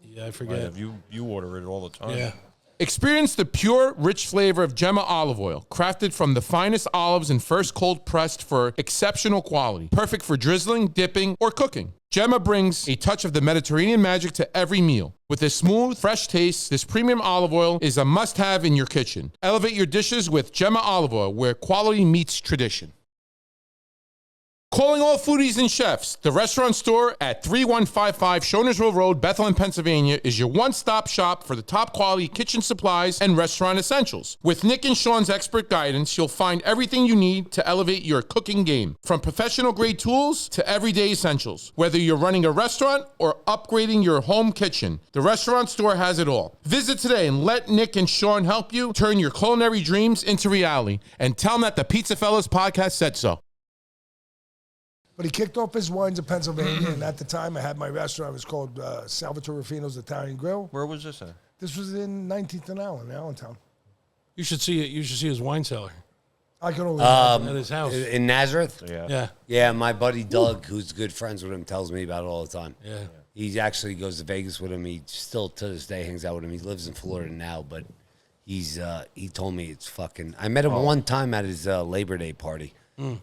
Yeah, I forget. You order it all the time. Yeah. Experience the pure, rich flavor of Gemma olive oil, crafted from the finest olives and first cold pressed for exceptional quality. Perfect for drizzling, dipping, or cooking. Gemma brings a touch of the Mediterranean magic to every meal. With a smooth, fresh taste, this premium olive oil is a must-have in your kitchen. Elevate your dishes with Gemma olive oil, where quality meets tradition. Calling all foodies and chefs, the restaurant store at 3155 Shonersville Road, Bethlehem, Pennsylvania is your one-stop shop for the top quality kitchen supplies and restaurant essentials. With Nick and Sean's expert guidance, you'll find everything you need to elevate your cooking game. From professional grade tools to everyday essentials. Whether you're running a restaurant or upgrading your home kitchen, the restaurant store has it all. Visit today and let Nick and Sean help you turn your culinary dreams into reality. And tell them that the PizzaFellas Podcast said so. But he kicked off his wines in Pennsylvania, and at the time I had my restaurant. It was called Salvatore Ruffino's Italian Grill. Where was this at? This was in 19th and Allen, Allentown. You should see it. You should see his wine cellar. I could only at his house In Nazareth? Yeah. My buddy Doug, who's good friends with him, tells me about it all the time. Yeah. He actually goes to Vegas with him. He still, to this day, hangs out with him. He lives in Florida now, but he told me it's fucking... I met him one time at his Labor Day party.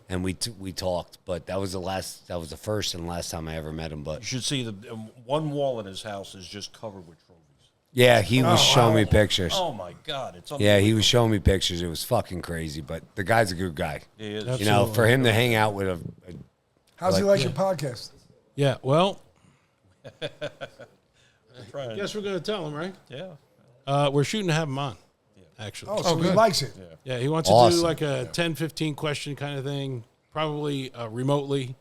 And we talked, but that was the first and last time I ever met him. But You should see the one wall in his house is just covered with trophies. yeah, he was showing me pictures. Oh my God, it's Yeah, he was showing me pictures. It was fucking crazy, but the guy's a good guy. He is. You know, for him to hang out with a How's he like your podcast? Yeah. Well, Right. guess we're gonna tell him, right? Yeah. We're shooting to have him on. Actually. Oh, so he likes it. Yeah, he wants to do like a 10, 15 question kind of thing, probably remotely.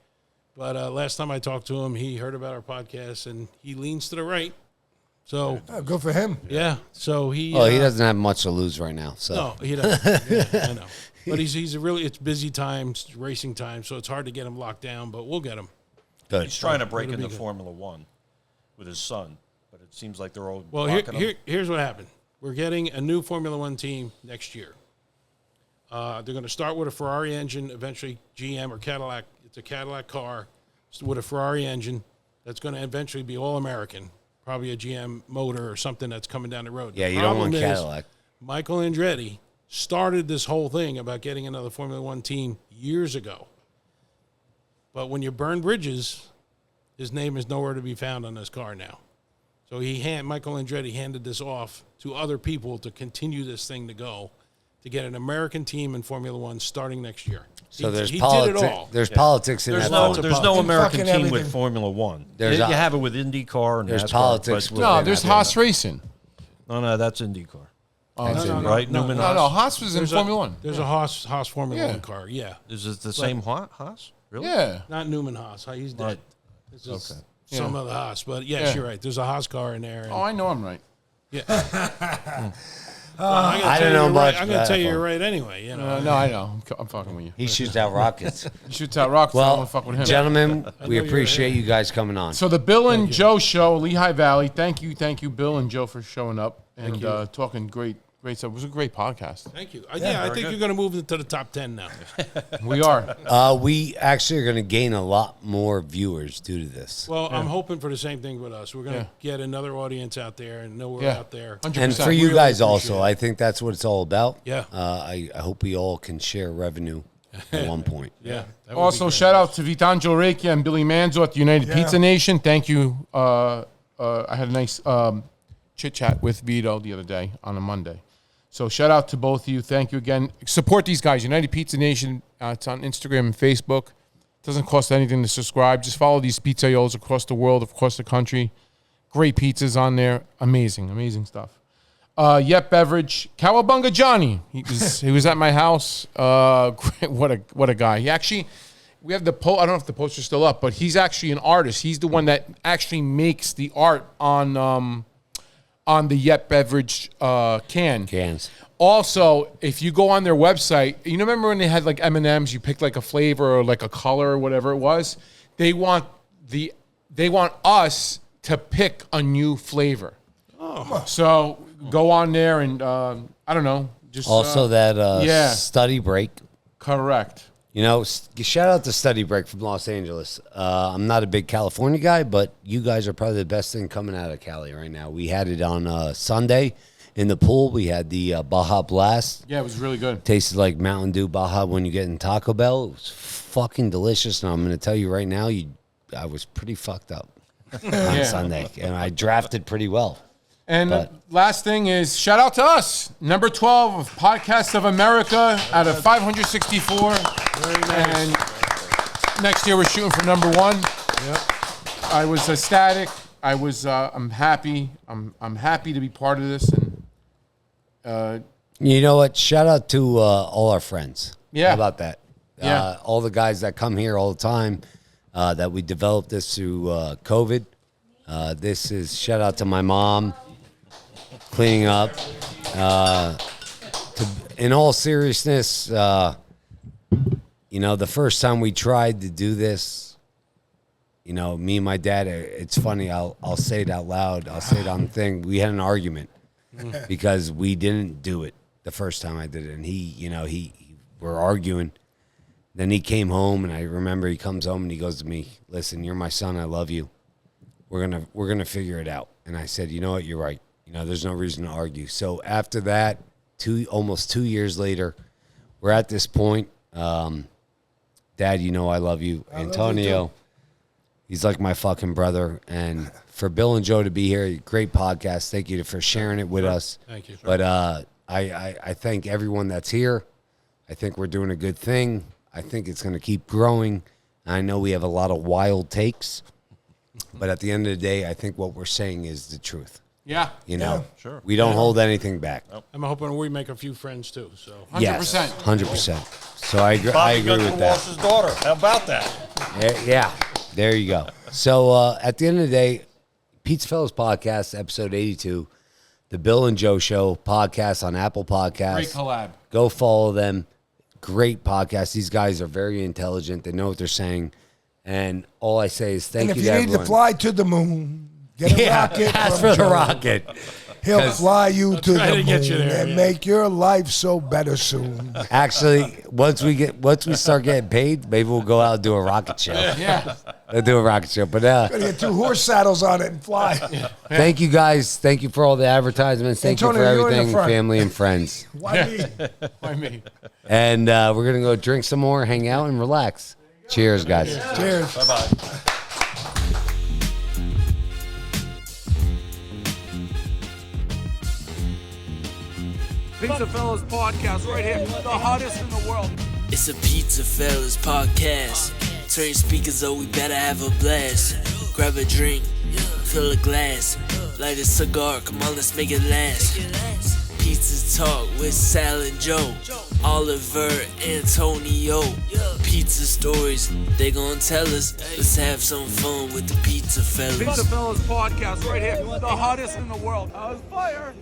But last time I talked to him, he heard about our podcast, and he leans to the right. So Oh, good for him. yeah, so he. he doesn't have much to lose right now. So No, he doesn't. Yeah, I know. But he's it's busy times, racing time, so it's hard to get him locked down. But we'll get him. good. He's trying to break It'll be into good. Formula One with his son, but it seems like they're all Well, blocking him. here's what happened. We're getting a new Formula One team next year. They're going to start with a Ferrari engine, eventually GM or Cadillac. It's a Cadillac car with a Ferrari engine that's going to eventually be all-American, probably a GM motor or something that's coming down the road. Yeah, The you don't want problem is Cadillac. Michael Andretti started this whole thing about getting another Formula One team years ago. But when you burn bridges, His name is nowhere to be found on this car now. So Michael Andretti handed this off to other people to continue this thing to go, to get an American team in Formula One starting next year. So he did it all. There's politics in There's that. there's no American Fucking team with everything. Formula One. There's you a- have it with IndyCar and there's NASCAR, politics but- with No, it. there's Haas Racing. No, that's IndyCar. Right? Newman No, Haas. no, Haas was in There's Formula a, One. There's a Haas Formula Yeah. One car. Yeah, Is it the same Haas? Really? Yeah. not Newman Haas. He's dead. Right. This is Okay. some Yeah. of the Haas, but yes, Yeah. you're right. There's a Haas car in there. And, Oh, I know I'm right. yeah. Well, I'm gonna I tell don't you know you're much right. I'm going to tell you about you're right anyway. You know. No, I know. I'm fucking with you. He shoots out rockets. He shoots out rocks. I don't Well, want to fuck with him. gentlemen, we you're appreciate you guys coming on. So the Bill and Joe show, Lehigh Valley. Thank you, Bill and Joe, for showing up and talking great stuff. It was a great podcast. Thank you. Yeah, I think you're going to move into the top 10 now. We are. We actually are going to gain a lot more viewers due to this. Well, I'm hoping for the same thing with us. We're going to get another audience out there and know we're Yeah. out there. 100%. And for you Really guys appreciate also, it. I think that's what it's all about. Yeah. I hope we all can share revenue at one point. Yeah. that would Also, be shout out to Vitangelo Recchia and Billy Manzo at the United Yeah. Pizza Nation. Thank you. I had a nice chit chat with Vito the other day on a Monday. So shout out to both of you. Thank you again. Support these guys, United Pizza Nation. It's on Instagram and Facebook. It doesn't cost anything to subscribe. Just follow these pizzaiolos across the world, across the country. Great pizzas on there. Amazing, amazing stuff. Yep Beverage, Cowabunga Johnny. He was at my house. Great, what a guy. He actually, we have the I don't know if the poster's still up, but he's actually an artist. He's the one that actually makes the art on the Yep Beverage can. Cans. Also, if you go on their website, you remember when they had like M&Ms, you picked like a flavor or like a color or whatever it was. They want us to pick a new flavor. Oh. So go on there and I don't know, just Also, that study break. correct. You know, shout out to Study Break from Los Angeles. I'm not a big California guy, but you guys are probably the best thing coming out of Cali right now. We had it on Sunday in the pool. We had the Baja Blast. Yeah, it was really good. Tasted like Mountain Dew Baja when you get in Taco Bell. It was fucking delicious. And I'm going to tell you right now, I was pretty fucked up on Sunday. And I drafted pretty well. And But- last thing is shout out to us, number 12 of Podcast of America out of 564. And next year we're shooting for number 1. Yep. I was ecstatic. I'm happy. I'm happy to be part of this. And You know what? Shout out to all our friends. Yeah. How about that? Yeah. All the guys that come here all the time, that we developed this through COVID. This is shout out to my mom cleaning up. In all seriousness, you know, the first time we tried to do this, you know, me and my dad, it's funny, I'll say it out loud. I'll say it on the thing. We had an argument because we didn't do it the first time I did it. And we're arguing. Then he came home, and I remember he comes home and he goes to me, "Listen, you're my son. I love you. We're gonna figure it out." And I said, "You know what? You're right. You know, there's no reason to argue." So after that, almost 2 years later, we're at this point. Dad, you know I love you. Antonio, he's like my fucking brother. And for Bill and Joe to be here, great podcast. Thank you for sharing it with us. Thank you. But I thank everyone that's here. I think we're doing a good thing. I think it's going to keep growing. I know we have a lot of wild takes, but at the end of the day, I think what we're saying is the truth. yeah, You know, sure. we don't hold anything back. I'm hoping we make a few friends too. So 100%. Yes, 100%. So I agree Bobby with that. Walsh's daughter. How about that? Yeah, there you go. So at the end of the day, PizzaFellas Podcast, episode 82, the Bill and Joe Show podcast on Apple Podcasts. Great collab. Go follow them. Great podcast. These guys are very intelligent. They know what they're saying. And all I say is thank And if you you to need everyone. to fly to the moon, get a rocket. ask from for the Joe. rocket. He'll fly you to try the to get moon you there, and yeah. make your life so better soon. Actually, once we start getting paid, maybe we'll go out and do a rocket show. Yeah. We'll do a rocket show. But Gotta get 2 horse saddles on it and fly. thank you guys. Thank you for all the advertisements. Thank you Antonio, for you're in the everything, front. family and friends. Why me? I mean. And we're going to go drink some more, hang out, and relax. Cheers, guys. Cheers. Bye-bye. PizzaFellas Podcast right here. The hottest in the world. It's a PizzaFellas Podcast. Turn your speakers up, we better have a blast. Grab a drink, fill a glass, light a cigar, come on, let's make it last. Pizza Talk with Sal and Joe, Oliver, Antonio. Pizza stories, they gon' tell us. Let's have some fun with the PizzaFellas. PizzaFellas Podcast right here. The hottest in the world. Fire.